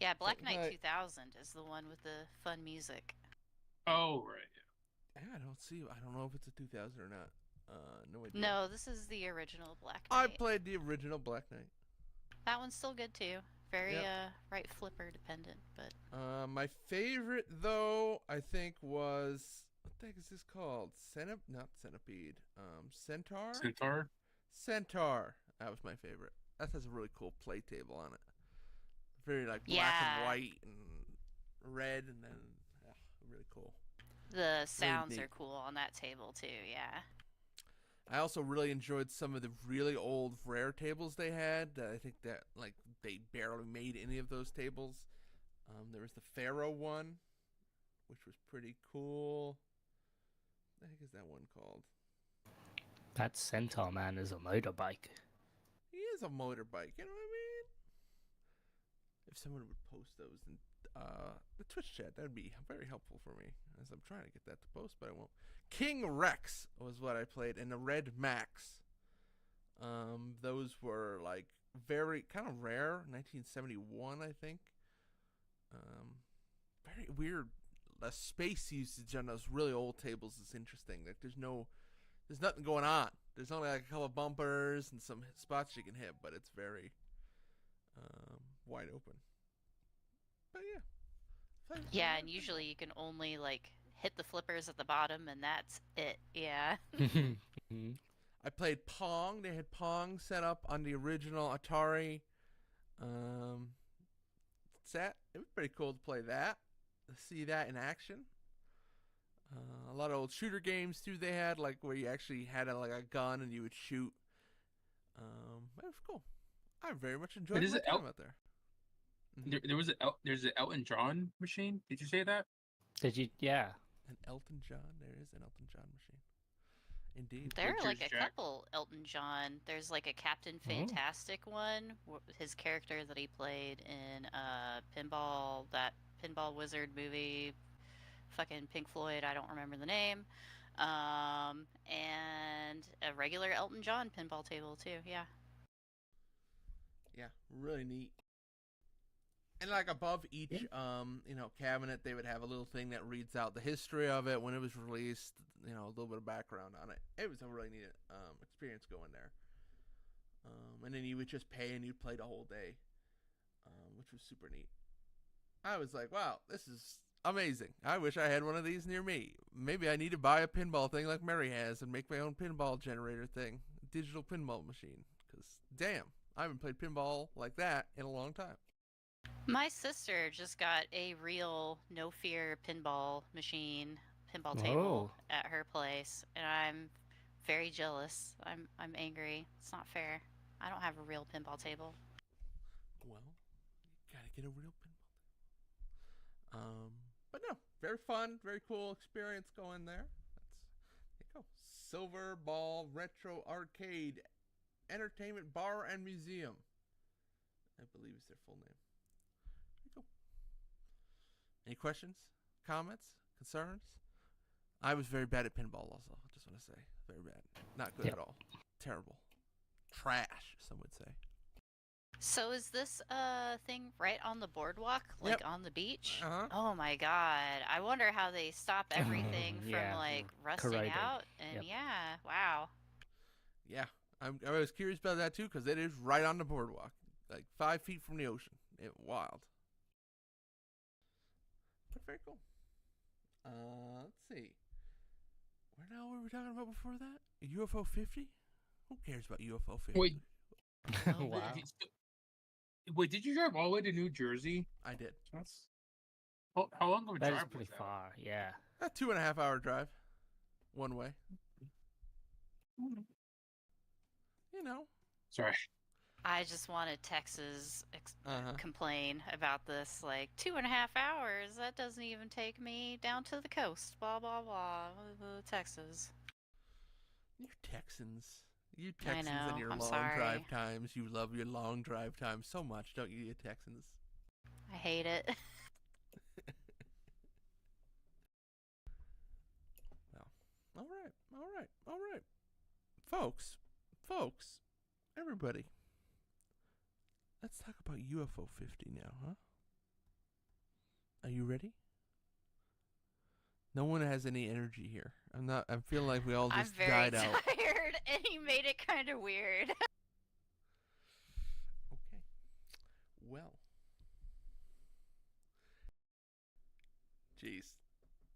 Speaker 5: Yeah, Black Knight 2000 is the one with the fun music.
Speaker 3: Oh, right.
Speaker 2: Yeah, I don't know if it's a 2000 or not. No idea.
Speaker 5: No, this is the original Black
Speaker 2: I
Speaker 5: Knight.
Speaker 2: played the original Black Knight.
Speaker 5: That one's still good too. Very
Speaker 2: Yep.
Speaker 5: right flipper dependent, but
Speaker 2: My favorite though, I think was what the heck is this called? Not centipede. Centaur. Centaur. That was my favorite. That has a really cool play table on it. Very like black and white and red, and then really cool.
Speaker 5: the sounds
Speaker 2: neat.
Speaker 5: are cool on that table too. Yeah.
Speaker 2: I also really enjoyed some of the really old rare tables they had. I think that like they barely made any of those tables. There was the Pharaoh one, which was pretty cool. What the heck is that one called?
Speaker 1: That Centaur man is a motorbike.
Speaker 2: He is a motorbike, you know what I mean? If someone would post those in the Twitch chat, that'd be very helpful for me, as I'm trying to get that to post, but I won't. King Rex was what I played, and the Red Max. Those were like very kind of rare, 1971, I think. Very weird. The space usage on those really old tables is interesting. Like there's nothing going on. There's only like a couple of bumpers and some spots you can hit, but it's very wide open. But yeah.
Speaker 5: Yeah, and usually you can only like hit the flippers at the bottom, and that's it. Yeah.
Speaker 2: I played Pong. They had Pong set up on the original Atari set. It was pretty cool to play that, to see that in action. A lot of old shooter games too. They had like where you actually had like a gun and you would shoot. It was cool. I very much enjoyed my time out there.
Speaker 3: There's an Elton John machine. Did you say that?
Speaker 1: Did you? Yeah.
Speaker 2: An Elton John. There is an Elton John machine. Indeed.
Speaker 5: There are like
Speaker 3: Jersey
Speaker 5: a
Speaker 3: Jack.
Speaker 5: couple Elton John. There's like a Captain Fantastic one. His character that he played in Pinball, that Pinball Wizard movie, fucking Pink Floyd. I don't remember the name. And a regular Elton John pinball table too. Yeah.
Speaker 2: Yeah, really neat. And like above each cabinet, they would have a little thing that reads out the history of it, when it was released, a little bit of background on it. It was a really neat experience going there. And then you would just pay and you'd play the whole day, which was super neat. I was like, wow, this is amazing. I wish I had one of these near me. Maybe I need to buy a pinball thing like Mary has and make my own pinball generator thing, digital pinball machine. Because damn, I haven't played pinball like that in a long time.
Speaker 5: My sister just got a real no fear pinball table at her place, and I'm very jealous. I'm angry. It's not fair. I don't have a real pinball table.
Speaker 2: Well, you gotta get a real pinball. But no, very fun, very cool experience going there. There you go. Silver Ball Retro Arcade Entertainment Bar and Museum, I believe is their full name. Any questions, comments, concerns? I was very bad at pinball also. I just want to say. Very bad. Not good at all. Terrible. Trash, some would say.
Speaker 5: So is this thing right on the boardwalk, like on the beach?
Speaker 2: Uh-huh.
Speaker 5: Oh my god. I wonder how they stop everything from like rusting
Speaker 1: corroding.
Speaker 5: out. And wow.
Speaker 2: Yeah, I was curious about that too, because it is right on the boardwalk, like 5 feet from the ocean. Wild. But very cool. Let's see. What were we talking about before that? UFO 50? Who cares about UFO 50?
Speaker 3: Wait.
Speaker 1: Wow.
Speaker 3: Wait, did you drive all the way to New Jersey?
Speaker 2: I did.
Speaker 3: That's how long of a
Speaker 1: That
Speaker 3: drive
Speaker 1: is pretty
Speaker 3: was that?
Speaker 1: far, yeah.
Speaker 2: A 2.5 hour drive. One way.
Speaker 3: Sorry.
Speaker 5: I just wanted Texas complain about this, like 2.5 hours. That doesn't even take me down to the coast. Blah blah blah. Texas.
Speaker 2: You Texans. You
Speaker 5: I
Speaker 2: Texans
Speaker 5: know,
Speaker 2: and your
Speaker 5: I'm
Speaker 2: long
Speaker 5: sorry.
Speaker 2: drive times. You love your long drive times so much, don't you Texans?
Speaker 5: I hate it.
Speaker 2: Well, all right. Folks, everybody. Let's talk about UFO 50 now, huh? Are you ready? No one has any energy here. I'm feeling like we all
Speaker 5: I'm
Speaker 2: just
Speaker 5: very
Speaker 2: died out.
Speaker 5: tired, and he made it kind of weird.
Speaker 2: Okay. Well. Jeez.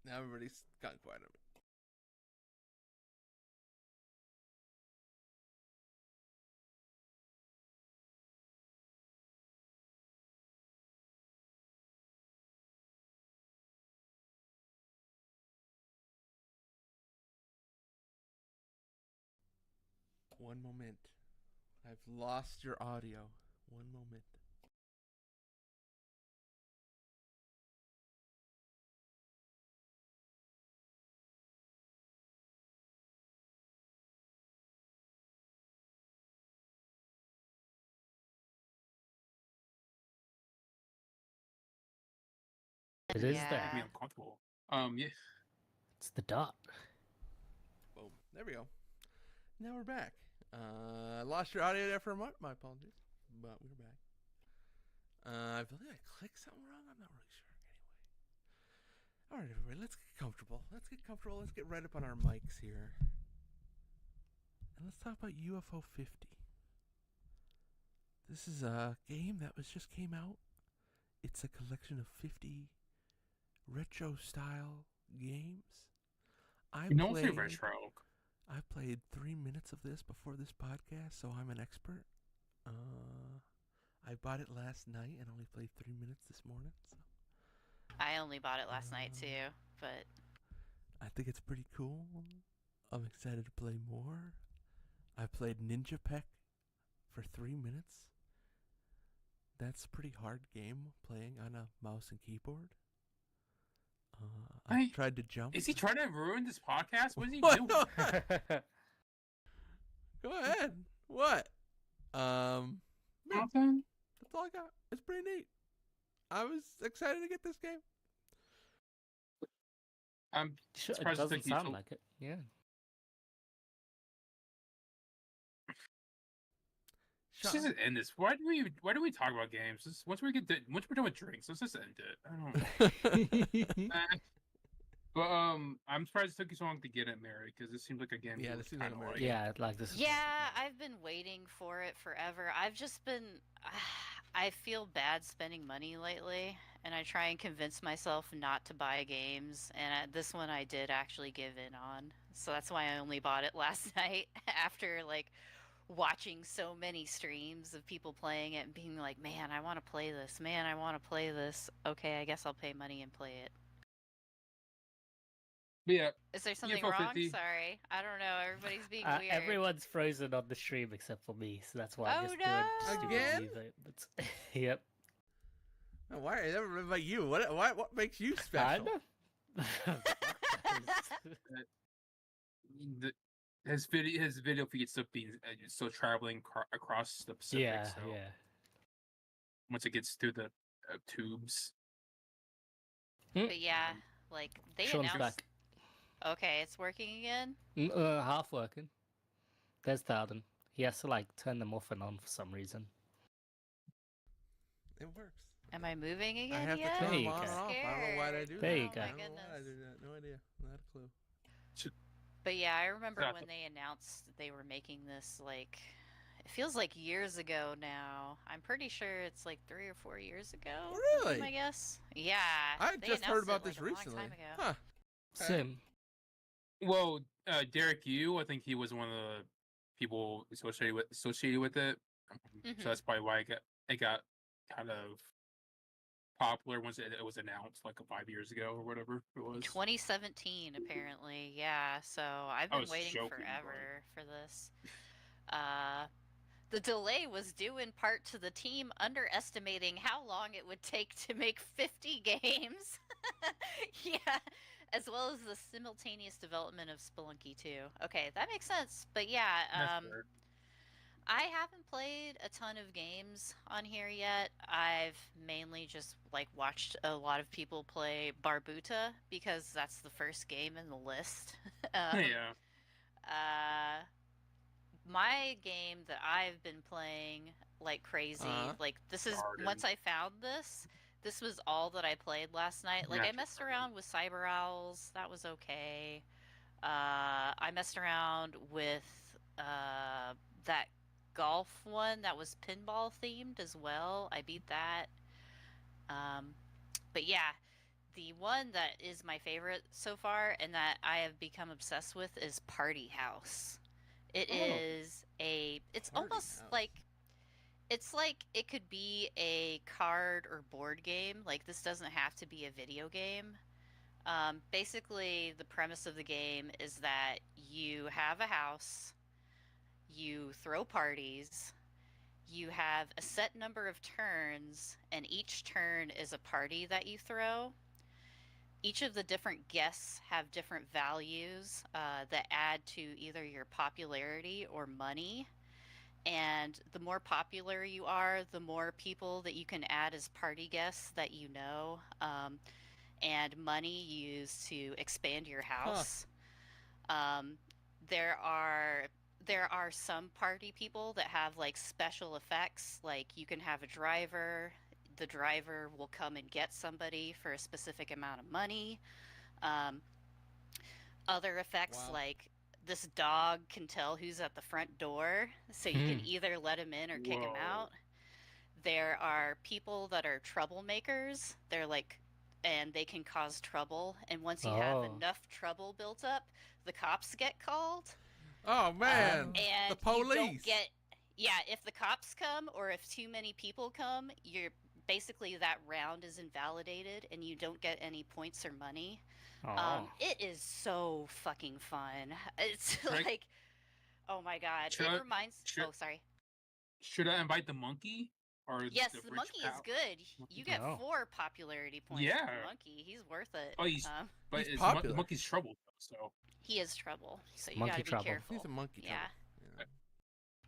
Speaker 2: Now everybody's gotten quiet on me. One moment. I've lost your audio. One moment.
Speaker 1: It is
Speaker 5: Yeah.
Speaker 1: there.
Speaker 3: Be uncomfortable. Yeah.
Speaker 1: It's the dot.
Speaker 2: Boom. There we go. Now we're back. I lost your audio there for a moment. My apologies. But we're back. I believe I clicked something wrong. I'm not really sure. Anyway. All right, everybody. Let's get comfortable. Let's get right up on our mics here. And let's talk about UFO 50. This is a game that just came out. It's a collection of 50 retro-style games.
Speaker 3: Don't say retro.
Speaker 2: I played 3 minutes of this before this podcast, so I'm an expert. I bought it last night and only played 3 minutes this morning. So
Speaker 5: I only bought it last night too, but
Speaker 2: I think it's pretty cool. I'm excited to play more. I played Ninja Peck for 3 minutes. That's a pretty hard game playing on a mouse and keyboard. I tried to jump.
Speaker 3: Is he trying to ruin this podcast? What is he doing?
Speaker 2: Go ahead. What? Yeah,
Speaker 3: Nothing.
Speaker 2: that's all I got. It's pretty neat. I was excited to get this game.
Speaker 3: I'm
Speaker 1: Sure, it
Speaker 3: surprised it
Speaker 1: doesn't
Speaker 3: took you
Speaker 1: sound
Speaker 3: so-
Speaker 1: like it. Yeah.
Speaker 3: Let's just end this. Why do we talk about games? Once we're done with drinks, let's just end it. I don't. But I'm surprised it took you so long to get it, Mary, because this seems like a game.
Speaker 2: Yeah,
Speaker 3: you
Speaker 2: this
Speaker 3: would
Speaker 2: seems like a
Speaker 3: kinda
Speaker 2: Mary
Speaker 3: like.
Speaker 2: game.
Speaker 1: Yeah, like this.
Speaker 5: Yeah, I've been waiting for it forever. I've just been. I feel bad spending money lately, and I try and convince myself not to buy games. And this one I did actually give in on. So that's why I only bought it last night after like watching so many streams of people playing it and being like, man, I want to play this. Man, I want to play this. Okay, I guess I'll pay money and play it.
Speaker 3: But yeah,
Speaker 5: Is there something
Speaker 3: for
Speaker 5: wrong?
Speaker 3: 50.
Speaker 5: Sorry. I don't know. Everybody's being weird.
Speaker 1: Everyone's frozen on the stream except for me, so that's why I'm
Speaker 5: Oh,
Speaker 1: just doing
Speaker 5: no!
Speaker 1: stupid
Speaker 2: Again?
Speaker 1: music. But yep.
Speaker 2: Why are never about you? What makes you special?
Speaker 1: I know.
Speaker 3: his video feed still being still traveling across the Pacific.
Speaker 1: Yeah,
Speaker 3: so
Speaker 1: yeah.
Speaker 3: once it gets through the tubes.
Speaker 5: But yeah, like they
Speaker 1: Sean's
Speaker 5: announced.
Speaker 1: back.
Speaker 5: Okay, it's working again.
Speaker 1: Half working. There's Thouden. He has to like turn them off and on for some reason.
Speaker 2: It works.
Speaker 5: Am I moving again?
Speaker 2: I have
Speaker 5: yet?
Speaker 2: to turn
Speaker 1: There
Speaker 2: them
Speaker 1: you
Speaker 2: on
Speaker 1: go.
Speaker 2: and off. I don't know why I do that.
Speaker 1: There you
Speaker 5: Oh
Speaker 1: go.
Speaker 5: my
Speaker 2: I don't know why I
Speaker 5: goodness.
Speaker 2: do that. No idea. Not a clue.
Speaker 5: But yeah, I remember
Speaker 3: Yeah.
Speaker 5: when they announced they were making this. Like, it feels like years ago now. I'm pretty sure it's like 3 or 4 years ago.
Speaker 2: Really?
Speaker 5: I guess. Yeah.
Speaker 2: I
Speaker 5: they
Speaker 2: just heard
Speaker 5: announced
Speaker 2: about
Speaker 5: it, like,
Speaker 2: this
Speaker 5: a long
Speaker 2: recently.
Speaker 5: time ago.
Speaker 2: Huh. Okay.
Speaker 1: Sim.
Speaker 3: Well, Derek Yu, I think he was one of the people associated with it.
Speaker 5: Mhm.
Speaker 3: So that's probably why it got kind of popular once it was announced like 5 years ago or whatever it was.
Speaker 5: 2017, apparently. Yeah. So I've
Speaker 3: I
Speaker 5: been
Speaker 3: was
Speaker 5: waiting
Speaker 3: joking,
Speaker 5: forever for this. The delay was due in part to the team underestimating how long it would take to make 50 games. Yeah, as well as the simultaneous development of Spelunky 2. Okay, that makes sense. But yeah,
Speaker 3: That's fair.
Speaker 5: I haven't played a ton of games on here yet. I've mainly just like watched a lot of people play Barbuta because that's the first game in the list.
Speaker 3: Yeah.
Speaker 5: My game that I've been playing like crazy, like this is
Speaker 3: Garden.
Speaker 5: once I found this was all that I played last night. Like I
Speaker 3: Magic
Speaker 5: messed
Speaker 3: Garden.
Speaker 5: around with Cyber Owls, that was okay. I messed around with that golf one that was pinball themed as well. I beat that. But yeah, the one that is my favorite so far and that I have become obsessed with is Party House. It
Speaker 2: Oh.
Speaker 5: is it's
Speaker 2: Party
Speaker 5: almost
Speaker 2: House.
Speaker 5: like it's like it could be a card or board game. Like this doesn't have to be a video game. Basically, the premise of the game is that you have a house, you throw parties, you have a set number of turns, and each turn is a party that you throw. Each of the different guests have different values that add to either your popularity or money. And the more popular you are, the more people that you can add as party guests that you know. And money used to expand your house. There are some party people that have like special effects, like you can have a driver. The driver will come and get somebody for a specific amount of money. Other effects
Speaker 2: Wow.
Speaker 5: like this dog can tell who's at the front door, so you can either let him in or kick him
Speaker 3: Whoa.
Speaker 5: out. There are people that are troublemakers. They're like, and they can cause trouble. And once you have
Speaker 1: Oh.
Speaker 5: enough trouble built up, the cops get called.
Speaker 2: Oh man,
Speaker 5: And
Speaker 2: the
Speaker 5: you don't
Speaker 2: police.
Speaker 5: get, yeah, if the cops come or if too many people come, you're basically that round is invalidated and you don't get any points or money.
Speaker 1: Oh.
Speaker 5: It is so fucking fun. It's
Speaker 3: Right.
Speaker 5: like, oh my god,
Speaker 3: Should
Speaker 5: it
Speaker 3: I-
Speaker 5: reminds.
Speaker 3: should-
Speaker 5: Oh, sorry.
Speaker 3: Should I invite the monkey? Or
Speaker 5: Yes,
Speaker 3: the
Speaker 5: the
Speaker 3: rich
Speaker 5: monkey is
Speaker 3: pal?
Speaker 5: good. You get
Speaker 1: Oh.
Speaker 5: 4 popularity points.
Speaker 3: Yeah.
Speaker 5: For the monkey, he's worth it.
Speaker 3: Oh, he's- But
Speaker 2: He's
Speaker 3: it's
Speaker 2: popular.
Speaker 3: the monkey's trouble though, so
Speaker 5: He is trouble, so you
Speaker 1: Monkey
Speaker 5: gotta be
Speaker 1: trouble.
Speaker 5: careful.
Speaker 2: He's a monkey.
Speaker 5: Yeah.
Speaker 2: trouble.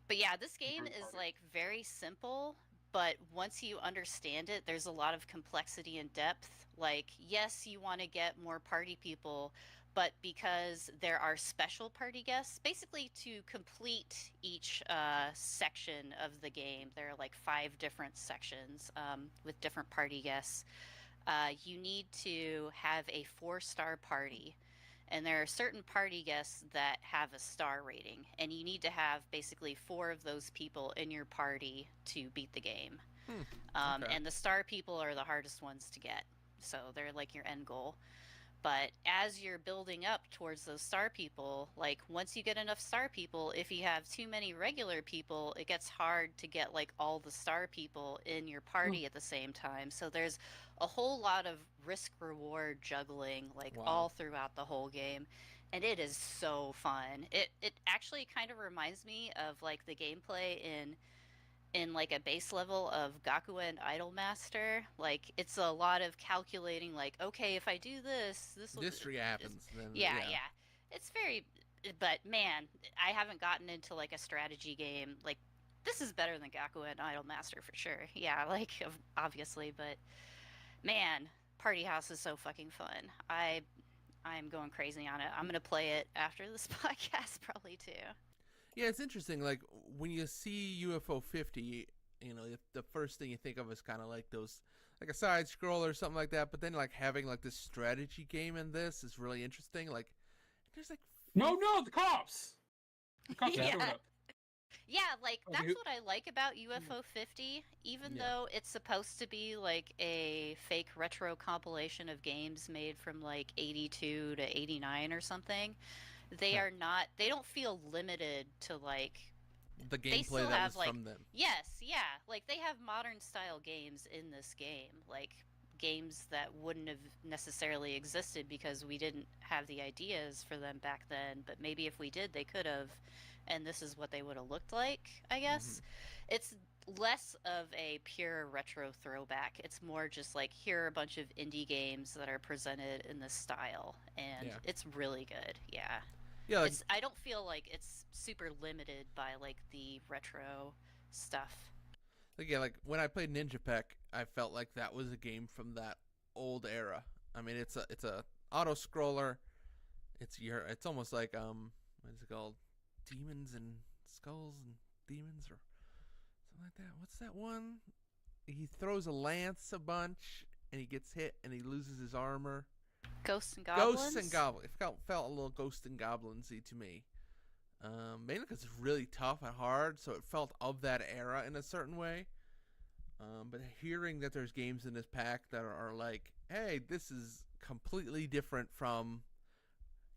Speaker 5: But yeah, this game
Speaker 3: Group
Speaker 5: is
Speaker 3: party.
Speaker 5: like very simple, but once you understand it, there's a lot of complexity and depth. Like, yes, you want to get more party people, but because there are special party guests, basically to complete each section of the game, there are like 5 different sections with different party guests. You need to have a 4-star party. And there are certain party guests that have a star rating, and you need to have basically 4 of those people in your party to beat the game.
Speaker 2: Okay.
Speaker 5: And the star people are the hardest ones to get, so they're like your end goal. But as you're building up towards those star people, like once you get enough star people, if you have too many regular people, it gets hard to get like all the star people in your party at the same time. So there's a whole lot of risk reward juggling like
Speaker 2: Wow.
Speaker 5: all throughout the whole game. And it is so fun. It actually kind of reminds me of like the gameplay in like a base level of Gakuen Idolmaster. Like it's a lot of calculating like, okay, if I do this will
Speaker 2: History happens. Then
Speaker 5: yeah, yeah. It's very but man, I haven't gotten into like a strategy game. Like this is better than Gakuen Idolmaster for sure. Yeah, like obviously, but man, Party House is so fucking fun. I'm going crazy on it. I'm going to play it after this podcast probably too.
Speaker 2: Yeah, it's interesting. Like when you see UFO 50, you know, the first thing you think of is kind of like those, like a side scroll or something like that. But then like having like this strategy game in this is really interesting. Like there's like
Speaker 3: No, the cops. The cops
Speaker 5: Yeah.
Speaker 3: showed up.
Speaker 5: Yeah, like
Speaker 3: Oh,
Speaker 5: that's
Speaker 3: you-
Speaker 5: what I like about UFO 50, even
Speaker 2: Yeah.
Speaker 5: though it's supposed to be like a fake retro compilation of games made from like 82 to 89 or something. They
Speaker 2: Huh.
Speaker 5: are not, they don't feel limited to like,
Speaker 2: the
Speaker 5: they
Speaker 2: gameplay
Speaker 5: still
Speaker 2: that
Speaker 5: have
Speaker 2: was
Speaker 5: like,
Speaker 2: from them.
Speaker 5: yes, yeah, like they have modern style games in this game, like games that wouldn't have necessarily existed because we didn't have the ideas for them back then, but maybe if we did, they could have, and this is what they would have looked like, I guess. It's less of a pure retro throwback. It's more just like here are a bunch of indie games that are presented in this style, and
Speaker 2: Yeah.
Speaker 5: it's really good. Yeah.
Speaker 2: Yeah, like
Speaker 5: It's I don't feel like it's super limited by like the retro stuff.
Speaker 2: like when I played Ninja Peck, I felt like that was a game from that old era. I mean, it's a auto scroller. It's almost like what is it called? Demons and Skulls and Demons or something like that. What's that one? He throws a lance a bunch and he gets hit and he loses his armor.
Speaker 5: Ghosts and Goblins.
Speaker 2: Ghosts and Goblins. It felt a little Ghost and Goblinsy to me. Mainly because it's really tough and hard, so it felt of that era in a certain way. But hearing that there's games in this pack that are like, hey, this is completely different from,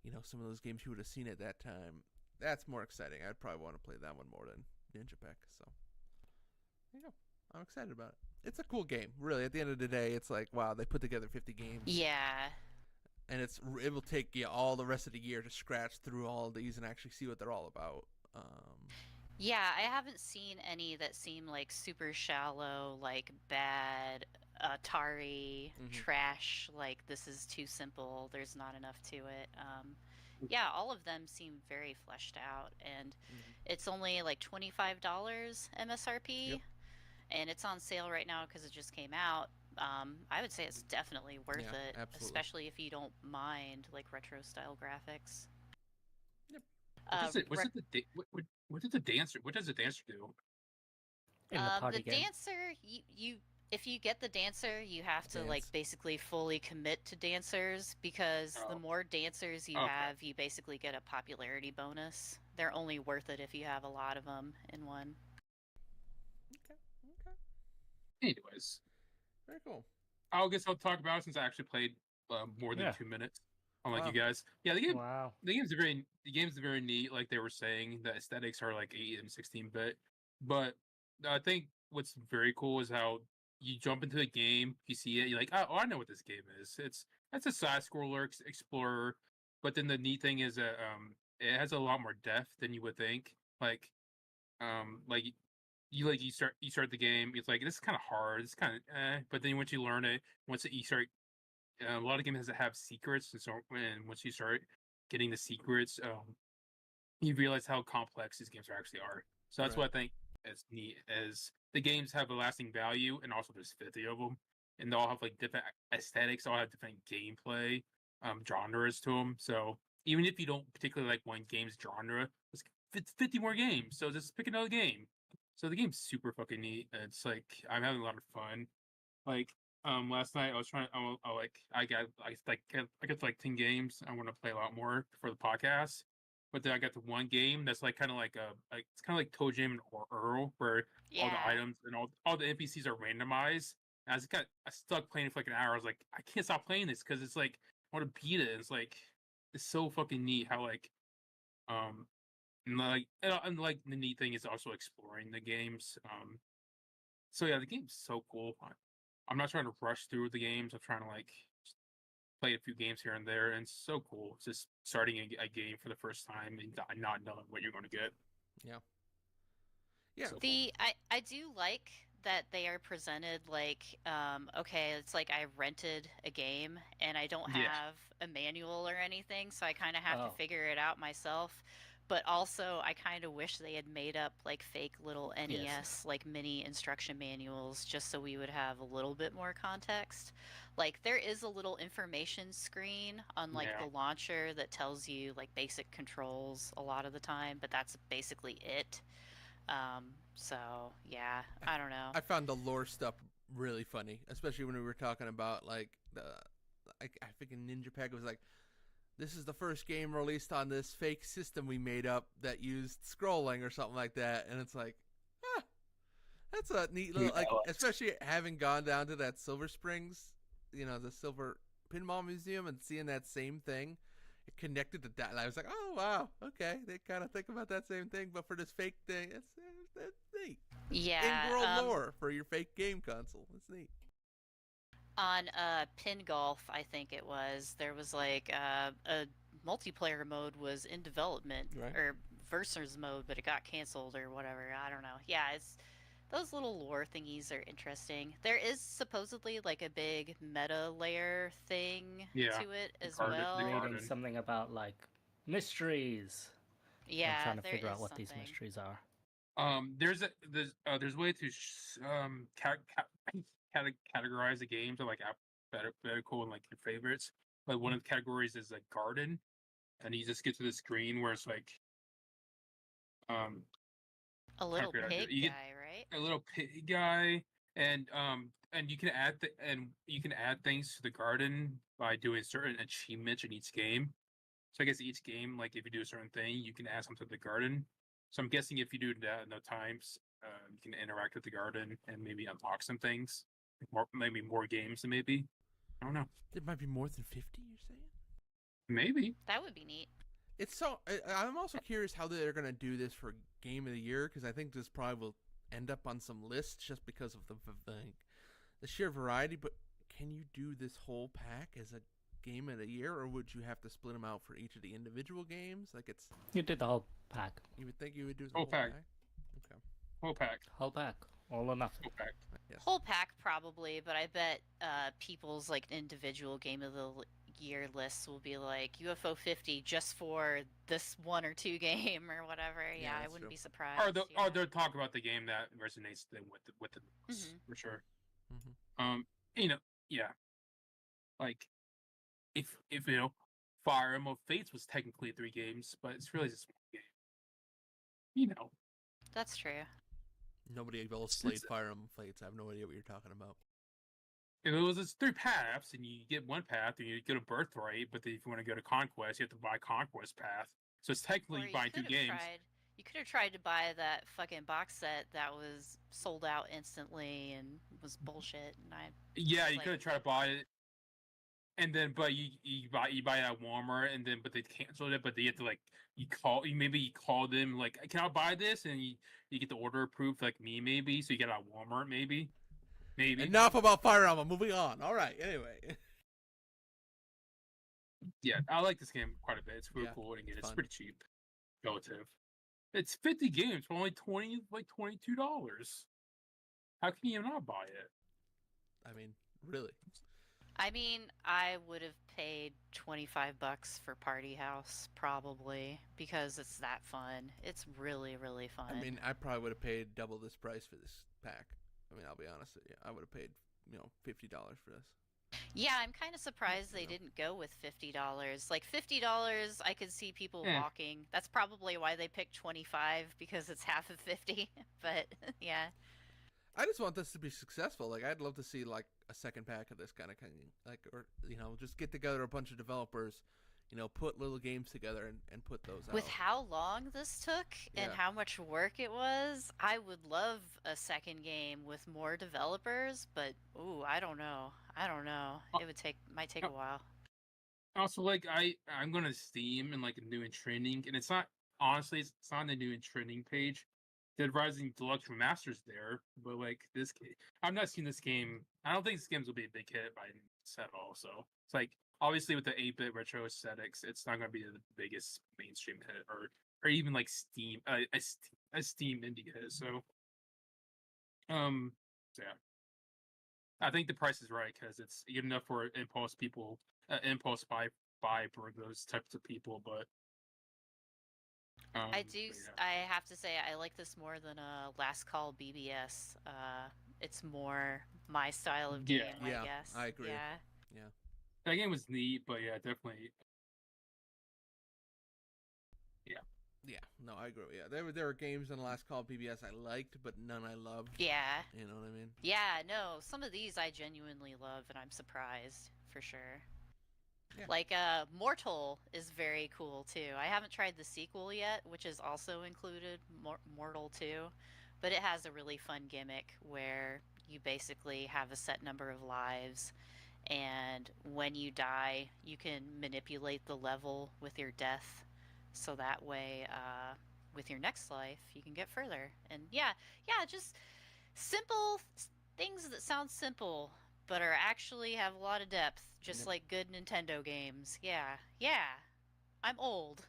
Speaker 2: you know, some of those games you would have seen at that time, that's more exciting. I'd probably want to play that one more than Ninja Peck. So, there you go. I'm excited about it. It's a cool game, really. At the end of the day, it's like, wow, they put together 50 games.
Speaker 5: Yeah.
Speaker 2: And it will take you all the rest of the year to scratch through all of these and actually see what they're all about.
Speaker 5: Yeah, I haven't seen any that seem like super shallow, like bad, Atari, trash, like this is too simple, there's not enough to it. Yeah, all of them seem very fleshed out, and it's only like $25 MSRP,
Speaker 2: Yep.
Speaker 5: and it's on sale right now because it just came out. I would say it's definitely worth
Speaker 2: Yeah,
Speaker 5: it,
Speaker 2: absolutely.
Speaker 5: especially if you don't mind like retro style graphics.
Speaker 2: Yep.
Speaker 3: What did the dancer? What does the dancer do?
Speaker 1: In the party game.
Speaker 5: dancer, you if you get the dancer, you have to like
Speaker 2: Dance.
Speaker 5: basically fully commit to dancers because the
Speaker 3: Oh.
Speaker 5: more dancers you
Speaker 3: Okay.
Speaker 5: have, you basically get a popularity bonus. They're only worth it if you have a lot of them in one.
Speaker 2: Okay.
Speaker 3: Anyways,
Speaker 2: Very cool.
Speaker 3: I guess I'll talk about it since I actually played more than
Speaker 1: Yeah.
Speaker 3: 2 minutes. Unlike
Speaker 2: Wow.
Speaker 3: you guys, yeah,
Speaker 1: Wow.
Speaker 3: the game's very neat. Like they were saying, the aesthetics are like 8 and 16-bit. But I think what's very cool is how you jump into the game, you see it, you're like, oh, I know what this game is. It's a side scroller explorer. But then the neat thing is that it has a lot more depth than you would think. Like you start the game, it's like this is kind of hard, it's kind of but then once you learn it, you start a lot of games have secrets, and so once you start getting the secrets, you realize how complex these games actually are. So that's
Speaker 2: Right.
Speaker 3: what I think is neat. Is the games have a lasting value, and also there's 50 of them, and they all have like different aesthetics. All have different gameplay genres to them. So even if you don't particularly like one game's genre, it's 50 more games. So just pick another game. So the game's super fucking neat. It's like I'm having a lot of fun. Like last night I was trying. I got like 10 games. I want to play a lot more for the podcast. But then I got the one game that's like kind of like it's kind of like Toe Jam or Earl, where all the
Speaker 5: Yeah.
Speaker 3: items and all the NPCs are randomized. And I stuck playing it for like an hour. I was like, I can't stop playing this because it's like I want to beat it. It's like it's so fucking neat how like um and like the neat thing is also exploring the games. So yeah, the game's so cool. I'm not trying to rush through the games. I'm trying to like just play a few games here and there, and it's so cool. It's just starting a game for the first time and not knowing what you're going to get.
Speaker 2: Yeah. Yeah.
Speaker 3: So cool.
Speaker 5: I do like that they are presented like okay, it's like I rented a game and I don't
Speaker 3: Yeah.
Speaker 5: have a manual or anything, so I kind of have
Speaker 1: Oh.
Speaker 5: to figure it out myself. But also I kind of wish they had made up like fake little NES like mini instruction manuals just so we would have a little bit more context. Like there is a little information screen on like
Speaker 3: Yeah.
Speaker 5: the launcher that tells you like basic controls a lot of the time, but that's basically it. So yeah, I don't know.
Speaker 2: I found the lore stuff really funny, especially when we were talking about like I think in Ninja Pack it was like, this is the first game released on this fake system we made up that used scrolling or something like that, and it's like, that's a neat little like, especially having gone down to that Silver Springs, the Silver Pinball Museum, and seeing that same thing. It connected to that, and I was like, oh wow, okay, they kind of think about that same thing, but for this fake thing, it's neat.
Speaker 5: Yeah.
Speaker 2: In-world lore for your fake game console. It's neat.
Speaker 5: On Pin Golf, I think it was, there was like a multiplayer mode was in development,
Speaker 2: Right.
Speaker 5: or Versus mode, but it got canceled or whatever. I don't know. Yeah, it's those little lore thingies are interesting. There is supposedly like a big meta layer thing
Speaker 3: Yeah,
Speaker 5: to it as
Speaker 3: garden- the
Speaker 5: well.
Speaker 3: garden.
Speaker 1: Reading something about like mysteries.
Speaker 5: Yeah,
Speaker 1: I'm trying to
Speaker 5: there
Speaker 1: figure out
Speaker 5: is
Speaker 1: what these
Speaker 5: something.
Speaker 1: mysteries are.
Speaker 3: There's a way to categorize the games to like alphabetical and like your favorites. Like one of the categories is like garden, and you just get to the screen where it's like
Speaker 5: A little
Speaker 3: figure out-
Speaker 5: pig
Speaker 3: you get-
Speaker 5: guy, right?
Speaker 3: a little pig guy, and you can add things to the garden by doing certain achievements in each game. So I guess each game, like if you do a certain thing, you can add something to the garden. So I'm guessing if you do that enough times, you can interact with the garden and maybe unlock some things, maybe more games than maybe. I don't know.
Speaker 2: There might be more than 50. You're saying?
Speaker 3: Maybe.
Speaker 5: That would be neat.
Speaker 2: It's so. I'm also curious how they're gonna do this for Game of the Year, because I think this probably will end up on some lists just because of the sheer variety. But can you do this whole pack as a Game of the Year, or would you have to split them out for each of the individual games? Like it's.
Speaker 1: You did the whole pack.
Speaker 2: You would think you would do the
Speaker 3: Whole
Speaker 2: whole
Speaker 3: pack.
Speaker 2: pack. Okay.
Speaker 3: Whole pack.
Speaker 1: Whole pack. All or nothing.
Speaker 3: Whole pack.
Speaker 2: Yes.
Speaker 5: Whole pack probably, but I bet people's like individual game of the year lists will be like UFO 50 just for this one or two game or whatever.
Speaker 2: Yeah,
Speaker 5: Yeah, I
Speaker 2: that's
Speaker 5: wouldn't
Speaker 2: true.
Speaker 5: be surprised.
Speaker 3: Or they'll talk about the game that resonates with the most,
Speaker 5: Mhm.
Speaker 3: for sure.
Speaker 2: Mhm.
Speaker 3: Yeah. Like if Fire Emblem Fates was technically 3 games, but it's really just 1 game.
Speaker 5: That's true.
Speaker 2: Nobody else played Fire Emblem Fates. I have no idea what you're talking about.
Speaker 3: If it was just 3 paths, and you get one path, and you get a birthright, but then if you want to go to Conquest, you have to buy Conquest path. So it's technically
Speaker 5: Or
Speaker 3: you buying 2 games.
Speaker 5: You could have tried to buy that fucking box set that was sold out instantly and was bullshit. And
Speaker 3: Yeah,
Speaker 5: was
Speaker 3: you
Speaker 5: like-
Speaker 3: could have tried to buy it, and then but you buy it at Walmart, and then but they canceled it. But they have to like you call them like, can I buy this, and you get the order approved like me maybe, so you get it at Walmart maybe.
Speaker 2: Enough about Fire Emblem. Moving on. All right. Anyway.
Speaker 3: Yeah, I like this game quite a bit. It's really
Speaker 2: Yeah,
Speaker 3: cool, and
Speaker 2: it's
Speaker 3: it's
Speaker 2: fun.
Speaker 3: pretty cheap, relative. It's 50 games for only $22. How can you not buy it?
Speaker 2: I mean, really.
Speaker 5: I mean, I would have paid $25 for Party House, probably, because it's that fun. It's really, really fun.
Speaker 2: I mean, I probably would have paid double this price for this pack. I mean, I'll be honest with you. I would have paid, $50 for this.
Speaker 5: Yeah, I'm kind of surprised they didn't go with $50. Like $50, I could see people walking. That's probably why they picked 25, because it's half of 50. But yeah.
Speaker 2: I just want this to be successful. Like, I'd love to see like a second pack of this kind of like, or just get together a bunch of developers, put little games together and put those out.
Speaker 5: With how long this took and how much work it was, I would love a second game with more developers, but I don't know. It might take a while.
Speaker 3: Also, like I'm going to Steam and like a new and trending, and it's not on the new and trending page. Dead Rising Deluxe Remaster's there, but like this game, I've not seen this game. I don't think this game will be a big hit by at all. So it's like, obviously with the 8-bit retro aesthetics, it's not going to be the biggest mainstream hit, or even like Steam a Steam indie hit. So yeah, I think the price is right because it's good enough for impulse buy for those types of people. But
Speaker 5: I have to say I like this more than Last Call BBS. It's more my style of game, I guess.
Speaker 2: I agree.
Speaker 5: Yeah.
Speaker 3: That game was neat, but yeah, definitely.
Speaker 2: Yeah, no, I agree. Yeah, there were games in the Last Call BBS I liked, but none I loved.
Speaker 5: Yeah.
Speaker 2: You know what I mean?
Speaker 5: Yeah, no, some of these I genuinely love, and I'm surprised, for sure.
Speaker 2: Yeah.
Speaker 5: Like, Mortal is very cool, too. I haven't tried the sequel yet, which is also included, Mortal 2, but it has a really fun gimmick where you basically have a set number of lives, and when you die, you can manipulate the level with your death, so that way, with your next life, you can get further. And yeah, just simple things that sound simple, but are actually have a lot of depth, just like good Nintendo games. Yeah, I'm old.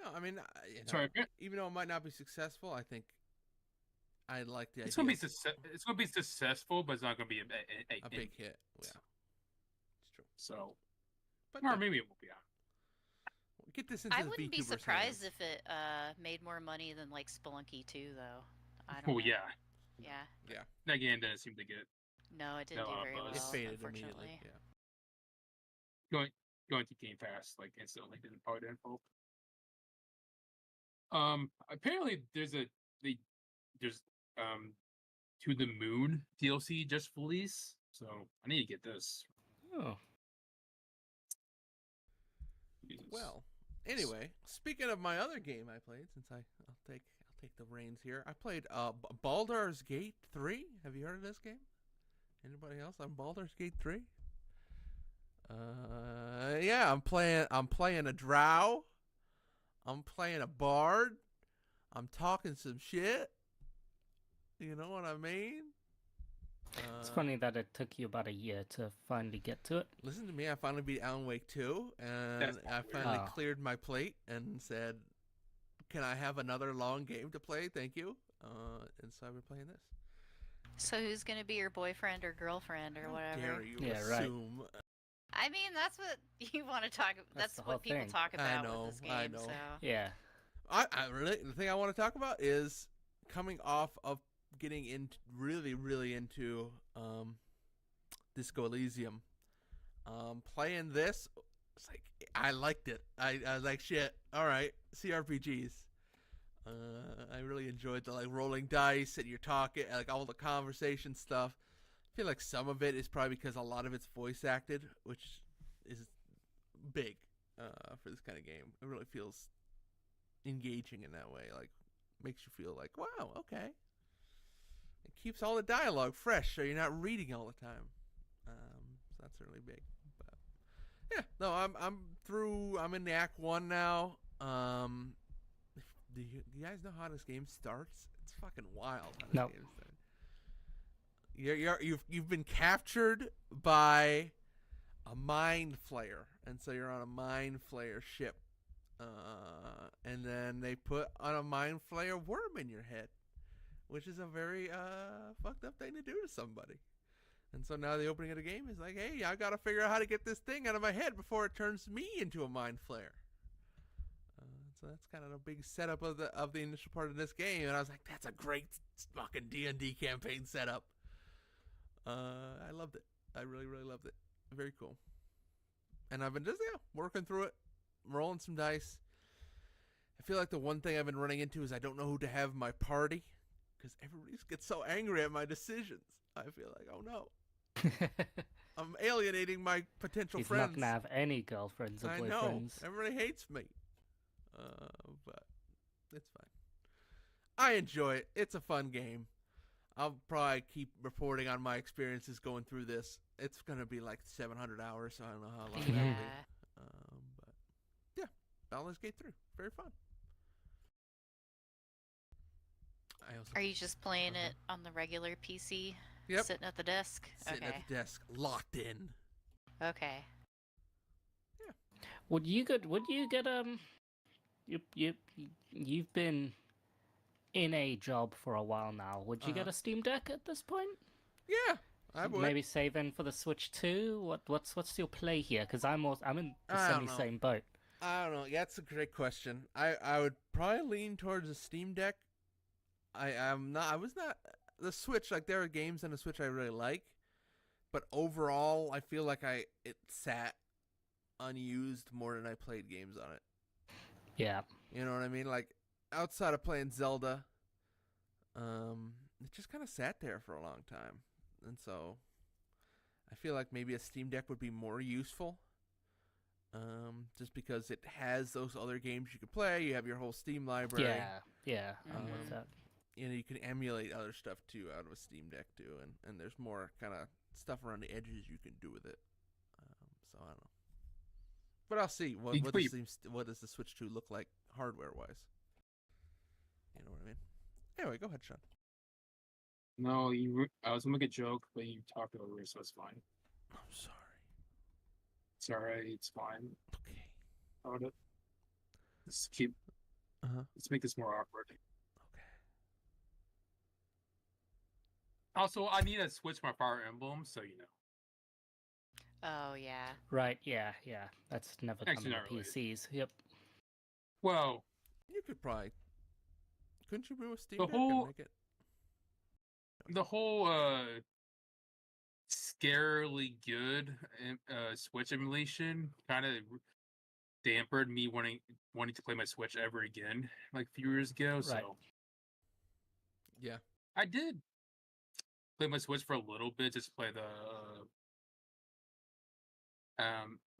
Speaker 2: No, I mean,
Speaker 3: Sorry,
Speaker 2: even though it might not be successful, I think I like the idea.
Speaker 3: It's gonna be successful, but it's not gonna be
Speaker 2: a big hit. Yeah, it's true.
Speaker 3: So,
Speaker 2: but
Speaker 3: or maybe it won't be out.
Speaker 2: Get this into
Speaker 5: I
Speaker 2: the
Speaker 5: wouldn't be
Speaker 2: VTubers'
Speaker 5: surprised
Speaker 2: hands.
Speaker 5: if it made more money than like Spelunky 2, though. I don't know.
Speaker 3: Yeah.
Speaker 2: Yeah.
Speaker 3: That game didn't seem to get
Speaker 5: No, it didn't do very well.
Speaker 2: It faded
Speaker 5: unfortunately.
Speaker 2: immediately. Yeah.
Speaker 3: going to Game Pass like instantly didn't probably didn't help. Apparently there's To the Moon DLC just released, so I need to get this.
Speaker 1: Oh.
Speaker 3: Jesus.
Speaker 2: Well, anyway, speaking of my other game I played, since I'll take the reins here. I played Baldur's Gate 3. Have you heard of this game? Anybody else on Baldur's Gate 3? Yeah, I'm playing a drow. I'm playing a bard. I'm talking some shit. You know what I mean?
Speaker 1: It's funny that it took you about a year to finally get to it.
Speaker 2: Listen to me. I finally beat Alan Wake 2, and I finally cleared my plate and said, "Can I have another long game to play? Thank you." And so I've been playing this.
Speaker 5: So who's gonna be your boyfriend or girlfriend or whatever?
Speaker 2: Dare you
Speaker 1: assume?
Speaker 2: Right.
Speaker 5: I mean, that's what you want to talk about. That's what people talk about with this game.
Speaker 2: I know.
Speaker 5: So.
Speaker 1: Yeah.
Speaker 2: I really, the thing I want to talk about is coming off of getting really into Disco Elysium. Playing this, it's like I liked it. I was like, shit. All right, CRPGs. I really enjoyed the like rolling dice and you're talking, like all the conversation stuff. I feel like some of it is probably because a lot of it's voice acted, which is big for this kind of game. It really feels engaging in that way. Like makes you feel like, wow, okay. It keeps all the dialogue fresh, so you're not reading all the time. So that's really big. But yeah, no, I'm through. I'm in the Act 1 now. Do you guys know how this game starts? It's fucking wild. How this game starts. You've been captured by a mind flayer, and so you're on a mind flayer ship. And then they put on a mind flayer worm in your head, which is a very fucked up thing to do to somebody. And so now the opening of the game is like, hey, I got to figure out how to get this thing out of my head before it turns me into a mind flare. So that's kind of a big setup of the initial part of this game, and I was like, that's a great fucking D&D campaign setup. I loved it. I really, really loved it. Very cool. And I've been just working through it, rolling some dice. I feel like the one thing I've been running into is I don't know who to have in my party because everybody gets so angry at my decisions. I feel like, oh no, I'm alienating my potential
Speaker 1: He's
Speaker 2: friends.
Speaker 1: not gonna have any girlfriends or
Speaker 2: I
Speaker 1: boyfriends.
Speaker 2: know. Everybody hates me. But it's fine. I enjoy it. It's a fun game. I'll probably keep reporting on my experiences going through this. It's going to be like 700 hours, so I don't know how long that'll
Speaker 5: Yeah.
Speaker 2: be. But yeah, Baldur's Gate 3. Very fun.
Speaker 5: Are you just playing it on the regular PC?
Speaker 2: Yep.
Speaker 5: Sitting at the desk?
Speaker 2: Sitting at the desk, locked in.
Speaker 5: Okay.
Speaker 1: Would you get you've been in a job for a while now. Would you get a Steam Deck at this point?
Speaker 2: Yeah, I would.
Speaker 1: Maybe save in for the Switch too. What's your play here? Because I'm in the same boat.
Speaker 2: I don't know. Yeah, that's a great question. I would probably lean towards a Steam Deck. I was not the Switch. Like there are games on the Switch I really like, but overall I feel like it sat unused more than I played games on it.
Speaker 1: Yeah.
Speaker 2: You know what I mean? Like outside of playing Zelda, it just kind of sat there for a long time, and so I feel like maybe a Steam Deck would be more useful. Just because it has those other games you can play. You have your whole Steam library.
Speaker 1: Yeah. I like that.
Speaker 2: You know, you can emulate other stuff too out of a Steam Deck too, and there's more kind of stuff around the edges you can do with it. So I don't know, but I'll see. What does the Switch 2 look like hardware wise? You know what I mean? Anyway, go ahead, Sean.
Speaker 3: No, I was gonna make a joke, but you talked over it, so it's fine.
Speaker 2: I'm sorry.
Speaker 3: It's alright. It's fine.
Speaker 2: Okay.
Speaker 3: How about it? Let's keep. Let's make this more awkward.
Speaker 2: Okay.
Speaker 3: Also, I need to switch my Fire Emblem, so you know.
Speaker 5: Oh, yeah.
Speaker 1: Right. Yeah. That's never
Speaker 3: Actually,
Speaker 1: coming to
Speaker 3: not really.
Speaker 1: PCs. Yep.
Speaker 3: Well,
Speaker 2: You could probably. Couldn't you move a Steam
Speaker 3: The
Speaker 2: Deck
Speaker 3: whole-
Speaker 2: and make it?
Speaker 3: the whole scarily good Switch emulation kind of dampened me wanting to play my Switch ever again, like a few years ago.
Speaker 1: Right.
Speaker 3: So
Speaker 2: Yeah.
Speaker 3: I did play my Switch for a little bit, just to play the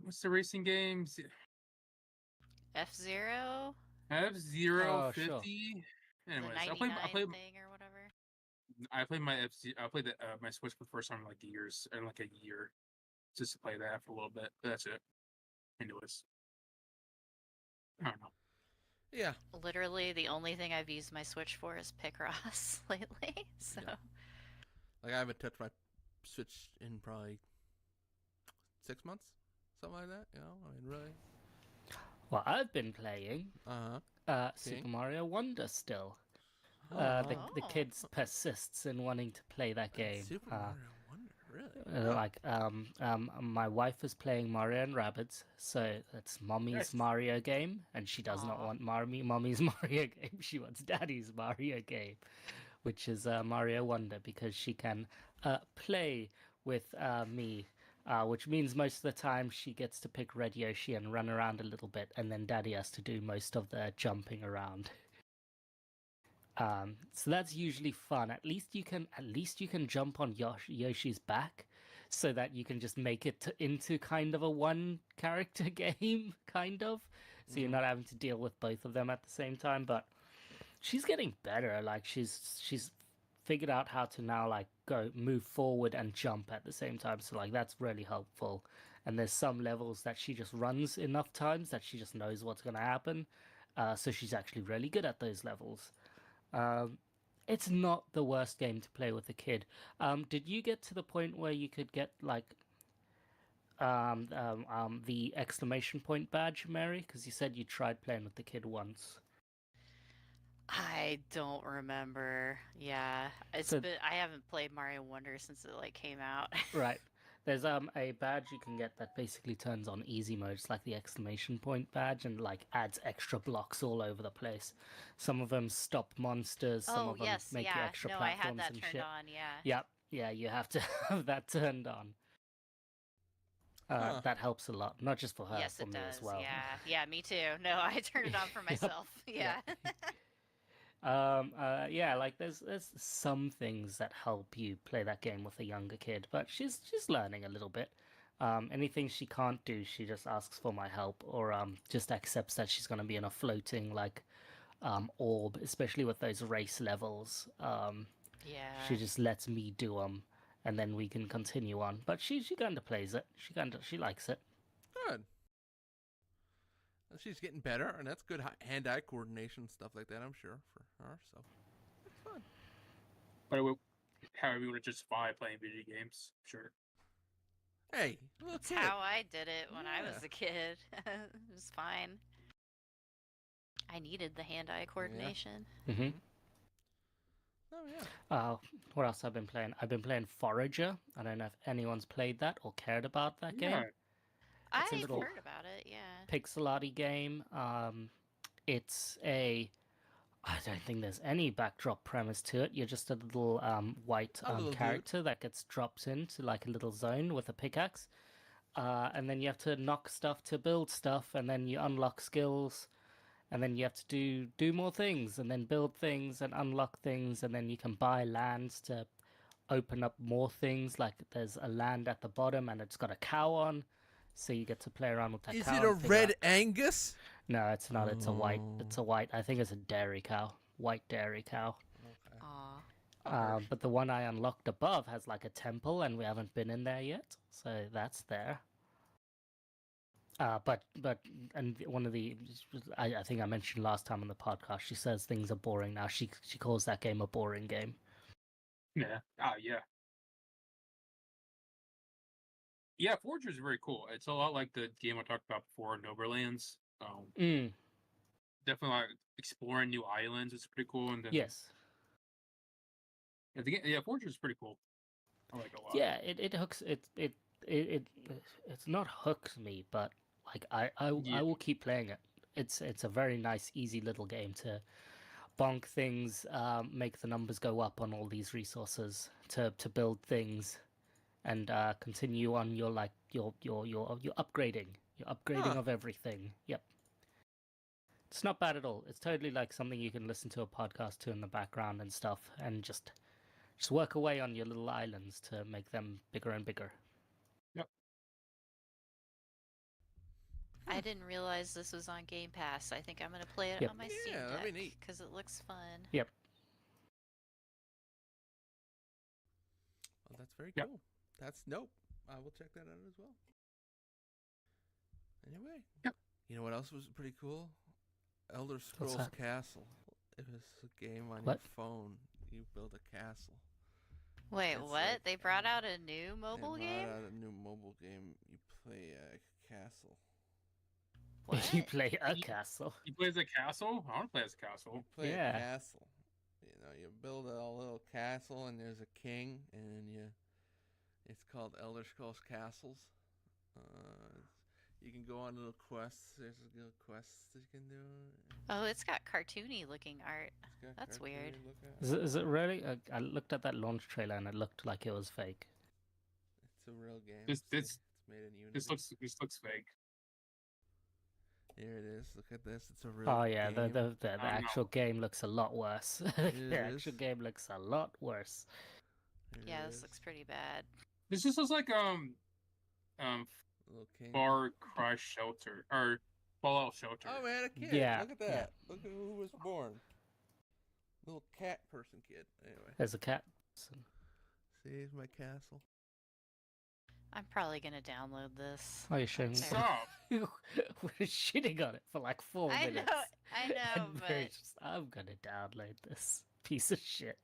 Speaker 3: what's the racing games?
Speaker 5: F-Zero?
Speaker 3: F-Zero
Speaker 1: Oh, sure.
Speaker 3: 50.
Speaker 5: The
Speaker 3: Anyways,
Speaker 5: 99
Speaker 3: I played
Speaker 5: thing or whatever?
Speaker 3: I played my my Switch for the first time in like a year, just to play that for a little bit. But that's it. Anyways, I don't know.
Speaker 2: Yeah.
Speaker 5: Literally, the only thing I've used my Switch for is Picross lately. So
Speaker 2: Yeah. Like I haven't touched my Switch in probably 6 months, something like that. You know, I mean, really.
Speaker 1: Well, I've been playing Super Mario Wonder still. The
Speaker 5: Oh.
Speaker 1: kids persists in wanting to play that game.
Speaker 2: Super Mario Wonder, really?
Speaker 1: My wife is playing Mario and Rabbids, so it's mommy's
Speaker 3: Nice.
Speaker 1: Mario game, and she does not
Speaker 5: Aw.
Speaker 1: want mommy's Mario game. She wants daddy's Mario game, which is Mario Wonder, because she can play with me, which means most of the time she gets to pick Red Yoshi and run around a little bit, and then daddy has to do most of the jumping around. So that's usually fun. At least you can jump on Yoshi's back, so that you can just make it into kind of a one character game, kind of. So you're not having to deal with both of them at the same time. But she's getting better. Like she's figured out how to now like move forward and jump at the same time. So like that's really helpful. And there's some levels that she just runs enough times that she just knows what's going to happen. So she's actually really good at those levels. It's not the worst game to play with a kid. Did you get to the point where you could get like the ! Badge, Mary? Because you said you tried playing with the kid once.
Speaker 5: I don't remember. Yeah,
Speaker 1: So
Speaker 5: I haven't played Mario Wonder since it like came out.
Speaker 1: right. There's a badge you can get that basically turns on easy mode. It's like the exclamation point badge and like adds extra blocks all over the place. Some of them stop monsters, some
Speaker 5: Oh,
Speaker 1: of them
Speaker 5: yes,
Speaker 1: make you
Speaker 5: yeah.
Speaker 1: extra
Speaker 5: No, I had
Speaker 1: platforms
Speaker 5: that
Speaker 1: and
Speaker 5: turned
Speaker 1: shit.
Speaker 5: on, yeah.
Speaker 1: Yep. Yeah, you have to have that turned on.
Speaker 2: Huh.
Speaker 1: That helps a lot, not just for her,
Speaker 5: Yes,
Speaker 1: for
Speaker 5: it
Speaker 1: me as
Speaker 5: does.
Speaker 1: well.
Speaker 5: Yeah. Yeah, me too. No, I turned it on for
Speaker 1: Yep.
Speaker 5: myself. Yeah.
Speaker 1: Yeah, like there's some things that help you play that game with a younger kid, but she's learning a little bit. Anything she can't do, she just asks for my help, or just accepts that she's gonna be in a floating like orb, especially with those race levels. She
Speaker 5: Yeah.
Speaker 1: just lets me do them, and then we can continue on. But she kind of plays it. She likes it.
Speaker 2: Good. She's getting better, and that's good hand-eye coordination stuff like that. I'm sure for her. So that's fun.
Speaker 3: But how we would just survive playing video games. Sure.
Speaker 2: Hey, little
Speaker 5: That's
Speaker 2: kid.
Speaker 5: how I did it when I was
Speaker 2: Yeah.
Speaker 5: a kid. It was fine. I needed the hand-eye coordination.
Speaker 1: Hmm.
Speaker 2: Oh yeah.
Speaker 1: What else I've been playing? I've been playing Forager. I don't know if anyone's played that or cared about that
Speaker 3: Yeah.
Speaker 1: game. It's a
Speaker 5: I've
Speaker 1: little
Speaker 5: heard about it, yeah.
Speaker 1: pixel-arty game. It's a I don't think there's any backdrop premise to it. You're just a little white
Speaker 2: A little
Speaker 1: character that gets dropped into like a little zone with a pickaxe. And then you have to knock stuff to build stuff, and then you unlock skills, and then you have to do more things, and then build things and unlock things, and then you can buy lands to open up more things. Like there's a land at the bottom, and it's got a cow on, so you get to play around with that
Speaker 2: Is
Speaker 1: cow.
Speaker 2: it a
Speaker 1: and figure
Speaker 2: red
Speaker 1: out-
Speaker 2: Angus?
Speaker 1: No, it's not. It's a white.
Speaker 2: Oh.
Speaker 1: It's a white. I think it's a dairy cow. White dairy cow.
Speaker 2: Okay.
Speaker 5: Aw.
Speaker 1: But the one I unlocked above has like a temple, and we haven't been in there yet, so that's there. But one of the I think I mentioned last time on the podcast, she says things are boring now. She calls that game a boring game.
Speaker 3: Yeah. Yeah. Yeah, Forager is very cool. It's a lot like the game I talked about before, Noberlands.
Speaker 1: Mm,
Speaker 3: Definitely like exploring new islands. It's pretty cool. And then
Speaker 1: yes.
Speaker 3: yeah, Forager is pretty cool. I like it a lot.
Speaker 1: Yeah, it hooks it's not hooks me, but like I
Speaker 3: Yeah.
Speaker 1: will keep playing it. It's a very nice, easy little game to bonk things, make the numbers go up on all these resources to build things, and continue on your like your upgrading,
Speaker 2: Huh.
Speaker 1: of everything. Yep, it's not bad at all. It's totally like something you can listen to a podcast to in the background and stuff, and just work away on your little islands to make them bigger and bigger.
Speaker 5: I didn't realize this was on Game Pass. I think I'm gonna play it
Speaker 1: Yep.
Speaker 5: on my Steam
Speaker 2: Yeah, that'd be
Speaker 5: Deck
Speaker 2: neat.
Speaker 5: because it looks fun.
Speaker 1: Yep.
Speaker 2: Well, that's very
Speaker 3: Yep.
Speaker 2: cool. That's nope. I will check that out as well. Anyway.
Speaker 3: Yep.
Speaker 2: You know what else was pretty cool? Elder Scrolls
Speaker 1: that?
Speaker 2: Castle. It was a game on
Speaker 1: What?
Speaker 2: your phone. You build a castle.
Speaker 5: Wait,
Speaker 2: It's
Speaker 5: what?
Speaker 2: like-
Speaker 5: They brought out a new mobile
Speaker 2: They
Speaker 5: game?
Speaker 2: brought out a new mobile game. You play a castle.
Speaker 5: What?
Speaker 1: You play a
Speaker 3: You-
Speaker 1: castle.
Speaker 3: You play as a castle? I want to play as a
Speaker 2: You
Speaker 3: castle.
Speaker 2: play
Speaker 1: Yeah.
Speaker 2: a castle. You know, you build a little castle, and there's a king, and it's called Elder Scrolls Castles. You can go on little quests. There's little quests that you can do.
Speaker 5: Oh, it's got cartoony looking art.
Speaker 2: It's got
Speaker 5: That's
Speaker 2: cartoon
Speaker 5: weird.
Speaker 2: to look at.
Speaker 1: Is it really? I looked at that launch trailer and it looked like it was fake.
Speaker 2: It's a real game.
Speaker 3: This-
Speaker 2: See?
Speaker 3: this-
Speaker 2: It's made in Unity.
Speaker 3: This looks fake.
Speaker 2: Here it is. Look at this. It's a real
Speaker 1: Oh yeah,
Speaker 2: game.
Speaker 1: the
Speaker 3: I don't
Speaker 1: actual
Speaker 3: know.
Speaker 1: game looks a lot worse. The actual
Speaker 2: is.
Speaker 1: game looks a lot worse.
Speaker 2: Here
Speaker 5: Yeah,
Speaker 2: it
Speaker 5: this
Speaker 2: is.
Speaker 5: looks pretty bad.
Speaker 3: This just looks like
Speaker 2: Little king.
Speaker 3: Far Cry Shelter or Fallout Shelter.
Speaker 2: Oh man, a kid.
Speaker 1: Yeah,
Speaker 2: Look at that.
Speaker 1: yeah.
Speaker 2: Look at who was born. Little cat person kid. Anyway.
Speaker 1: There's a cat.
Speaker 2: See, here's my castle.
Speaker 5: I'm probably gonna download this.
Speaker 1: Oh, you're showing.
Speaker 5: Fair.
Speaker 3: Stop.
Speaker 1: We're shitting on it for like 4
Speaker 5: I know,
Speaker 1: minutes.
Speaker 5: I know,
Speaker 1: And
Speaker 5: but
Speaker 1: Mary's just, I'm gonna download this piece of shit.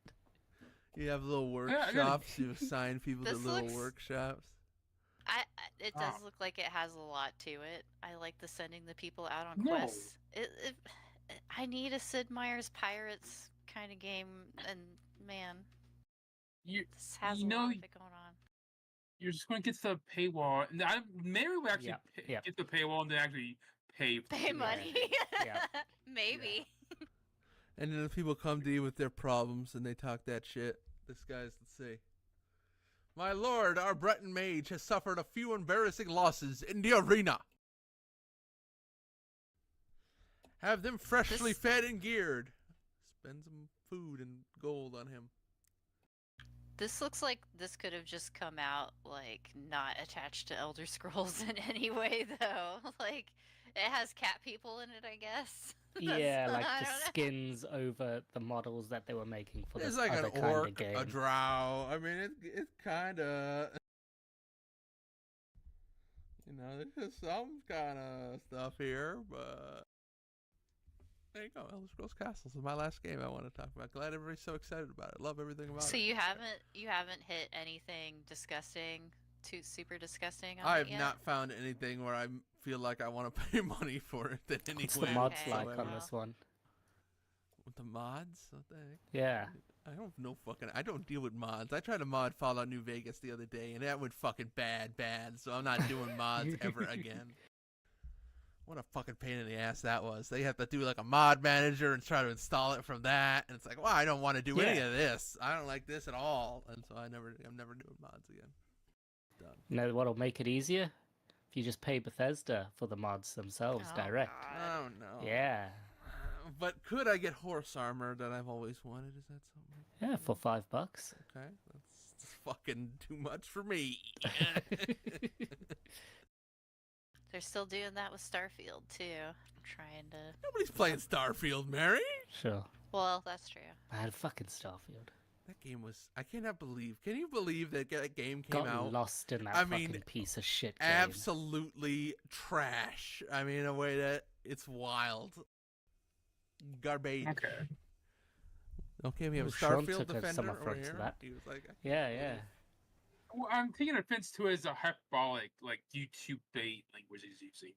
Speaker 2: You have little
Speaker 3: Yeah, I gotta-
Speaker 2: workshops. You assign people to
Speaker 5: This
Speaker 2: little
Speaker 5: looks-
Speaker 2: workshops.
Speaker 5: it does
Speaker 3: Oh.
Speaker 5: look like it has a lot to it. I like the sending the people out on
Speaker 3: No.
Speaker 5: quests. I need a Sid Meier's Pirates kind of game, and man,
Speaker 3: You
Speaker 5: this has
Speaker 3: you
Speaker 5: a lot
Speaker 3: know
Speaker 5: of it going on.
Speaker 3: you're just going to get the paywall. And Mary would actually
Speaker 1: Yep, yep.
Speaker 3: get the paywall and then actually pay.
Speaker 5: Pay money.
Speaker 1: Yeah.
Speaker 5: Maybe.
Speaker 2: And then if people come to you with their problems and they talk that shit, this guy's, let's see. My lord, our Breton mage has suffered a few embarrassing losses in the arena. Have them freshly fed and geared. Spend some food and gold on him.
Speaker 5: This looks like this could have just come out like not attached to Elder Scrolls in any way, though. Like it has cat people in it, I guess.
Speaker 1: Yeah, like
Speaker 5: I
Speaker 1: the
Speaker 5: don't know.
Speaker 1: skins over the models that they were making for
Speaker 2: There's
Speaker 1: this
Speaker 2: like
Speaker 1: other
Speaker 2: an
Speaker 1: kind
Speaker 2: orc,
Speaker 1: of game.
Speaker 2: a drow. I mean, it's kind of... You know, there's just some kind of stuff here, but... There you go, Elder Scrolls Castles is my last game I want to talk about. Glad everybody's so excited about it. Love everything about it.
Speaker 5: So you haven't hit anything disgusting, too super disgusting on
Speaker 2: I
Speaker 5: it
Speaker 2: have
Speaker 5: yet?
Speaker 2: not found anything where I feel like I want to pay money for it in any
Speaker 1: What's
Speaker 2: way.
Speaker 1: the mods
Speaker 5: Okay,
Speaker 1: like
Speaker 2: whatsoever.
Speaker 1: on this one?
Speaker 2: With the mods? What the heck?
Speaker 1: Yeah.
Speaker 2: I don't deal with mods. I tried to mod Fallout New Vegas the other day, and that went fucking bad, so I'm not doing mods ever again. What a fucking pain in the ass that was. They have to do like a mod manager and try to install it from that, and it's like, well, I don't want to do any
Speaker 1: Yeah.
Speaker 2: of this. I don't like this at all, and so I'm never doing mods again. Done.
Speaker 1: You know what'll make it easier? If you just pay Bethesda for the mods themselves
Speaker 5: Oh,
Speaker 1: direct.
Speaker 5: God.
Speaker 2: Oh no.
Speaker 1: Yeah.
Speaker 2: But could I get horse armor that I've always wanted? Is that something?
Speaker 1: Yeah, for $5.
Speaker 2: Okay, that's fucking too much for me.
Speaker 5: They're still doing that with Starfield too. Trying to.
Speaker 2: Nobody's playing Starfield, Mary.
Speaker 1: Sure.
Speaker 5: Well, that's true.
Speaker 1: I had fucking Starfield.
Speaker 2: That game was... I cannot believe... Can you believe that game came
Speaker 1: Got
Speaker 2: out?
Speaker 1: lost in that
Speaker 2: I
Speaker 1: fucking
Speaker 2: mean,
Speaker 1: piece of shit game.
Speaker 2: Absolutely trash. I mean, in a way that it's wild. Garbage. Okay, we have a
Speaker 1: Well, Sean
Speaker 2: Starfield
Speaker 1: took some
Speaker 2: Defender over
Speaker 1: offense to
Speaker 2: here.
Speaker 1: that.
Speaker 2: He was like...
Speaker 1: Yeah, yeah.
Speaker 3: Well, I'm taking offense to it as a hyperbolic, like YouTube bait language he's using.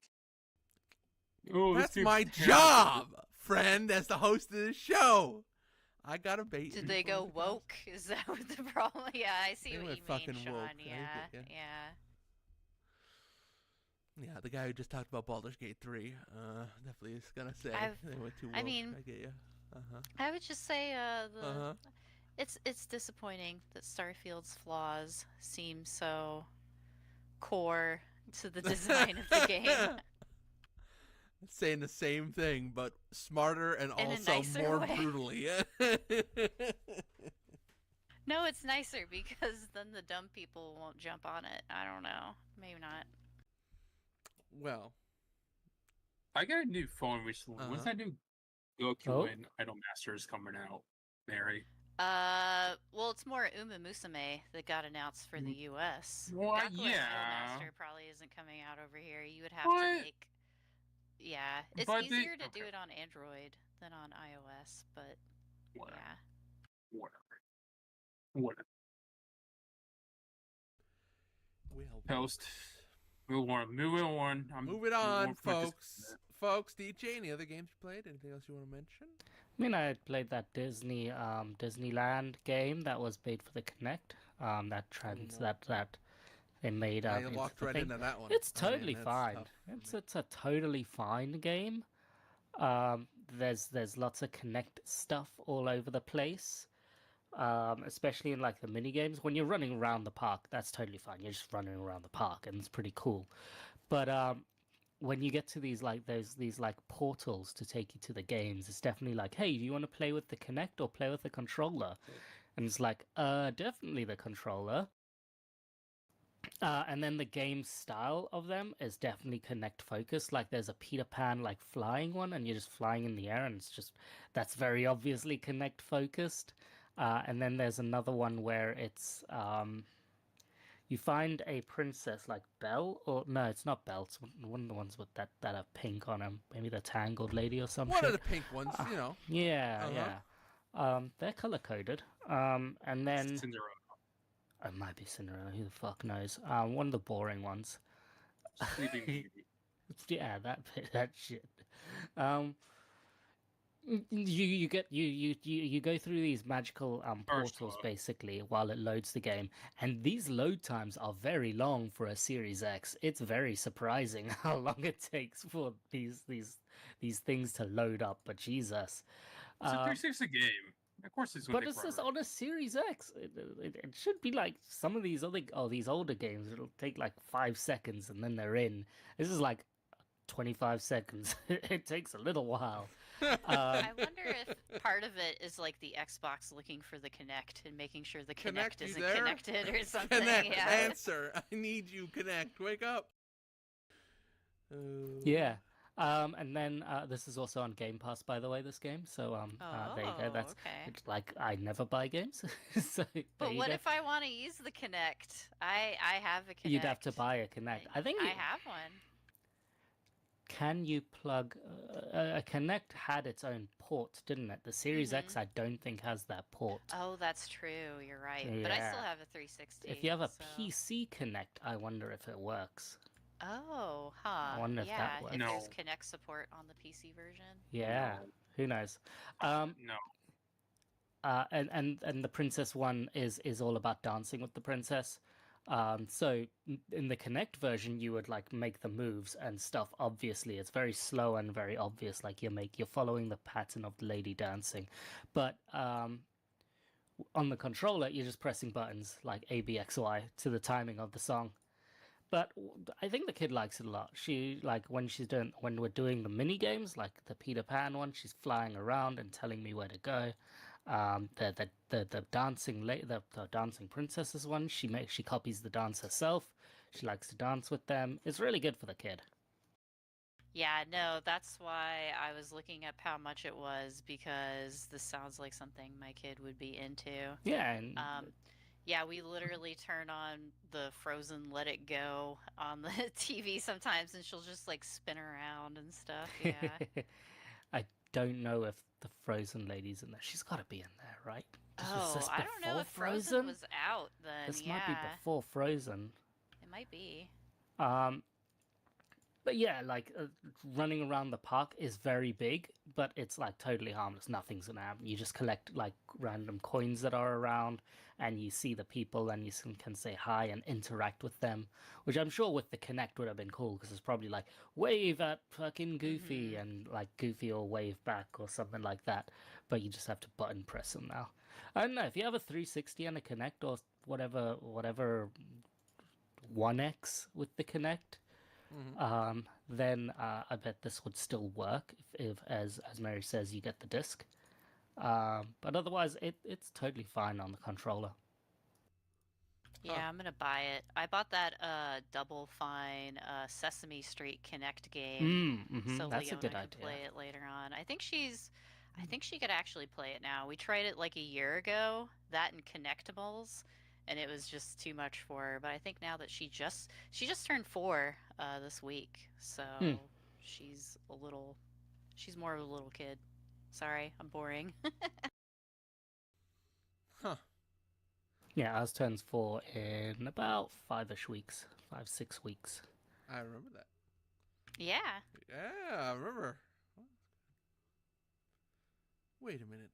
Speaker 3: Oh, this
Speaker 2: That's
Speaker 3: game's
Speaker 2: my
Speaker 3: terrible.
Speaker 2: job, friend, as the host of the show. I gotta bait.
Speaker 5: Did they
Speaker 2: people
Speaker 5: go
Speaker 2: into
Speaker 5: woke? Is that what the problem? Yeah, I see
Speaker 2: They
Speaker 5: what
Speaker 2: went
Speaker 5: you mean,
Speaker 2: fucking
Speaker 5: Sean.
Speaker 2: woke. They
Speaker 5: Yeah,
Speaker 2: did,
Speaker 5: yeah.
Speaker 2: Yeah, the guy who just talked about Baldur's Gate 3 definitely is gonna say they went too woke.
Speaker 5: I mean,
Speaker 2: I get you.
Speaker 5: I would just say
Speaker 2: Uh-huh.
Speaker 5: it's disappointing that Starfield's flaws seem so core to the design of the game.
Speaker 2: Saying the same thing, but smarter and
Speaker 5: In a
Speaker 2: also
Speaker 5: nicer
Speaker 2: more
Speaker 5: way.
Speaker 2: brutally.
Speaker 5: No, it's nicer because then the dumb people won't jump on it. I don't know. Maybe not.
Speaker 2: Well,
Speaker 3: I got a new phone recently. When's that new Goku
Speaker 1: Oh.
Speaker 3: and Idolmaster coming out, Mary?
Speaker 5: Well, it's more Uma Musume that got announced for the U.S.
Speaker 3: Well,
Speaker 5: Gaku and
Speaker 3: yeah.
Speaker 5: Idolmaster probably isn't coming out over here. You would have
Speaker 3: What?
Speaker 5: to make. Yeah, it's
Speaker 3: But they-
Speaker 5: easier to do
Speaker 3: okay.
Speaker 5: it on Android than on iOS, but
Speaker 3: Whatever.
Speaker 5: yeah.
Speaker 3: Whatever.
Speaker 2: well,
Speaker 3: Post. Move on.
Speaker 2: move it on, folks. Folks, DJ, any other games you played? Anything else you want to mention?
Speaker 1: I mean, I had played that Disneyland game that was made for the Kinect. That they made.
Speaker 2: I
Speaker 1: into
Speaker 2: walked
Speaker 1: the
Speaker 2: right
Speaker 1: thing.
Speaker 2: into that one.
Speaker 1: It's
Speaker 2: I mean,
Speaker 1: totally
Speaker 2: that's
Speaker 1: fine.
Speaker 2: tough.
Speaker 1: It's a totally fine game. There's lots of Kinect stuff all over the place. Especially in like the mini games. When you're running around the park, that's totally fine. You're just running around the park, and it's pretty cool. But when you get to these portals to take you to the games, it's definitely like, hey, do you want to play with the Kinect or play with the controller? And it's like, definitely the controller. And then the game style of them is definitely Kinect focused. Like there's a Peter Pan like flying one, and you're just flying in the air, and that's very obviously Kinect focused. And then there's another one where it's you find a princess like Belle, or no, it's not Belle. It's one of the ones with that have pink on them. Maybe the Tangled Lady or something.
Speaker 2: One of the pink ones, you know.
Speaker 1: Yeah,
Speaker 2: Uh-huh.
Speaker 1: yeah. They're color coded. And then
Speaker 3: Cinderella.
Speaker 1: it might be Cinderella. Who the fuck knows? One of the boring ones.
Speaker 3: Sleeping Beauty.
Speaker 1: Yeah, that shit. You go through these magical portals
Speaker 3: Ursula.
Speaker 1: basically while it loads the game, and these load times are very long for a Series X. It's very surprising how long it takes for these things to load up. But Jesus,
Speaker 3: It's a
Speaker 1: um,
Speaker 3: 360 game. Of course, it's going
Speaker 1: but
Speaker 3: to take
Speaker 1: it's just
Speaker 3: forever.
Speaker 1: on a Series X. It should be like some of these these older games. It'll take like 5 seconds and then they're in. This is like 25 seconds. It takes a little while.
Speaker 5: I wonder if part of it is like the Xbox looking for the Connect and making sure the
Speaker 2: Connect,
Speaker 5: Connect
Speaker 2: you
Speaker 5: isn't
Speaker 2: there?
Speaker 5: connected or something.
Speaker 2: Connect,
Speaker 5: Yeah.
Speaker 2: answer. I need you, Connect. Wake up.
Speaker 1: Yeah. And then this is also on Game Pass, by the way, this game. So there you go. That's
Speaker 5: okay.
Speaker 1: it's like I never buy games. So there
Speaker 5: But
Speaker 1: you
Speaker 5: what
Speaker 1: go.
Speaker 5: if I want to use the Connect? I have a Connect.
Speaker 1: You'd have to buy a Connect. I think
Speaker 5: I have one.
Speaker 1: can you plug a Connect had its own port, didn't it? The Series X, I don't think has that port.
Speaker 5: Oh, that's true. You're right. But I still
Speaker 1: Yeah.
Speaker 5: have a 360.
Speaker 1: If you have a
Speaker 5: so-
Speaker 1: PC Connect, I wonder if it works.
Speaker 5: Oh, huh.
Speaker 1: wonder if
Speaker 5: yeah,
Speaker 1: that works.
Speaker 5: if there's
Speaker 3: No.
Speaker 5: Connect support on the PC version.
Speaker 1: Yeah,
Speaker 3: No.
Speaker 1: who knows?
Speaker 3: No.
Speaker 1: And the princess one is all about dancing with the princess. So in the Connect version, you would like make the moves and stuff. Obviously, it's very slow and very obvious. Like you're following the pattern of the lady dancing, but on the controller, you're just pressing buttons like A, B, X, Y to the timing of the song. But I think the kid likes it a lot. She like when we're doing the mini games, like the Peter Pan one, she's flying around and telling me where to go. The dancing princesses one, she copies the dance herself. She likes to dance with them. It's really good for the kid.
Speaker 5: Yeah, no, that's why I was looking up how much it was because this sounds like something my kid would be into.
Speaker 1: Yeah, and
Speaker 5: Yeah, we literally turn on the Frozen Let It Go on the TV sometimes and she'll just like spin around and stuff. Yeah.
Speaker 1: I don't know if the Frozen lady's in there. She's got to be in there, right? Was this
Speaker 5: I don't know
Speaker 1: before
Speaker 5: if Frozen was out then.
Speaker 1: This
Speaker 5: yeah.
Speaker 1: might be before Frozen.
Speaker 5: It might be.
Speaker 1: But yeah, like running around the park is very big, but it's like totally harmless. Nothing's gonna happen. You just collect like random coins that are around, and you see the people, and you can say hi and interact with them. Which I'm sure with the Connect would have been cool because it's probably like wave at fucking Goofy, and like Goofy will wave back or something like that. But you just have to button press them now. I don't know if you have a 360 and a Connect or whatever 1X with the Connect. Then I bet this would still work if as Mary says, you get the disc. But otherwise, it's totally fine on the controller.
Speaker 5: Yeah, I'm gonna buy it. I bought that Double Fine Sesame Street Connect game, so
Speaker 1: That's a
Speaker 5: Leona
Speaker 1: good
Speaker 5: can
Speaker 1: idea.
Speaker 5: play it later on. I think she could actually play it now. We tried it like a year ago, that and Connectables, and it was just too much for her. But I think now that she just turned 4 this week, so she's more of a little kid. Sorry, I'm boring.
Speaker 2: Huh.
Speaker 1: Yeah, ours turns 4 in about 5-ish weeks, 5-6 weeks.
Speaker 2: I remember that.
Speaker 5: Yeah.
Speaker 2: Yeah, I remember. Wait a minute.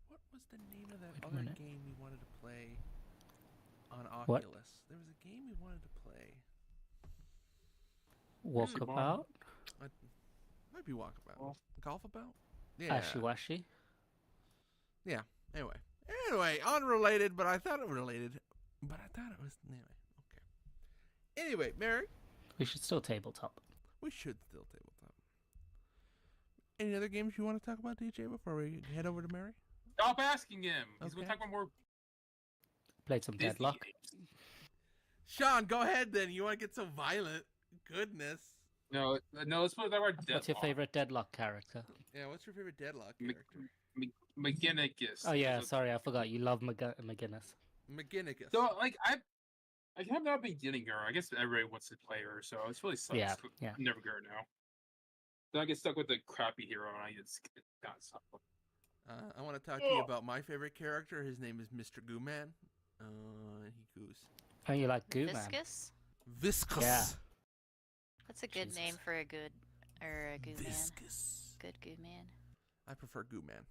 Speaker 2: What was the name of that
Speaker 1: Wait a
Speaker 2: other
Speaker 1: minute.
Speaker 2: game we wanted to play on
Speaker 1: What?
Speaker 2: Oculus? There was a game we wanted to play.
Speaker 1: Walkabout,
Speaker 2: Might be Walkabout.
Speaker 3: Golf.
Speaker 2: Golfabout? Yeah.
Speaker 1: Ashy Washy.
Speaker 2: Yeah. Anyway, unrelated, but I thought it related. But I thought it was anyway. Okay. Anyway, Mary,
Speaker 1: We should still tabletop.
Speaker 2: we should still tabletop. Any other games you want to talk about, DJ, before we head over to Mary?
Speaker 3: Stop asking him. He's
Speaker 2: Okay.
Speaker 3: going to talk about more
Speaker 1: Played some
Speaker 3: Disney
Speaker 1: Deadlock.
Speaker 3: games.
Speaker 2: Sean, go ahead then. You want to get so violent? Goodness.
Speaker 3: No, let's put that about Deadlock.
Speaker 1: What's your favorite Deadlock character?
Speaker 2: Yeah, what's your favorite Deadlock
Speaker 3: Mc-
Speaker 2: character?
Speaker 3: McGinnicus.
Speaker 1: Oh yeah,
Speaker 3: So-
Speaker 1: sorry, I forgot. You love McGinnis.
Speaker 2: McGinnicus.
Speaker 3: So, like, I have not been getting her. I guess everybody wants to play her, so it's really sucks.
Speaker 1: Yeah, yeah.
Speaker 3: I'm never getting her now. Then I get stuck with the crappy hero, and I just get stuck.
Speaker 2: I want to talk to you about my favorite character. His name is Mr. Goo Man. He goes
Speaker 1: Oh, you like Goo Man?
Speaker 5: Viscous?
Speaker 2: Viscous.
Speaker 1: Yeah.
Speaker 5: That's a good name
Speaker 1: Jesus.
Speaker 5: for a good Or a Goo Man.
Speaker 2: Viscous.
Speaker 5: Good Goo Man.
Speaker 2: I prefer Goo Man,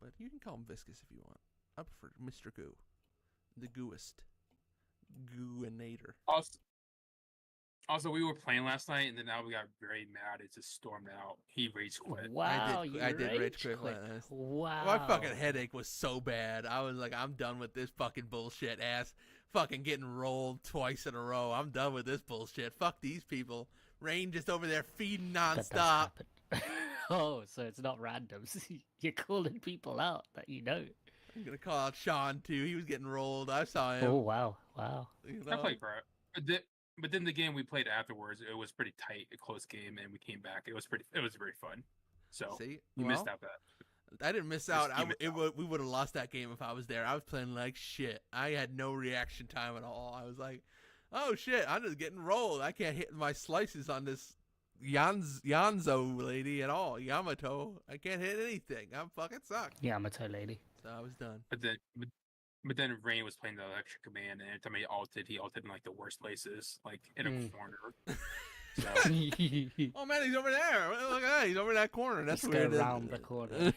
Speaker 2: but you can call him Viscous if you want. I prefer Mr. Goo, the gooist, gooinator.
Speaker 3: Also, we were playing last night, and then now we got very mad. It just stormed out. He rage quit.
Speaker 1: Wow,
Speaker 2: I did rage quit.
Speaker 1: Wow.
Speaker 2: My fucking headache was so bad. I was like, I'm done with this fucking bullshit ass. Fucking getting rolled twice in a row. I'm done with this bullshit. Fuck these people. Rain just over there feeding
Speaker 1: That does
Speaker 2: nonstop.
Speaker 1: happen. Oh, so it's not random. You're calling people out that you know.
Speaker 2: I'm gonna call out Sean too. He was getting rolled. I saw him.
Speaker 1: Oh, wow. Wow.
Speaker 2: You
Speaker 3: I
Speaker 2: know?
Speaker 3: played crap. But then the game we played afterwards, it was pretty tight, a close game, and we came back. It was very fun. So
Speaker 2: See,
Speaker 3: you missed out that.
Speaker 2: I didn't miss out.
Speaker 3: You missed out.
Speaker 2: We would have lost that game if I was there. I was playing like shit. I had no reaction time at all. I was like, oh shit, I'm just getting rolled. I can't hit my slices on this Yanzo lady at all. Yamato. I can't hit anything. I'm fucking sucked.
Speaker 1: Yamato lady.
Speaker 2: So I was done.
Speaker 3: But then Rain was playing the electric command, and every time he ulted in like the worst places, like in a corner. So,
Speaker 2: Oh man, he's over there. Look at that. He's over in that corner. That's
Speaker 1: Just
Speaker 2: weird.
Speaker 1: go around the corner.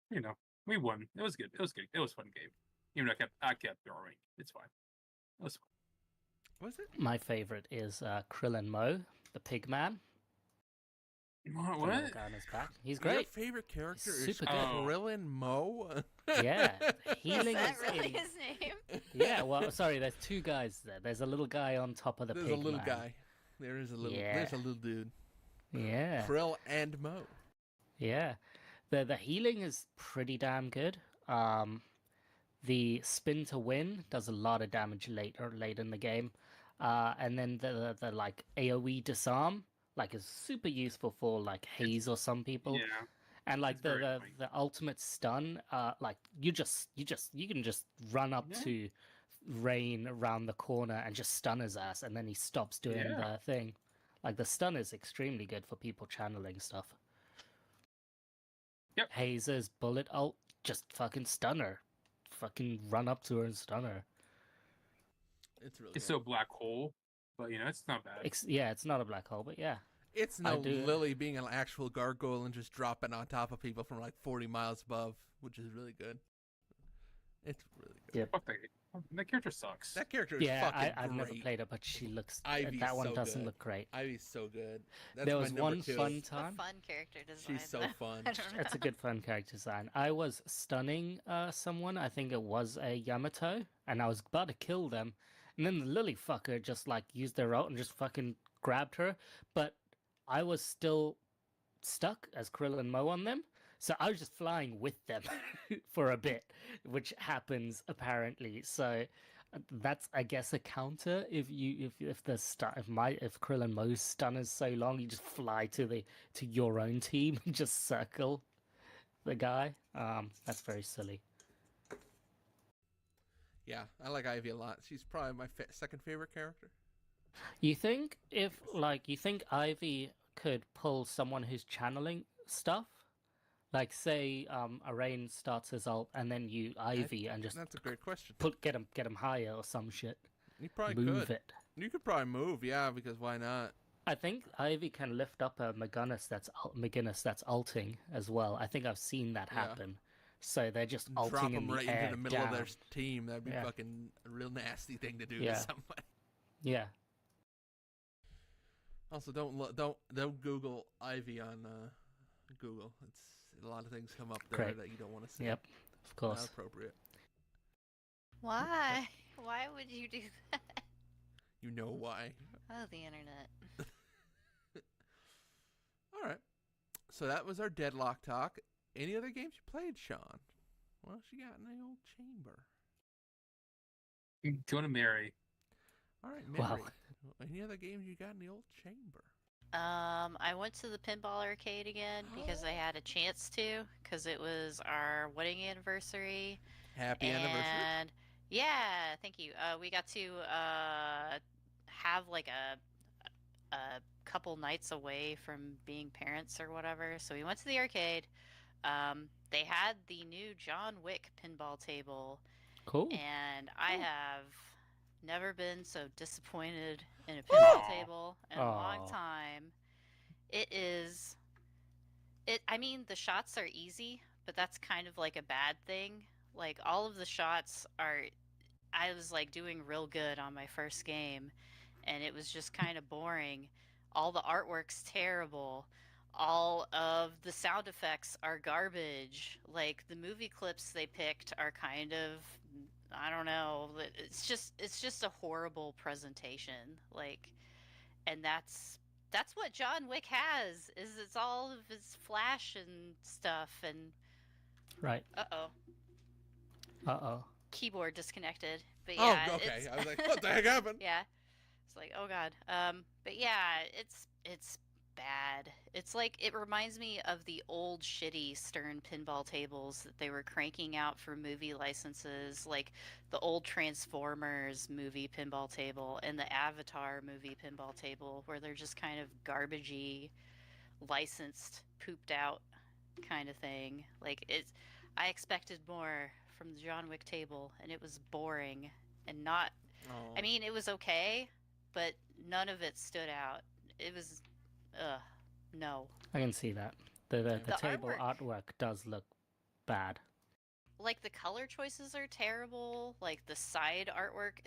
Speaker 3: you know, we won. It was good. It was good. It was a fun game. Even though I kept throwing. It's fine. It was fun.
Speaker 2: Was it?
Speaker 1: My favorite is Krillin Mo, the pig man. The
Speaker 3: What?
Speaker 1: little guy on his back. He's
Speaker 2: Your
Speaker 1: great.
Speaker 2: favorite character
Speaker 1: He's
Speaker 2: is
Speaker 1: super good.
Speaker 2: Krillin Mo?
Speaker 1: Yeah. Healing
Speaker 5: Is that
Speaker 1: is
Speaker 5: really
Speaker 1: in-
Speaker 5: his name?
Speaker 1: Yeah, well, sorry, there's two guys there. There's a little guy on top of the
Speaker 2: There's
Speaker 1: pig
Speaker 2: a little
Speaker 1: man.
Speaker 2: guy. There is a little.
Speaker 1: Yeah.
Speaker 2: There's a little dude.
Speaker 1: Yeah.
Speaker 2: Krill and Mo.
Speaker 1: Yeah. The healing is pretty damn good. The spin to win does a lot of damage late in the game. And then the like AoE disarm like is super useful for like haze or some people.
Speaker 3: Yeah.
Speaker 1: And like
Speaker 3: It's very annoying.
Speaker 1: the ultimate stun, like you can just run up
Speaker 3: Yeah.
Speaker 1: to Rain around the corner and just stun his ass, and then he stops doing
Speaker 3: Yeah.
Speaker 1: the thing. Like the stun is extremely good for people channeling stuff.
Speaker 3: Yep.
Speaker 1: Hazer's bullet ult, just fucking stun her. Fucking run up to her and stun her.
Speaker 2: It's really.
Speaker 3: It's
Speaker 2: good.
Speaker 3: still a black hole, but it's not bad.
Speaker 1: Yeah, it's not a black hole, but yeah.
Speaker 2: It's
Speaker 1: I
Speaker 2: no
Speaker 1: do-
Speaker 2: Lily being an actual gargoyle and just dropping on top of people from like 40 miles above, which is really good. It's really good.
Speaker 1: Yeah.
Speaker 3: Fuck that. That character sucks.
Speaker 2: That character is
Speaker 1: Yeah,
Speaker 2: fucking
Speaker 1: I've never
Speaker 2: great.
Speaker 1: played her, but she looks.
Speaker 2: Ivy's
Speaker 1: that one
Speaker 2: so
Speaker 1: doesn't
Speaker 2: good.
Speaker 1: look great.
Speaker 2: Ivy's so good. That's
Speaker 1: There
Speaker 2: my
Speaker 1: was
Speaker 2: number
Speaker 1: one
Speaker 2: two.
Speaker 1: fun
Speaker 5: A
Speaker 1: time.
Speaker 5: fun character design.
Speaker 2: She's so
Speaker 5: though.
Speaker 2: fun.
Speaker 5: I don't know.
Speaker 1: It's a good fun character design. I was stunning someone. I think it was a Yamato, and I was about to kill them, and then the lily fucker just like used their ult and just fucking grabbed her. But I was still stuck as Krillin Mo on them, so I was just flying with them for a bit, which happens apparently. So that's, I guess, a counter. If Krillin Mo's stun is so long, you just fly to your own team and just circle the guy. That's very silly.
Speaker 2: Yeah, I like Ivy a lot. She's probably my second favorite character.
Speaker 1: You think Ivy could pull someone who's channeling stuff? Like say Arain starts his ult and then you Ivy and just
Speaker 2: That's a great question.
Speaker 1: get him higher or some shit.
Speaker 2: You probably
Speaker 1: Move
Speaker 2: could.
Speaker 1: it.
Speaker 2: You could probably move, yeah, because why not?
Speaker 1: I think Ivy can lift up a McGinnis that's ulting as well. I think I've seen that
Speaker 2: Yeah.
Speaker 1: happen. So they're just
Speaker 2: Drop
Speaker 1: ulting in
Speaker 2: them
Speaker 1: the
Speaker 2: right
Speaker 1: air
Speaker 2: into the middle
Speaker 1: down.
Speaker 2: of their team. That'd be
Speaker 1: Yeah.
Speaker 2: fucking a real nasty thing to do
Speaker 1: Yeah.
Speaker 2: to somebody.
Speaker 1: Yeah.
Speaker 2: Also, don't Google Ivy on Google. It's a lot of things come up there
Speaker 1: Great.
Speaker 2: that you don't want to see.
Speaker 1: Yep. Of
Speaker 2: Not
Speaker 1: course.
Speaker 2: appropriate.
Speaker 5: Why? Why would you do that?
Speaker 2: You know why.
Speaker 5: Oh, the internet.
Speaker 2: All right. So that was our deadlock talk. Any other games you played, Sean? What else you got in the old chamber?
Speaker 3: Go to Mary.
Speaker 2: All right,
Speaker 1: Wow.
Speaker 2: Mary. Any other games you got in the old chamber?
Speaker 5: I went to the pinball arcade again because I had a chance to, because it was our wedding anniversary.
Speaker 2: Happy anniversary.
Speaker 5: And yeah, thank you. We got to have like a couple nights away from being parents or whatever. So we went to the arcade. They had the new John Wick pinball table,
Speaker 1: Cool.
Speaker 5: and I have never been so disappointed in a
Speaker 3: Aw.
Speaker 5: pinball table in a long
Speaker 1: Aw.
Speaker 5: time. It is. I mean, the shots are easy, but that's kind of like a bad thing. Like all of the shots are. I was like doing real good on my first game, and it was just kind of boring. All the artwork's terrible. All of the sound effects are garbage. Like the movie clips they picked are kind of, I don't know. It's just a horrible presentation. Like, and that's what John Wick has. Is it's all of his flash and stuff. And
Speaker 1: Right.
Speaker 5: uh-oh,
Speaker 1: Uh-oh.
Speaker 5: keyboard disconnected. But
Speaker 2: Oh,
Speaker 5: yeah,
Speaker 2: okay.
Speaker 5: it's
Speaker 2: I was like, what the heck happened?
Speaker 5: yeah. It's like, oh god. But yeah, it's bad. It's like it reminds me of the old shitty Stern pinball tables that they were cranking out for movie licenses, like the old Transformers movie pinball table and the Avatar movie pinball table, where they're just kind of garbagey, licensed, pooped out kind of thing. Like it's, I expected more from the John Wick table, and it was boring and not.
Speaker 2: Oh.
Speaker 5: I mean, it was okay, but none of it stood out. It was, no.
Speaker 1: I can see that. The
Speaker 5: The
Speaker 1: table artwork does look bad.
Speaker 5: Like the color choices are terrible. Like the side artwork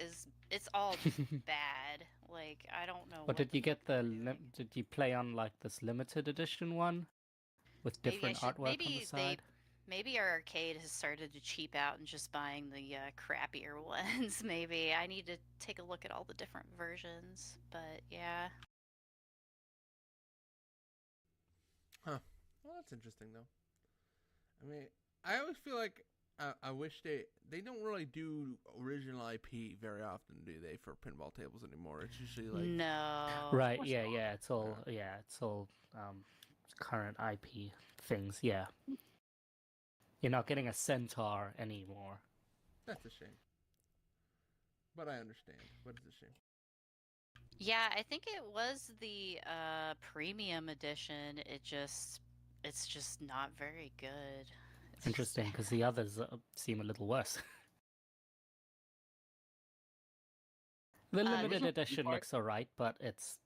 Speaker 5: it's all just bad. Like I don't know.
Speaker 1: But did you get the
Speaker 5: doing.
Speaker 1: did you play on like this limited edition one with
Speaker 5: Maybe I
Speaker 1: different
Speaker 5: should-
Speaker 1: artwork on
Speaker 5: maybe
Speaker 1: the side?
Speaker 5: Maybe our arcade has started to cheap out and just buying the crappier ones. Maybe I need to take a look at all the different versions. But yeah.
Speaker 2: Huh. Well, that's interesting though. I mean, I always feel like I wish they don't really do original IP very often, do they, for pinball tables anymore? It's usually like
Speaker 5: No.
Speaker 1: Right,
Speaker 3: course
Speaker 1: yeah,
Speaker 3: not.
Speaker 1: yeah, it's all current IP things, yeah. You're not getting a Centaur anymore.
Speaker 2: that's a shame. But I understand. But it's a shame.
Speaker 5: Yeah, I think it was the premium edition. It's just not very good. It's just
Speaker 1: Interesting, because the others seem a little worse. The limited
Speaker 3: original
Speaker 1: edition
Speaker 3: part-
Speaker 1: looks alright, but it's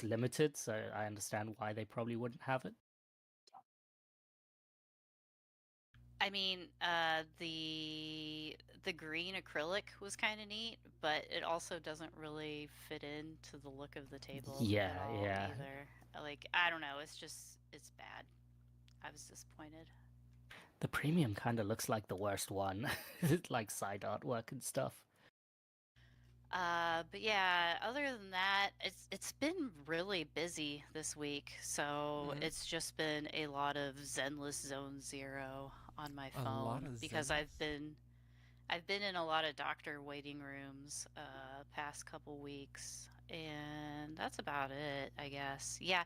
Speaker 1: limited, so I understand why they probably wouldn't have it.
Speaker 5: I mean, the green acrylic was kind of neat, but it also doesn't really fit into the look of the table
Speaker 1: Yeah,
Speaker 5: at all
Speaker 1: yeah.
Speaker 5: either. Like, I don't know, it's bad. I was disappointed.
Speaker 1: The premium kind of looks like the worst one, like side artwork and stuff.
Speaker 5: But yeah, other than that, it's been really busy this week, so
Speaker 2: Mhm.
Speaker 5: it's just been a lot of Zenless Zone Zero on my
Speaker 2: A lot
Speaker 5: phone
Speaker 2: of
Speaker 5: because
Speaker 2: Zenless?
Speaker 5: I've been in a lot of doctor waiting rooms past couple weeks, and that's about it, I guess. Yeah.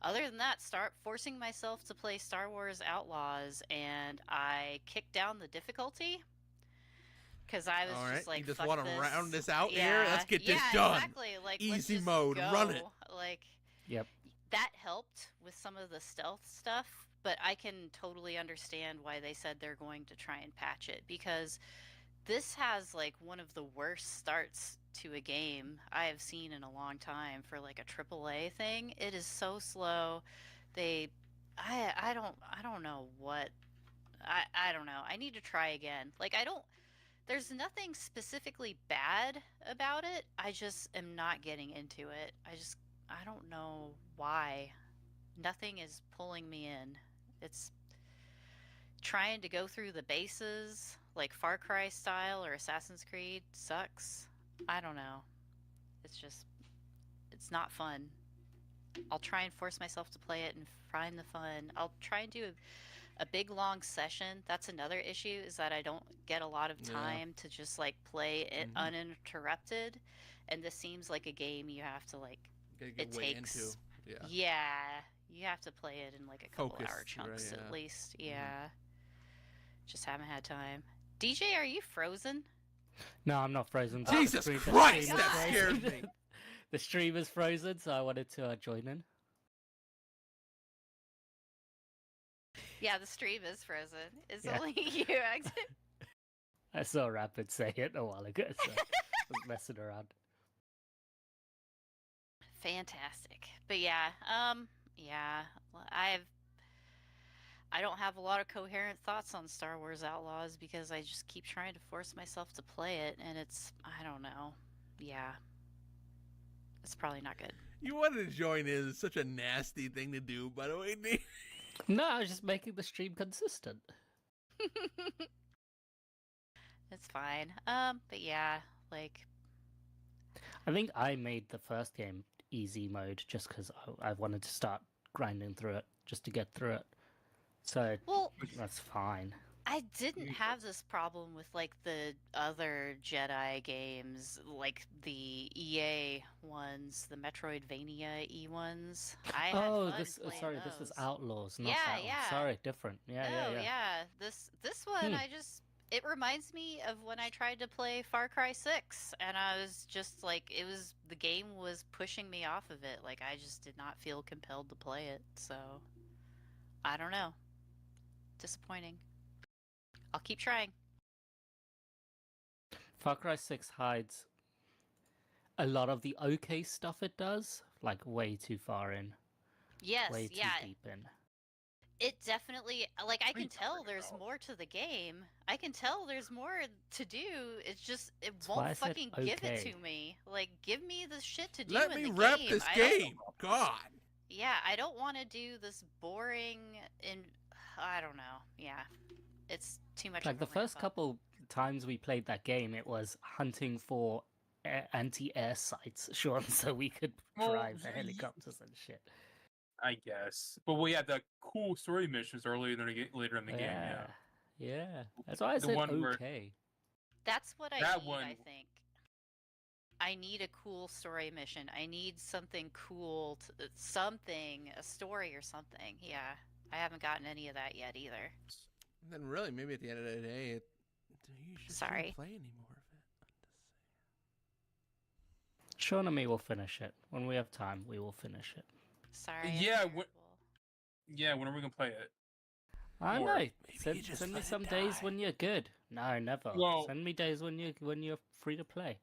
Speaker 5: Other than that, start forcing myself to play Star Wars Outlaws, and I kicked down the difficulty because I was
Speaker 2: All right,
Speaker 5: just like,
Speaker 2: you just
Speaker 5: "Fuck
Speaker 2: want to
Speaker 5: this."
Speaker 2: round this out here?
Speaker 5: Yeah,
Speaker 2: Let's get this
Speaker 5: yeah,
Speaker 2: done.
Speaker 5: exactly. Like, let's
Speaker 2: Easy
Speaker 5: just
Speaker 2: mode, run it.
Speaker 5: go. Like,
Speaker 1: Yep.
Speaker 5: that helped with some of the stealth stuff, but I can totally understand why they said they're going to try and patch it because this has like one of the worst starts to a game I have seen in a long time for like a AAA thing. It is so slow. I don't know what I don't know. I need to try again. Like there's nothing specifically bad about it. I just am not getting into it. I don't know why. Nothing is pulling me in. It's trying to go through the bases like Far Cry style or Assassin's Creed sucks. I don't know. It's not fun. I'll try and force myself to play it and find the fun. I'll try and do a big long session. That's another issue is that I don't get a lot of
Speaker 2: Yeah.
Speaker 5: time to just like play it
Speaker 2: Mhm.
Speaker 5: uninterrupted. And this seems like a game you have to like
Speaker 2: Gotta get
Speaker 5: it
Speaker 2: way
Speaker 5: takes
Speaker 2: into. Yeah.
Speaker 5: yeah, you have to play it in like a couple hour
Speaker 2: Focused, right,
Speaker 5: chunks
Speaker 2: yeah.
Speaker 5: at least. Yeah. Just haven't had time. DJ, are you frozen?
Speaker 1: No, I'm not frozen.
Speaker 2: Jesus
Speaker 1: The
Speaker 2: Christ,
Speaker 1: stream is
Speaker 2: that scared
Speaker 1: frozen.
Speaker 2: me.
Speaker 1: The stream is frozen, so I wanted to join in.
Speaker 5: Yeah, the stream is frozen. It's
Speaker 1: Yeah.
Speaker 5: only you, Exit.
Speaker 1: I saw Rapid say it a while ago, so I was messing around.
Speaker 5: Fantastic. But yeah, Yeah, I don't have a lot of coherent thoughts on Star Wars Outlaws because I just keep trying to force myself to play it, and I don't know. Yeah, it's probably not good.
Speaker 2: You wanted to join in. It's such a nasty thing to do, by the way, Nate.
Speaker 1: No, I was just making the stream consistent.
Speaker 5: It's fine. But yeah, like,
Speaker 1: I think I made the first game easy mode just because I wanted to start grinding through it just to get through it. So
Speaker 5: well,
Speaker 1: that's fine.
Speaker 5: I didn't have this problem with like the other Jedi games, like the EA ones, the Metroidvania E ones. I had
Speaker 1: Oh,
Speaker 5: fun
Speaker 1: this
Speaker 5: playing
Speaker 1: sorry, this
Speaker 5: those.
Speaker 1: is Outlaws, not
Speaker 5: Yeah,
Speaker 1: that one.
Speaker 5: yeah.
Speaker 1: Sorry, different. Yeah,
Speaker 5: Oh
Speaker 1: yeah.
Speaker 5: yeah, this one
Speaker 1: Hmm.
Speaker 5: it reminds me of when I tried to play Far Cry 6 and I was just like the game was pushing me off of it. Like I just did not feel compelled to play it. So I don't know. Disappointing. I'll keep trying.
Speaker 1: Far Cry 6 hides a lot of the okay stuff it does, like way too far in,
Speaker 5: Yes,
Speaker 1: way too
Speaker 5: yeah.
Speaker 1: deep in.
Speaker 5: It definitely like I
Speaker 3: What are you
Speaker 5: can tell
Speaker 3: talking
Speaker 5: there's
Speaker 3: about?
Speaker 5: more to the game. I can tell there's more to do. It's just it
Speaker 1: That's why I
Speaker 5: won't
Speaker 1: said
Speaker 5: fucking give it
Speaker 1: okay.
Speaker 5: to me. Like give me the shit to do
Speaker 2: Let
Speaker 5: in
Speaker 2: me
Speaker 5: the
Speaker 2: wrap
Speaker 5: game.
Speaker 2: this
Speaker 5: I don't
Speaker 2: game. God.
Speaker 5: Yeah, I don't want to do this boring and I don't know. Yeah. It's too much
Speaker 1: Like
Speaker 5: of
Speaker 1: the
Speaker 5: a ramp
Speaker 1: first
Speaker 5: up.
Speaker 1: couple times we played that game, it was hunting for anti-air sites, Sean, so we could
Speaker 3: Well,
Speaker 1: drive the helicopters and shit.
Speaker 3: I guess, but we had the cool story missions earlier later in the game. Yeah,
Speaker 1: Yeah. That's why I
Speaker 3: the
Speaker 1: said
Speaker 3: one where
Speaker 1: okay.
Speaker 5: That's what I
Speaker 3: that
Speaker 5: need,
Speaker 3: one.
Speaker 5: I think. I need a cool story mission. I need something cool, a story or something. Yeah. I haven't gotten any of that yet either.
Speaker 2: And then really, maybe at the end of the day, you just
Speaker 5: Sorry.
Speaker 2: shouldn't play any more of it.
Speaker 1: Sean and me will finish it. When we have time, we will finish it.
Speaker 5: Sorry. I'm
Speaker 3: Yeah,
Speaker 5: terrible.
Speaker 3: Yeah, when are we gonna play it?
Speaker 1: I
Speaker 3: Or
Speaker 1: know.
Speaker 2: maybe you just
Speaker 1: Send me
Speaker 2: let it
Speaker 1: some days
Speaker 2: die.
Speaker 1: when you're good. No, never.
Speaker 3: Well-
Speaker 1: Send me days when you're free to play.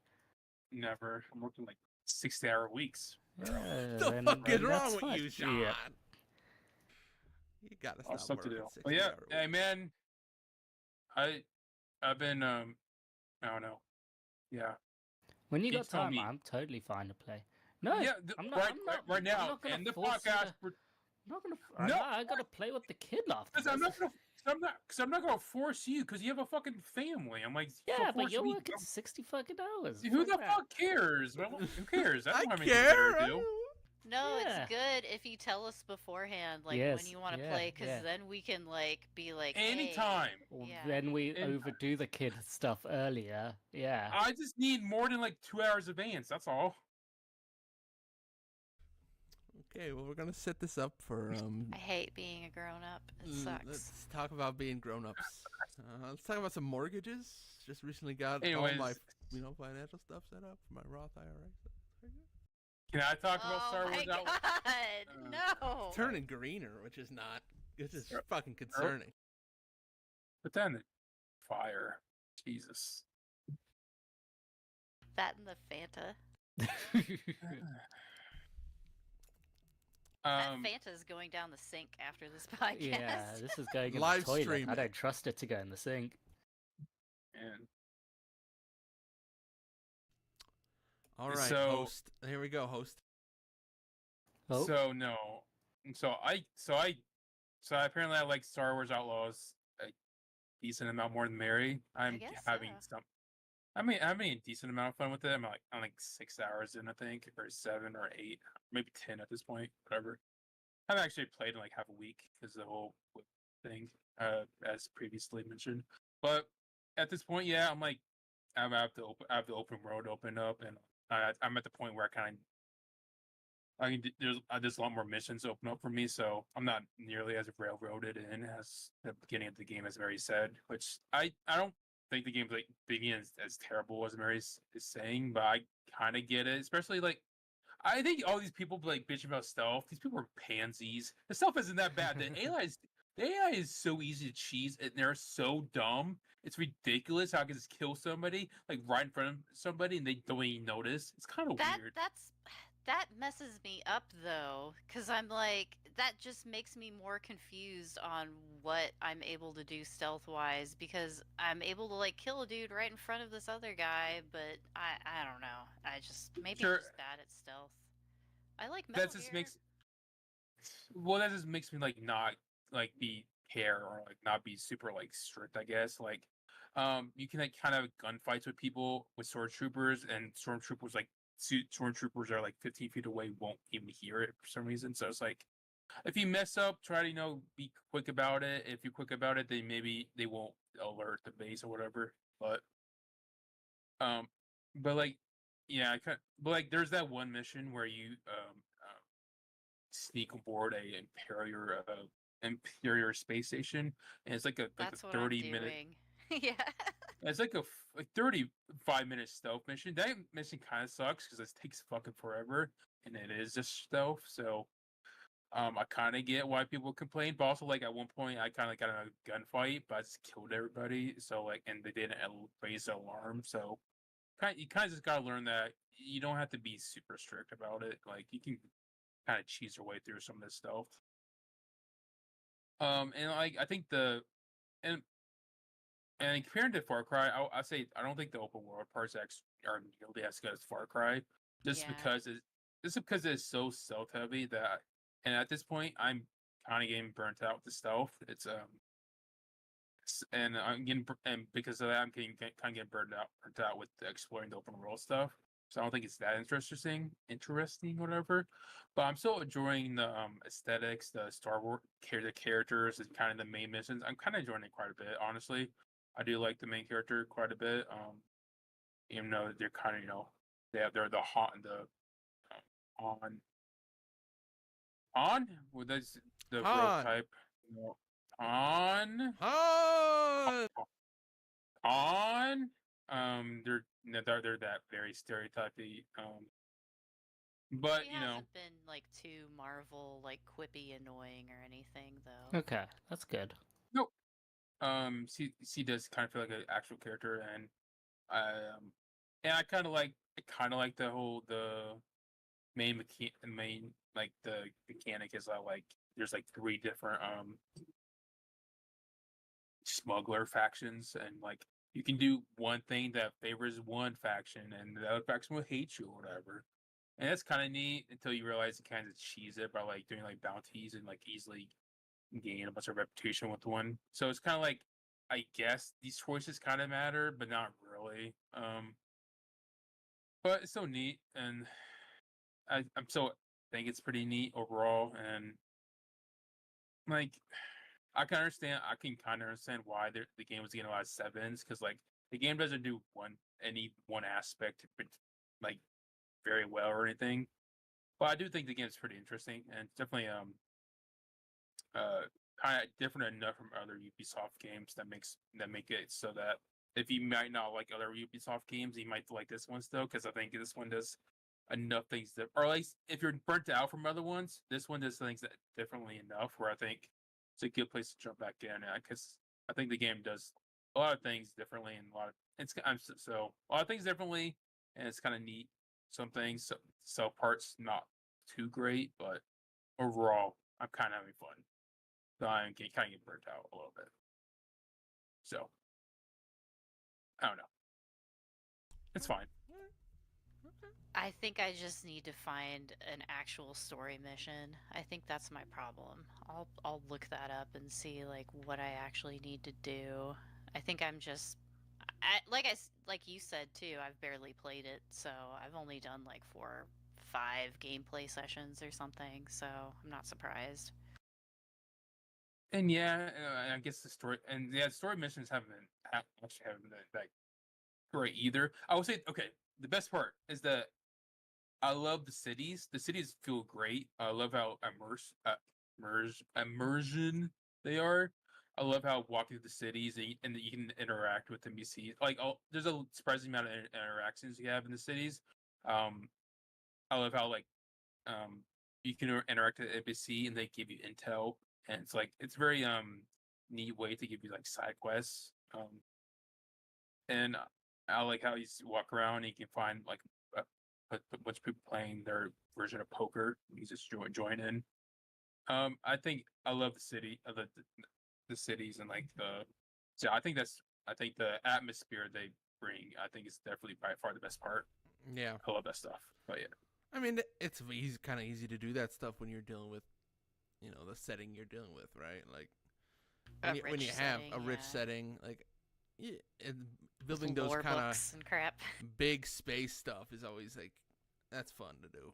Speaker 3: Never. I'm working like 60-hour weeks.
Speaker 1: Yeah,
Speaker 2: The
Speaker 1: then-
Speaker 2: fuck is
Speaker 1: then
Speaker 2: wrong
Speaker 1: that's
Speaker 2: with
Speaker 1: fine.
Speaker 2: you, Sean?
Speaker 1: Yeah.
Speaker 2: You gotta
Speaker 3: Oh,
Speaker 2: stop
Speaker 3: stuff to
Speaker 2: working
Speaker 3: do.
Speaker 2: 60
Speaker 3: But yeah,
Speaker 2: hour
Speaker 3: hey
Speaker 2: weeks.
Speaker 3: man, I've been I don't know. Yeah.
Speaker 1: When you
Speaker 3: You
Speaker 1: got
Speaker 3: tell
Speaker 1: time,
Speaker 3: me.
Speaker 1: I'm totally fine to play. No,
Speaker 3: Yeah,
Speaker 1: I'm not. I'm not
Speaker 3: right
Speaker 1: I'm
Speaker 3: now.
Speaker 1: not gonna
Speaker 3: End the
Speaker 1: force you
Speaker 3: podcast.
Speaker 1: to-
Speaker 3: We're-
Speaker 1: I'm not gonna.
Speaker 3: No.
Speaker 1: I gotta play with the kid after.
Speaker 3: Because I'm not gonna. Because I'm not gonna force you. Because you have a fucking family. I'm like,
Speaker 1: Yeah,
Speaker 3: so
Speaker 1: but
Speaker 3: force
Speaker 1: you're
Speaker 3: me.
Speaker 1: working 60 fucking hours.
Speaker 3: Who the
Speaker 1: that.
Speaker 3: fuck cares? Who cares? I
Speaker 2: I
Speaker 3: don't have anything better
Speaker 2: care.
Speaker 3: to do.
Speaker 5: No,
Speaker 1: Yeah.
Speaker 5: it's good if you tell us beforehand, like when
Speaker 1: Yes,
Speaker 5: you want to
Speaker 1: yeah,
Speaker 5: play, because
Speaker 1: yeah.
Speaker 5: then we can like be like, hey,
Speaker 3: Anytime.
Speaker 1: Or
Speaker 5: yeah.
Speaker 1: Then we
Speaker 3: And-
Speaker 1: overdo the kid stuff earlier. Yeah.
Speaker 3: I just need more than like 2 hours advance. That's all.
Speaker 2: Okay, well, we're gonna set this up for
Speaker 5: I hate being a grown up. It sucks.
Speaker 2: Let's talk about being grown-ups. Let's talk about some mortgages. Just recently got all
Speaker 3: Anyways,
Speaker 2: my financial stuff set up for my Roth IRA.
Speaker 3: can I talk about
Speaker 5: Oh
Speaker 3: Star
Speaker 5: my
Speaker 3: Wars
Speaker 5: god,
Speaker 3: Outlaws?
Speaker 5: no!
Speaker 2: It's turning greener, which is not. It's just fucking concerning.
Speaker 3: But then fire. Jesus.
Speaker 5: That and the Fanta. That Fanta's going down the sink after this podcast.
Speaker 1: Yeah, this is going in
Speaker 2: Live
Speaker 1: the toilet.
Speaker 2: stream
Speaker 1: I
Speaker 2: it.
Speaker 1: don't trust it to go in the sink.
Speaker 3: And
Speaker 2: All right,
Speaker 3: So-
Speaker 2: host. Here we go, host.
Speaker 1: Oh,
Speaker 3: so no. So apparently I like Star Wars Outlaws a decent amount more than Mary. I'm
Speaker 5: guess
Speaker 3: having
Speaker 5: so.
Speaker 3: some. I'm having a decent amount of fun with it. I'm like 6 hours in, I think, or 7 or 8, maybe 10 at this point. Whatever. I've actually played in like half a week because the whole thing, as previously mentioned. But at this point, yeah, I'm like, I have the open world open up, and I'm at the point where there's a lot more missions open up for me, so I'm not nearly as railroaded in as the beginning of the game, as Mary said. Which I don't think the game's like beginning as terrible as Mary is saying, but I kind of get it. Especially like, I think all these people like bitching about stealth. These people are pansies. The stealth isn't that bad. The AI is so easy to cheese, and they're so dumb. It's ridiculous how I can just kill somebody like right in front of somebody, and they don't even notice. It's kind of weird.
Speaker 5: That messes me up though, because I'm like, that just makes me more confused on what I'm able to do stealth wise, because I'm able to like kill a dude right in front of this other guy, but I don't know. Maybe I'm
Speaker 3: Sure,
Speaker 5: just bad at stealth. I like
Speaker 3: that
Speaker 5: Metal
Speaker 3: just
Speaker 5: Gear.
Speaker 3: makes that just makes me like not like be care or like not be super like strict, I guess. Like you can like kind of have gunfights with people with sword troopers, and stormtroopers like stormtroopers are like 15 feet away, won't even hear it for some reason. So it's like if you mess up, try to be quick about it. If you're quick about it, then maybe they won't alert the base or whatever. Um but like yeah, but like there's that one mission where you sneak aboard a Imperial space station, and it's like a
Speaker 5: That's what I'm
Speaker 3: 30-minute.
Speaker 5: doing. Yeah.
Speaker 3: It's like a 35-minute stealth mission. That mission kind of sucks because it takes fucking forever, and it is just stealth. So I kind of get why people complain, but also like at one point I kind of got in a gunfight, but I just killed everybody. So like, and they didn't raise the alarm. So you kind of just gotta learn that you don't have to be super strict about it. Like you can kind of cheese your way through some of this stealth. And like I think and and compared to Far Cry, I say I don't think the open world parts are nearly as good as Far Cry, just
Speaker 5: Yeah.
Speaker 3: because it's so stealth heavy that, and at this point I'm kind of getting burnt out with the stealth. And I'm getting and because of that I'm kind of getting burnt out with exploring the open world stuff. So I don't think it's that interesting, whatever. But I'm still enjoying the aesthetics, the Star Wars the characters, and kind of the main missions. I'm kind of enjoying it quite a bit, honestly. I do like the main character quite a bit. Even though they're kind of they're the hot the on well that's the real
Speaker 2: Han!
Speaker 3: type. On
Speaker 2: Han!
Speaker 3: on they're that very stereotypy but
Speaker 5: He hasn't been like too Marvel, like quippy annoying or anything though.
Speaker 1: Okay, that's good.
Speaker 3: nope she does kind of feel like an actual character, and I kind of like the main like the mechanic is like there's like three different smuggler factions, and like you can do one thing that favors one faction and the other faction will hate you or whatever. And that's kind of neat until you realize you kind of cheese it by like doing like bounties and like easily gain a bunch of reputation with one. So it's kind of like I guess these choices kind of matter, but not really. But it's so neat, and I'm so think it's pretty neat overall, and like I can kind of understand why the game was getting a lot of sevens because like the game doesn't do any one aspect like very well or anything. But I do think the game's pretty interesting, and it's definitely uh kind of different enough from other Ubisoft games that make it so that if you might not like other Ubisoft games, you might like this one still because I think this one does enough things that, or at least if you're burnt out from other ones, this one does things that differently enough where I think it's a good place to jump back in because I think the game does a lot of things differently and a lot of things differently, and it's kind of neat. Some things, so parts not too great, but overall, I'm kind of having fun. So I'm kind of getting burnt out a little bit. So I don't know. It's fine.
Speaker 5: I think I just need to find an actual story mission. I think that's my problem. I'll look that up and see like what I actually need to do. I think I'm just like you said too, I've barely played it, so I've only done like 4 or 5 gameplay sessions or something, so I'm not surprised.
Speaker 3: And yeah, I guess the story missions actually haven't been that great either. I would say okay. The best part is that I love the cities. The cities feel great. I love how immersion they are. I love how walking through the cities and that you can interact with them. You see, like, there's a surprising amount of interactions you have in the cities. Um, I love how like um you can interact with the NPC and they give you intel, and it's very neat way to give you like side quests. And I like how you walk around and you can find like bunch of people playing their version of poker. You just join in. I think I love the city, the cities and like the. So I think the atmosphere they bring. I think is definitely by far the best part.
Speaker 2: Yeah.
Speaker 3: I love that stuff. But yeah.
Speaker 2: I mean, it's kind of easy to do that stuff when you're dealing with, the setting you're dealing with, right? Like when you have a rich setting, like and building those
Speaker 5: lore
Speaker 2: kind
Speaker 5: books
Speaker 2: of
Speaker 5: and crap.
Speaker 2: big space stuff is always like that's fun to do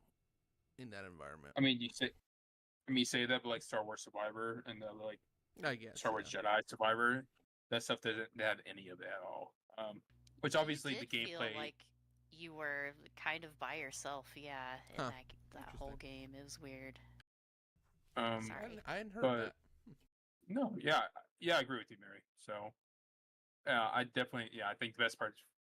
Speaker 2: in that environment.
Speaker 3: I mean, you say that, but like Star Wars Survivor and the like
Speaker 2: I guess
Speaker 3: Star Wars Jedi Survivor, that stuff doesn't have any of that at all. Which obviously
Speaker 5: You
Speaker 3: the
Speaker 5: did
Speaker 3: gameplay.
Speaker 5: feel like you were kind of by yourself, in
Speaker 2: Huh.
Speaker 5: that whole game. It was weird.
Speaker 3: Sorry.
Speaker 2: I hadn't heard
Speaker 3: But-
Speaker 2: that.
Speaker 3: No, yeah, I agree with you, Mary. So, I definitely, I think the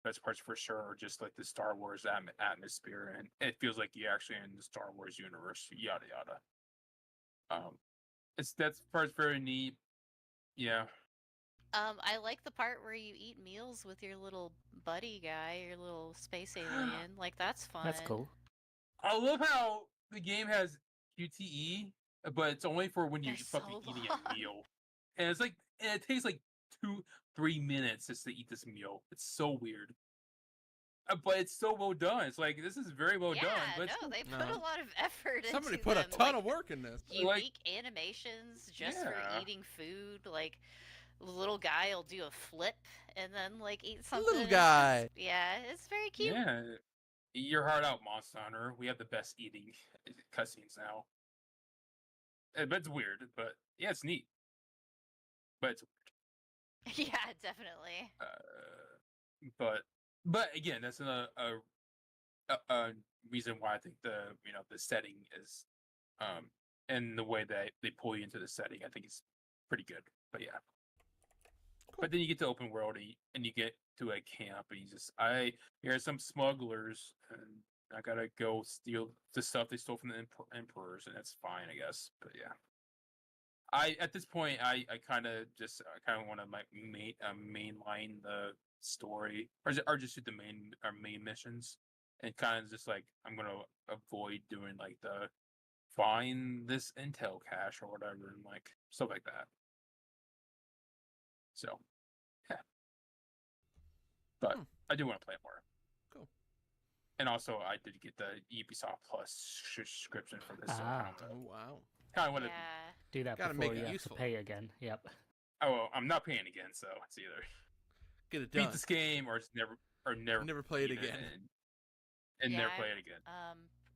Speaker 3: best parts for sure are just like the Star Wars atmosphere, and it feels like you're actually in the Star Wars universe. Yada yada. That part's very neat. Yeah.
Speaker 5: I like the part where you eat meals with your little buddy guy, your little space alien. Like that's fun.
Speaker 1: That's cool.
Speaker 3: I love how the game has QTE, but it's only for when you're
Speaker 5: They're
Speaker 3: fucking
Speaker 5: so
Speaker 3: eating
Speaker 5: long.
Speaker 3: a meal, and it takes like 2-3 minutes just to eat this meal. It's so weird, but it's so well done. It's like this is very well
Speaker 5: Yeah,
Speaker 3: done. But
Speaker 5: no, they put
Speaker 2: No.
Speaker 5: a lot of effort
Speaker 2: Somebody
Speaker 5: into
Speaker 2: put a
Speaker 5: them,
Speaker 2: ton
Speaker 5: like,
Speaker 2: of work in this.
Speaker 5: unique animations just for
Speaker 3: Yeah.
Speaker 5: eating food. Like the little guy will do a flip and then like eat something.
Speaker 2: Little
Speaker 5: It's
Speaker 2: guy.
Speaker 5: just- yeah, it's very cute.
Speaker 3: yeah, eat your heart out, Monster Hunter. We have the best eating cutscenes now. But it's weird, but yeah, it's neat. But it's
Speaker 5: Yeah, definitely.
Speaker 3: but again, that's a reason why I think the setting is and the way that they pull you into the setting, I think is pretty good. But yeah, but then you get to open world and you get to a camp and here's some smugglers and I gotta go steal the stuff they stole from the emperors, and that's fine, I guess. But yeah. At this point I kind of want to mainline the story or just do our main missions and kind of just like I'm gonna avoid doing like the find this intel cache or whatever and like stuff like that. So yeah, but I do want to play it more.
Speaker 2: Cool.
Speaker 3: And also I did get the Ubisoft Plus subscription for this. So
Speaker 2: Oh wow.
Speaker 3: kind of want to.
Speaker 5: Yeah.
Speaker 1: Do that
Speaker 2: Gotta
Speaker 1: before
Speaker 2: make it
Speaker 1: you have
Speaker 2: useful.
Speaker 1: to pay again. Yep.
Speaker 3: Oh, well, I'm not paying again, so it's either
Speaker 2: Get it done.
Speaker 3: beat this game or it's never
Speaker 2: Play it
Speaker 3: beat
Speaker 2: again.
Speaker 3: and never
Speaker 5: Yeah,
Speaker 3: play it again.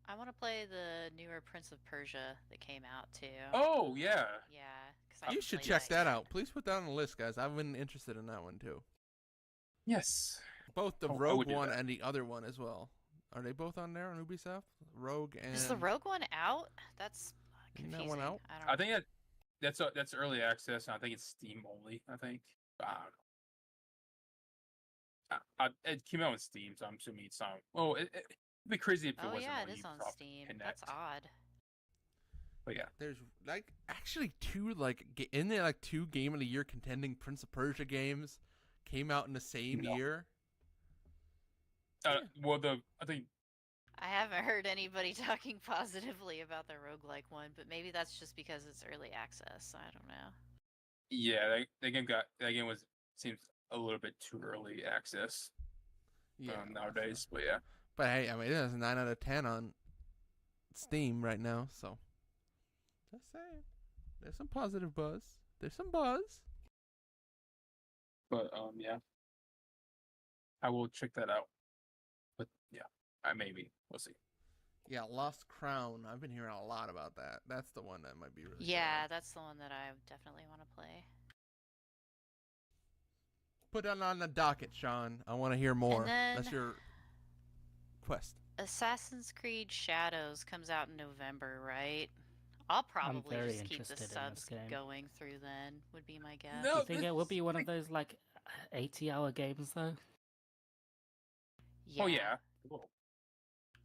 Speaker 5: I want to play the newer Prince of Persia that came out too.
Speaker 3: Oh yeah,
Speaker 5: Yeah, because
Speaker 2: You should check that out. Please put that on the list, guys. I've been interested in that one too.
Speaker 3: yes.
Speaker 2: Both the
Speaker 3: Oh, I
Speaker 2: Rogue
Speaker 3: would do
Speaker 2: one
Speaker 3: that.
Speaker 2: and the other one as well. Are they both on there on Ubisoft? Rogue and
Speaker 5: Is the Rogue one out? That's
Speaker 2: Isn't
Speaker 5: confusing.
Speaker 2: that one out?
Speaker 5: I don't.
Speaker 3: I think that's early access. And I think it's Steam only. I think. I don't know. It came out on Steam, so I'm assuming it's on. Oh, it'd be crazy if it
Speaker 5: Oh
Speaker 3: wasn't
Speaker 5: yeah,
Speaker 3: on
Speaker 5: it is on
Speaker 3: Ubisoft
Speaker 5: Steam.
Speaker 3: Connect.
Speaker 5: That's odd.
Speaker 3: But yeah,
Speaker 2: there's like actually two in there like two Game of the Year contending Prince of Persia games came out in the same
Speaker 3: No.
Speaker 2: year.
Speaker 3: well, I think
Speaker 5: I haven't heard anybody talking positively about the roguelike one, but maybe that's just because it's early access. I don't know.
Speaker 3: yeah, that game seems a little bit too early access nowadays. But yeah.
Speaker 2: But hey, I mean, it has a 9 out of 10 on Steam right now, so just saying. There's some positive buzz. There's some buzz.
Speaker 3: But yeah, I will check that out. But yeah, maybe we'll see.
Speaker 2: Yeah, Lost Crown. I've been hearing a lot about that. That's the one that might be really
Speaker 5: Yeah,
Speaker 2: fun.
Speaker 5: that's the one that I definitely want to play.
Speaker 2: Put it on the docket, Sean. I want to hear more.
Speaker 5: then-
Speaker 2: That's your quest.
Speaker 5: Assassin's Creed Shadows comes out in November, right? I'll probably
Speaker 1: very
Speaker 5: just keep the
Speaker 1: interested in this
Speaker 5: subs
Speaker 1: game.
Speaker 5: going through then, would be my guess.
Speaker 3: No,
Speaker 1: You think it will
Speaker 3: this-
Speaker 1: be one of those like 80-hour games though?
Speaker 3: Oh yeah. Cool.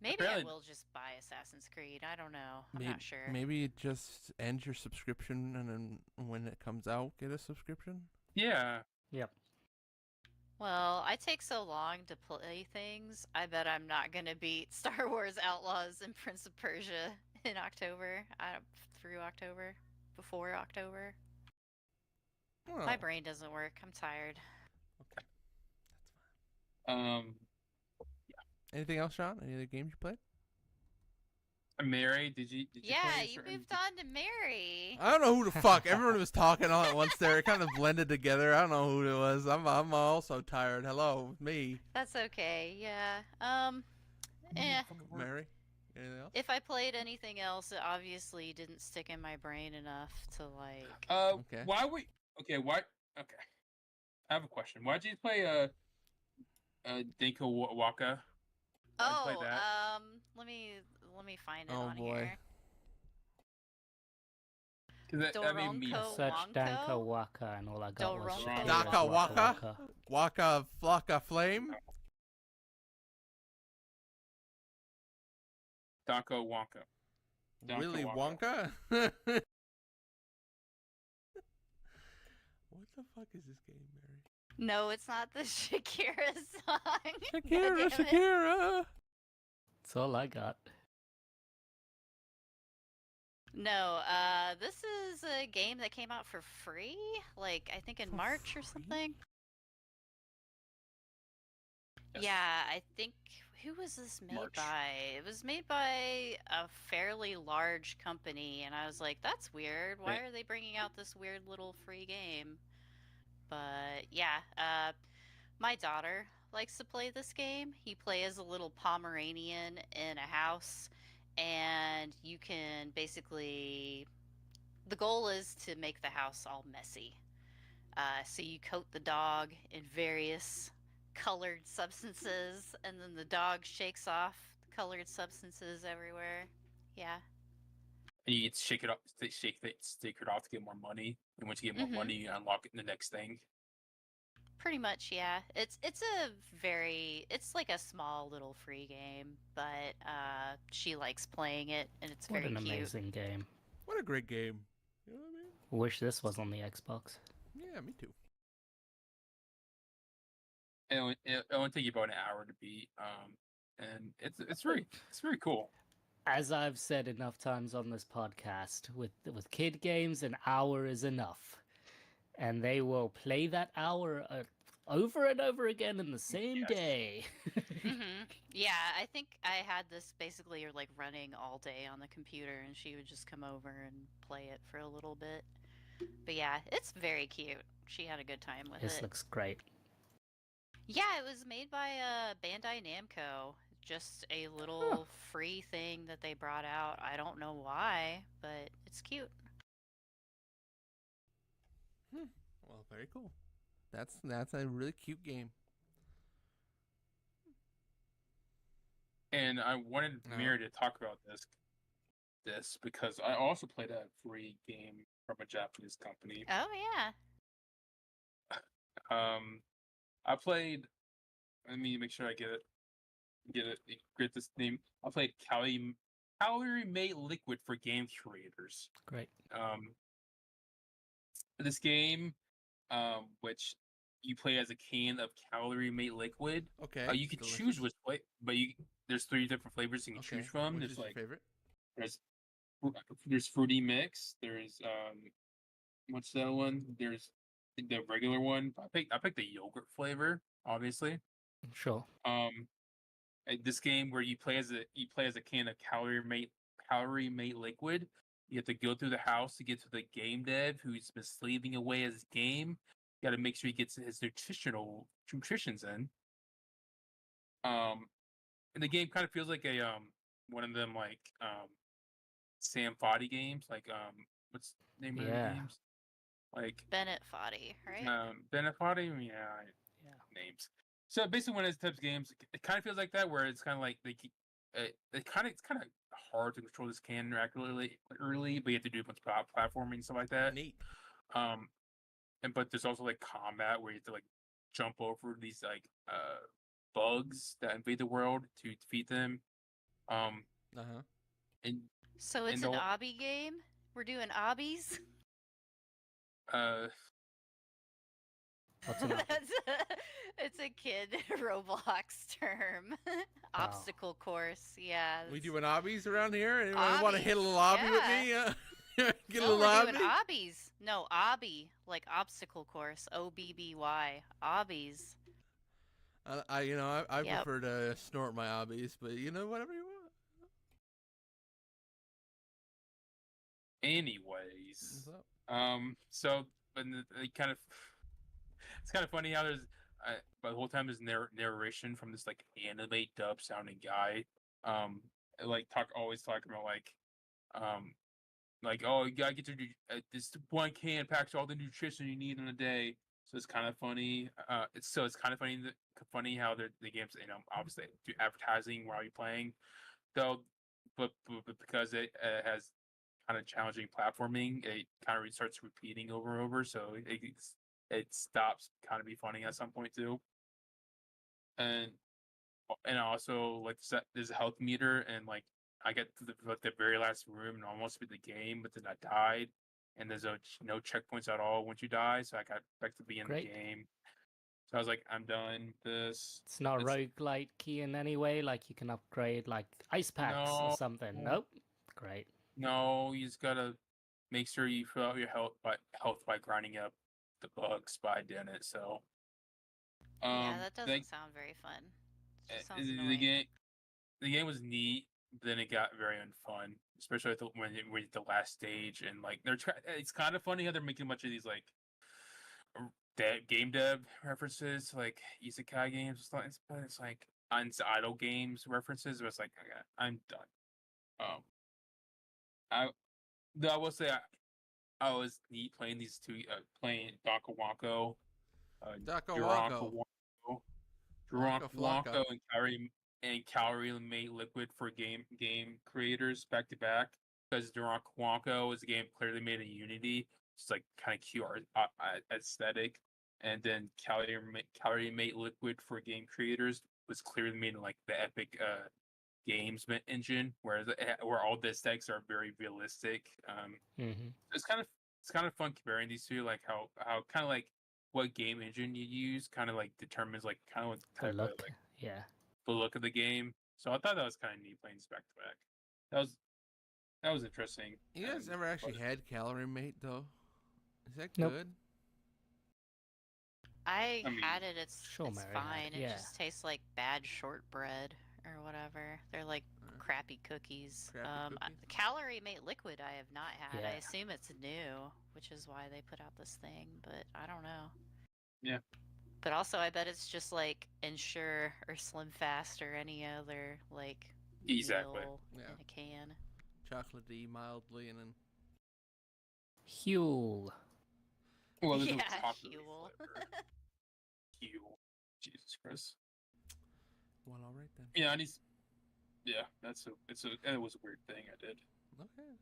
Speaker 5: Maybe I
Speaker 3: Apparently-
Speaker 5: will just buy Assassin's Creed. I don't know. I'm
Speaker 2: Maybe,
Speaker 5: not sure.
Speaker 2: Maybe just end your subscription and then when it comes out, get a subscription.
Speaker 3: Yeah.
Speaker 1: Yep.
Speaker 5: Well, I take so long to play things. I bet I'm not gonna beat Star Wars Outlaws and Prince of Persia in October. Through October, before October. My
Speaker 2: Oh,
Speaker 5: brain doesn't work. I'm tired.
Speaker 2: okay.
Speaker 3: Um,
Speaker 2: Anything else, Sean? Any other games you played?
Speaker 3: Mary, did you play
Speaker 5: Yeah,
Speaker 3: a
Speaker 5: you
Speaker 3: certain?
Speaker 5: moved on to Mary.
Speaker 2: I don't know who the fuck. Everyone was talking all at once there. It kind of blended together. I don't know who it was. I'm also tired. Hello, me.
Speaker 5: That's okay. Yeah. Eh.
Speaker 2: Mary. Anything else?
Speaker 5: If I played anything else, it obviously didn't stick in my brain enough to like.
Speaker 2: Okay.
Speaker 3: Why we? Okay, why? Okay, I have a question. Why'd you play Dinko Waka? Why'd you play
Speaker 5: Oh,
Speaker 3: that?
Speaker 5: let me find it
Speaker 2: Oh
Speaker 5: on
Speaker 2: boy.
Speaker 5: here.
Speaker 3: Because I mean, me.
Speaker 5: Doronko
Speaker 1: Search Danka
Speaker 5: Wonko?
Speaker 1: Waka, and all I got was
Speaker 5: Doronko
Speaker 1: Shakira's
Speaker 2: Daka
Speaker 5: Waka.
Speaker 2: Waka? Waka Flocka Flame?
Speaker 3: Donko Wonka. Donka
Speaker 2: Willy
Speaker 3: Wonka.
Speaker 2: Wonka? What the fuck is this game, Mary?
Speaker 5: No, it's not the Shakira song.
Speaker 2: Shakira,
Speaker 5: Goddammit.
Speaker 2: Shakira!
Speaker 1: That's all I got.
Speaker 5: No, this is a game that came out for free, like I think in
Speaker 2: For
Speaker 5: March or
Speaker 2: free?
Speaker 5: something.
Speaker 3: Yes.
Speaker 5: Yeah, I think who was this made
Speaker 3: March.
Speaker 5: by? It was made by a fairly large company, and I was like, that's weird. Why
Speaker 3: Right.
Speaker 5: are they bringing out this weird little free game? But yeah, my daughter likes to play this game. You play as a little Pomeranian in a house, and you can basically. The goal is to make the house all messy. So you coat the dog in various colored substances, and then the dog shakes off the colored substances everywhere. Yeah.
Speaker 3: And you get to shake it up, shake it off to get more money. And once you get more money, you unlock it in the next thing.
Speaker 5: Pretty much, yeah. It's like a small little free game, but she likes playing it, and it's
Speaker 1: What
Speaker 5: very
Speaker 1: an
Speaker 5: cute.
Speaker 1: amazing game.
Speaker 2: What a great game. You know what I mean?
Speaker 1: Wish this was on the Xbox.
Speaker 2: Yeah, me too.
Speaker 3: It only take you about an hour to beat. And it's very cool.
Speaker 1: As I've said enough times on this podcast, with kid games, an hour is enough, and they will play that hour over and over again in the same
Speaker 3: Yes.
Speaker 1: day.
Speaker 5: Yeah, I think I had this basically like running all day on the computer, and she would just come over and play it for a little bit. But yeah, it's very cute. She had a good time with
Speaker 1: This
Speaker 5: it.
Speaker 1: looks great.
Speaker 5: Yeah, it was made by Bandai Namco. Just a little free thing that they brought out. I don't know why, but it's cute.
Speaker 2: Well, very cool. That's a really cute game.
Speaker 3: And I wanted Mira to talk about this because I also played a free game from a Japanese company.
Speaker 5: Oh yeah.
Speaker 3: I played. Let me make sure I get this name. I played Calorie Mate Liquid for game creators.
Speaker 1: Great.
Speaker 3: This game, which you play as a can of Calorie Mate Liquid.
Speaker 2: Okay.
Speaker 3: You can choose which flavor, but there's 3 different flavors you can choose from.
Speaker 2: Which
Speaker 3: There's
Speaker 2: is
Speaker 3: like
Speaker 2: your favorite?
Speaker 3: there's fruity mix. There's what's that one? There's the regular one. I picked the yogurt flavor, obviously.
Speaker 1: Sure.
Speaker 3: This game where you play as a can of Calorie Mate Liquid. You have to go through the house to get to the game dev who's been slaving away at his game. You got to make sure he gets his nutritions in. And the game kind of feels like a one of them like Sam Foddy games, like what's the name of the games? Like
Speaker 5: Bennett Foddy, right?
Speaker 3: Bennett Foddy, yeah, names. So basically, one of those types of games, it kind of feels like that, where it's kind of like it's kind of hard to control this can accurately early, but you have to do a bunch of platforming and stuff like that.
Speaker 2: Neat.
Speaker 3: But there's also like combat where you have to like jump over these like bugs that invade the world to defeat them. And
Speaker 5: so it's an obby game. We're doing obbies.
Speaker 1: What's an obby?
Speaker 5: It's a kid Roblox term. Obstacle course. Yeah.
Speaker 2: We
Speaker 5: it's-
Speaker 2: doing obbies around here? Anyone want to hit a little
Speaker 5: Obbies,
Speaker 2: obby with me? Get a
Speaker 5: No,
Speaker 2: little
Speaker 5: we're doing
Speaker 2: obby?
Speaker 5: obbies. No, obby, like obstacle course. OBBY. Obbies.
Speaker 2: I
Speaker 5: Yep.
Speaker 2: prefer to snort my obbies, but whatever you want.
Speaker 3: Anyways,
Speaker 2: What's up?
Speaker 3: so but it kind of it's kind of funny how there's but the whole time there's narration from this like anime dub sounding guy, like always talking about like oh you gotta get this one can packs all the nutrition you need in a day. So it's kind of funny. It's kind of funny how the games obviously do advertising while you're playing, though, but because it has kind of challenging platforming, it kind of starts repeating over and over, so it stops kind of be funny at some point too. And also like there's a health meter, and like I get to the very last room and almost beat the game, but then I died, and there's no checkpoints at all once you die, so I got back to the end of the
Speaker 1: Great.
Speaker 3: game. So I was like, I'm done with this.
Speaker 1: It's not roguelite key in any way, like you can upgrade like ice packs or
Speaker 3: No.
Speaker 1: something. Nope. Great.
Speaker 3: No, you just gotta make sure you fill out your health by grinding up the bugs, but I didn't. So,
Speaker 5: Yeah, that doesn't
Speaker 3: the,
Speaker 5: sound very fun. It just
Speaker 3: uh,
Speaker 5: sounds
Speaker 3: the
Speaker 5: annoying.
Speaker 3: game was neat, but then it got very unfun, especially when we're at the last stage, and like it's kind of funny how they're making a bunch of these like game dev references, to, like isekai games, but it's like idle games references. But it's like okay, I'm done. I Though I will say I was neat playing these two, playing Donka Wonko,
Speaker 2: Daka
Speaker 3: Duranka
Speaker 2: Wako.
Speaker 3: Wonko,
Speaker 2: Waka
Speaker 3: Duranka
Speaker 2: Flocka.
Speaker 3: Wonko, and Calorie Mate Liquid for game creators back to back, because Duranka Wonko is a game clearly made in Unity, it's like kind of cute aesthetic, and then Calorie Mate Liquid for game creators was clearly made in like the Epic games engine, where all the aesthetics are very realistic.
Speaker 1: Mm-hmm.
Speaker 3: It's kind of fun comparing these two, like how kind of like what game engine you use kind of like determines like kind of what
Speaker 1: The
Speaker 3: type
Speaker 1: look.
Speaker 3: of like
Speaker 1: Yeah.
Speaker 3: the look of the game. So I thought that was kind of neat playing this back to back. That was interesting.
Speaker 2: You guys ever actually had Calorie Mate though? Is that
Speaker 1: Nope.
Speaker 2: good?
Speaker 5: I
Speaker 3: I mean,
Speaker 5: had it. It's
Speaker 1: sure, Mary had
Speaker 5: fine.
Speaker 1: it,
Speaker 5: It
Speaker 1: yeah.
Speaker 5: just tastes like bad shortbread or whatever. They're like crappy cookies.
Speaker 2: Crappy cookies?
Speaker 5: The Calorie Mate Liquid I have not had. I
Speaker 1: Yeah.
Speaker 5: assume it's new, which is why they put out this thing, but I don't know.
Speaker 3: Yeah.
Speaker 5: But also, I bet it's just like Ensure or Slim Fast or any other like
Speaker 3: Exactly.
Speaker 5: meal
Speaker 2: Yeah.
Speaker 5: in a can.
Speaker 2: Chocolatey, mildly, and then
Speaker 1: Huel.
Speaker 3: Well, there's no
Speaker 5: Yeah,
Speaker 3: chocolate
Speaker 5: Huel.
Speaker 3: flavor. Huel. Jesus Christ.
Speaker 2: well, all right then.
Speaker 3: Yeah, yeah, it was a weird thing I did.
Speaker 2: Okay.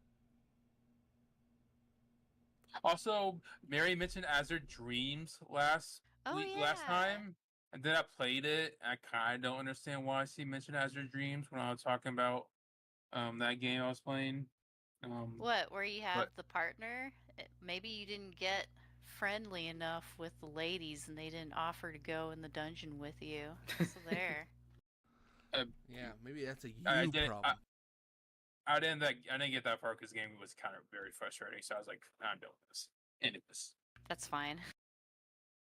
Speaker 3: Also, Mary mentioned Azure Dreams last
Speaker 5: Oh
Speaker 3: last
Speaker 5: yeah.
Speaker 3: time, and then I played it. I kind of don't understand why she mentioned Azure Dreams when I was talking about that game I was playing.
Speaker 5: What, where you have
Speaker 3: But-
Speaker 5: the partner? Maybe you didn't get friendly enough with the ladies and they didn't offer to go in the dungeon with you. So there.
Speaker 2: Yeah, maybe that's a you
Speaker 3: I did-
Speaker 2: problem.
Speaker 3: I didn't get that far because the game was kind of very frustrating. So I was like, I'm done with this.
Speaker 5: That's fine.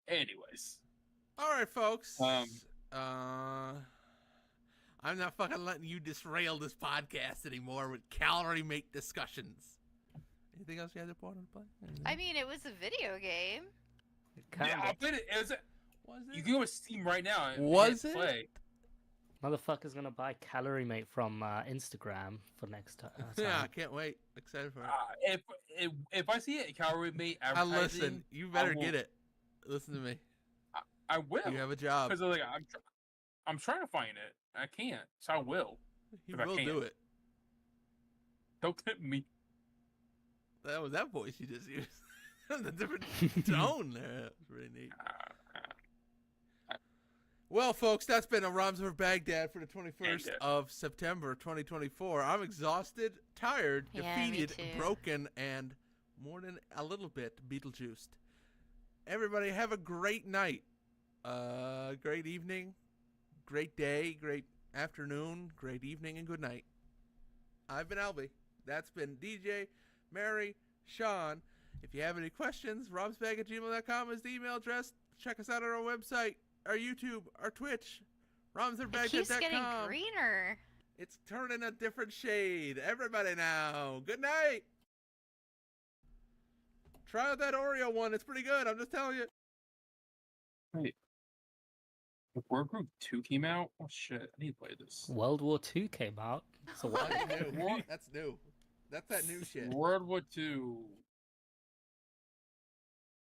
Speaker 3: Anyways,
Speaker 2: All right, folks.
Speaker 3: Um,
Speaker 2: I'm not fucking letting you disrail this podcast anymore with Calorie Mate discussions. Anything else you had to point on play? Anything?
Speaker 5: I mean, it was a video game.
Speaker 3: yeah, I played it.
Speaker 2: Was
Speaker 3: You
Speaker 2: it?
Speaker 3: can go with Steam right now. And
Speaker 2: Was
Speaker 3: hit
Speaker 2: it?
Speaker 3: Play.
Speaker 1: Motherfucker's gonna buy Calorie Mate from Instagram for next time.
Speaker 2: Yeah, I can't wait. Excited for it.
Speaker 3: If I see it, Calorie Mate
Speaker 2: I
Speaker 3: advertising,
Speaker 2: listen. You better
Speaker 3: will-
Speaker 2: get it. Listen to me.
Speaker 3: I will.
Speaker 2: You have a job.
Speaker 3: Because like I'm trying to find it. I can't, so I will.
Speaker 2: You
Speaker 3: if I
Speaker 2: will do
Speaker 3: can't.
Speaker 2: it.
Speaker 3: Don't tempt me.
Speaker 2: That was that voice you just used. The different tone there. That was really neat. Well, folks, that's been a Rhymes over Baghdad for the 21st
Speaker 3: Baghdad.
Speaker 2: of September 2024. I'm exhausted, tired,
Speaker 5: Yeah, me
Speaker 2: defeated,
Speaker 5: too.
Speaker 2: broken, and more than a little bit Beetlejuiced. everybody have a great night, great evening, great day, great afternoon, great evening, and good night. I've been Albie. That's been DJ, Mary, Sean. If you have any questions, romsbag@gmail.com is the email address. Check us out on our website, our YouTube, our Twitch,
Speaker 5: It keeps getting
Speaker 2: romsbag.com.
Speaker 5: greener.
Speaker 2: It's turning a different shade. Everybody now. Good night. Try out that Oreo one. It's pretty good. I'm just telling you.
Speaker 3: Wait. The World Group 2 came out? Oh shit, I need to play this.
Speaker 1: World War II came out. So what?
Speaker 2: That's new. That's new. That's that new shit.
Speaker 3: World War 2.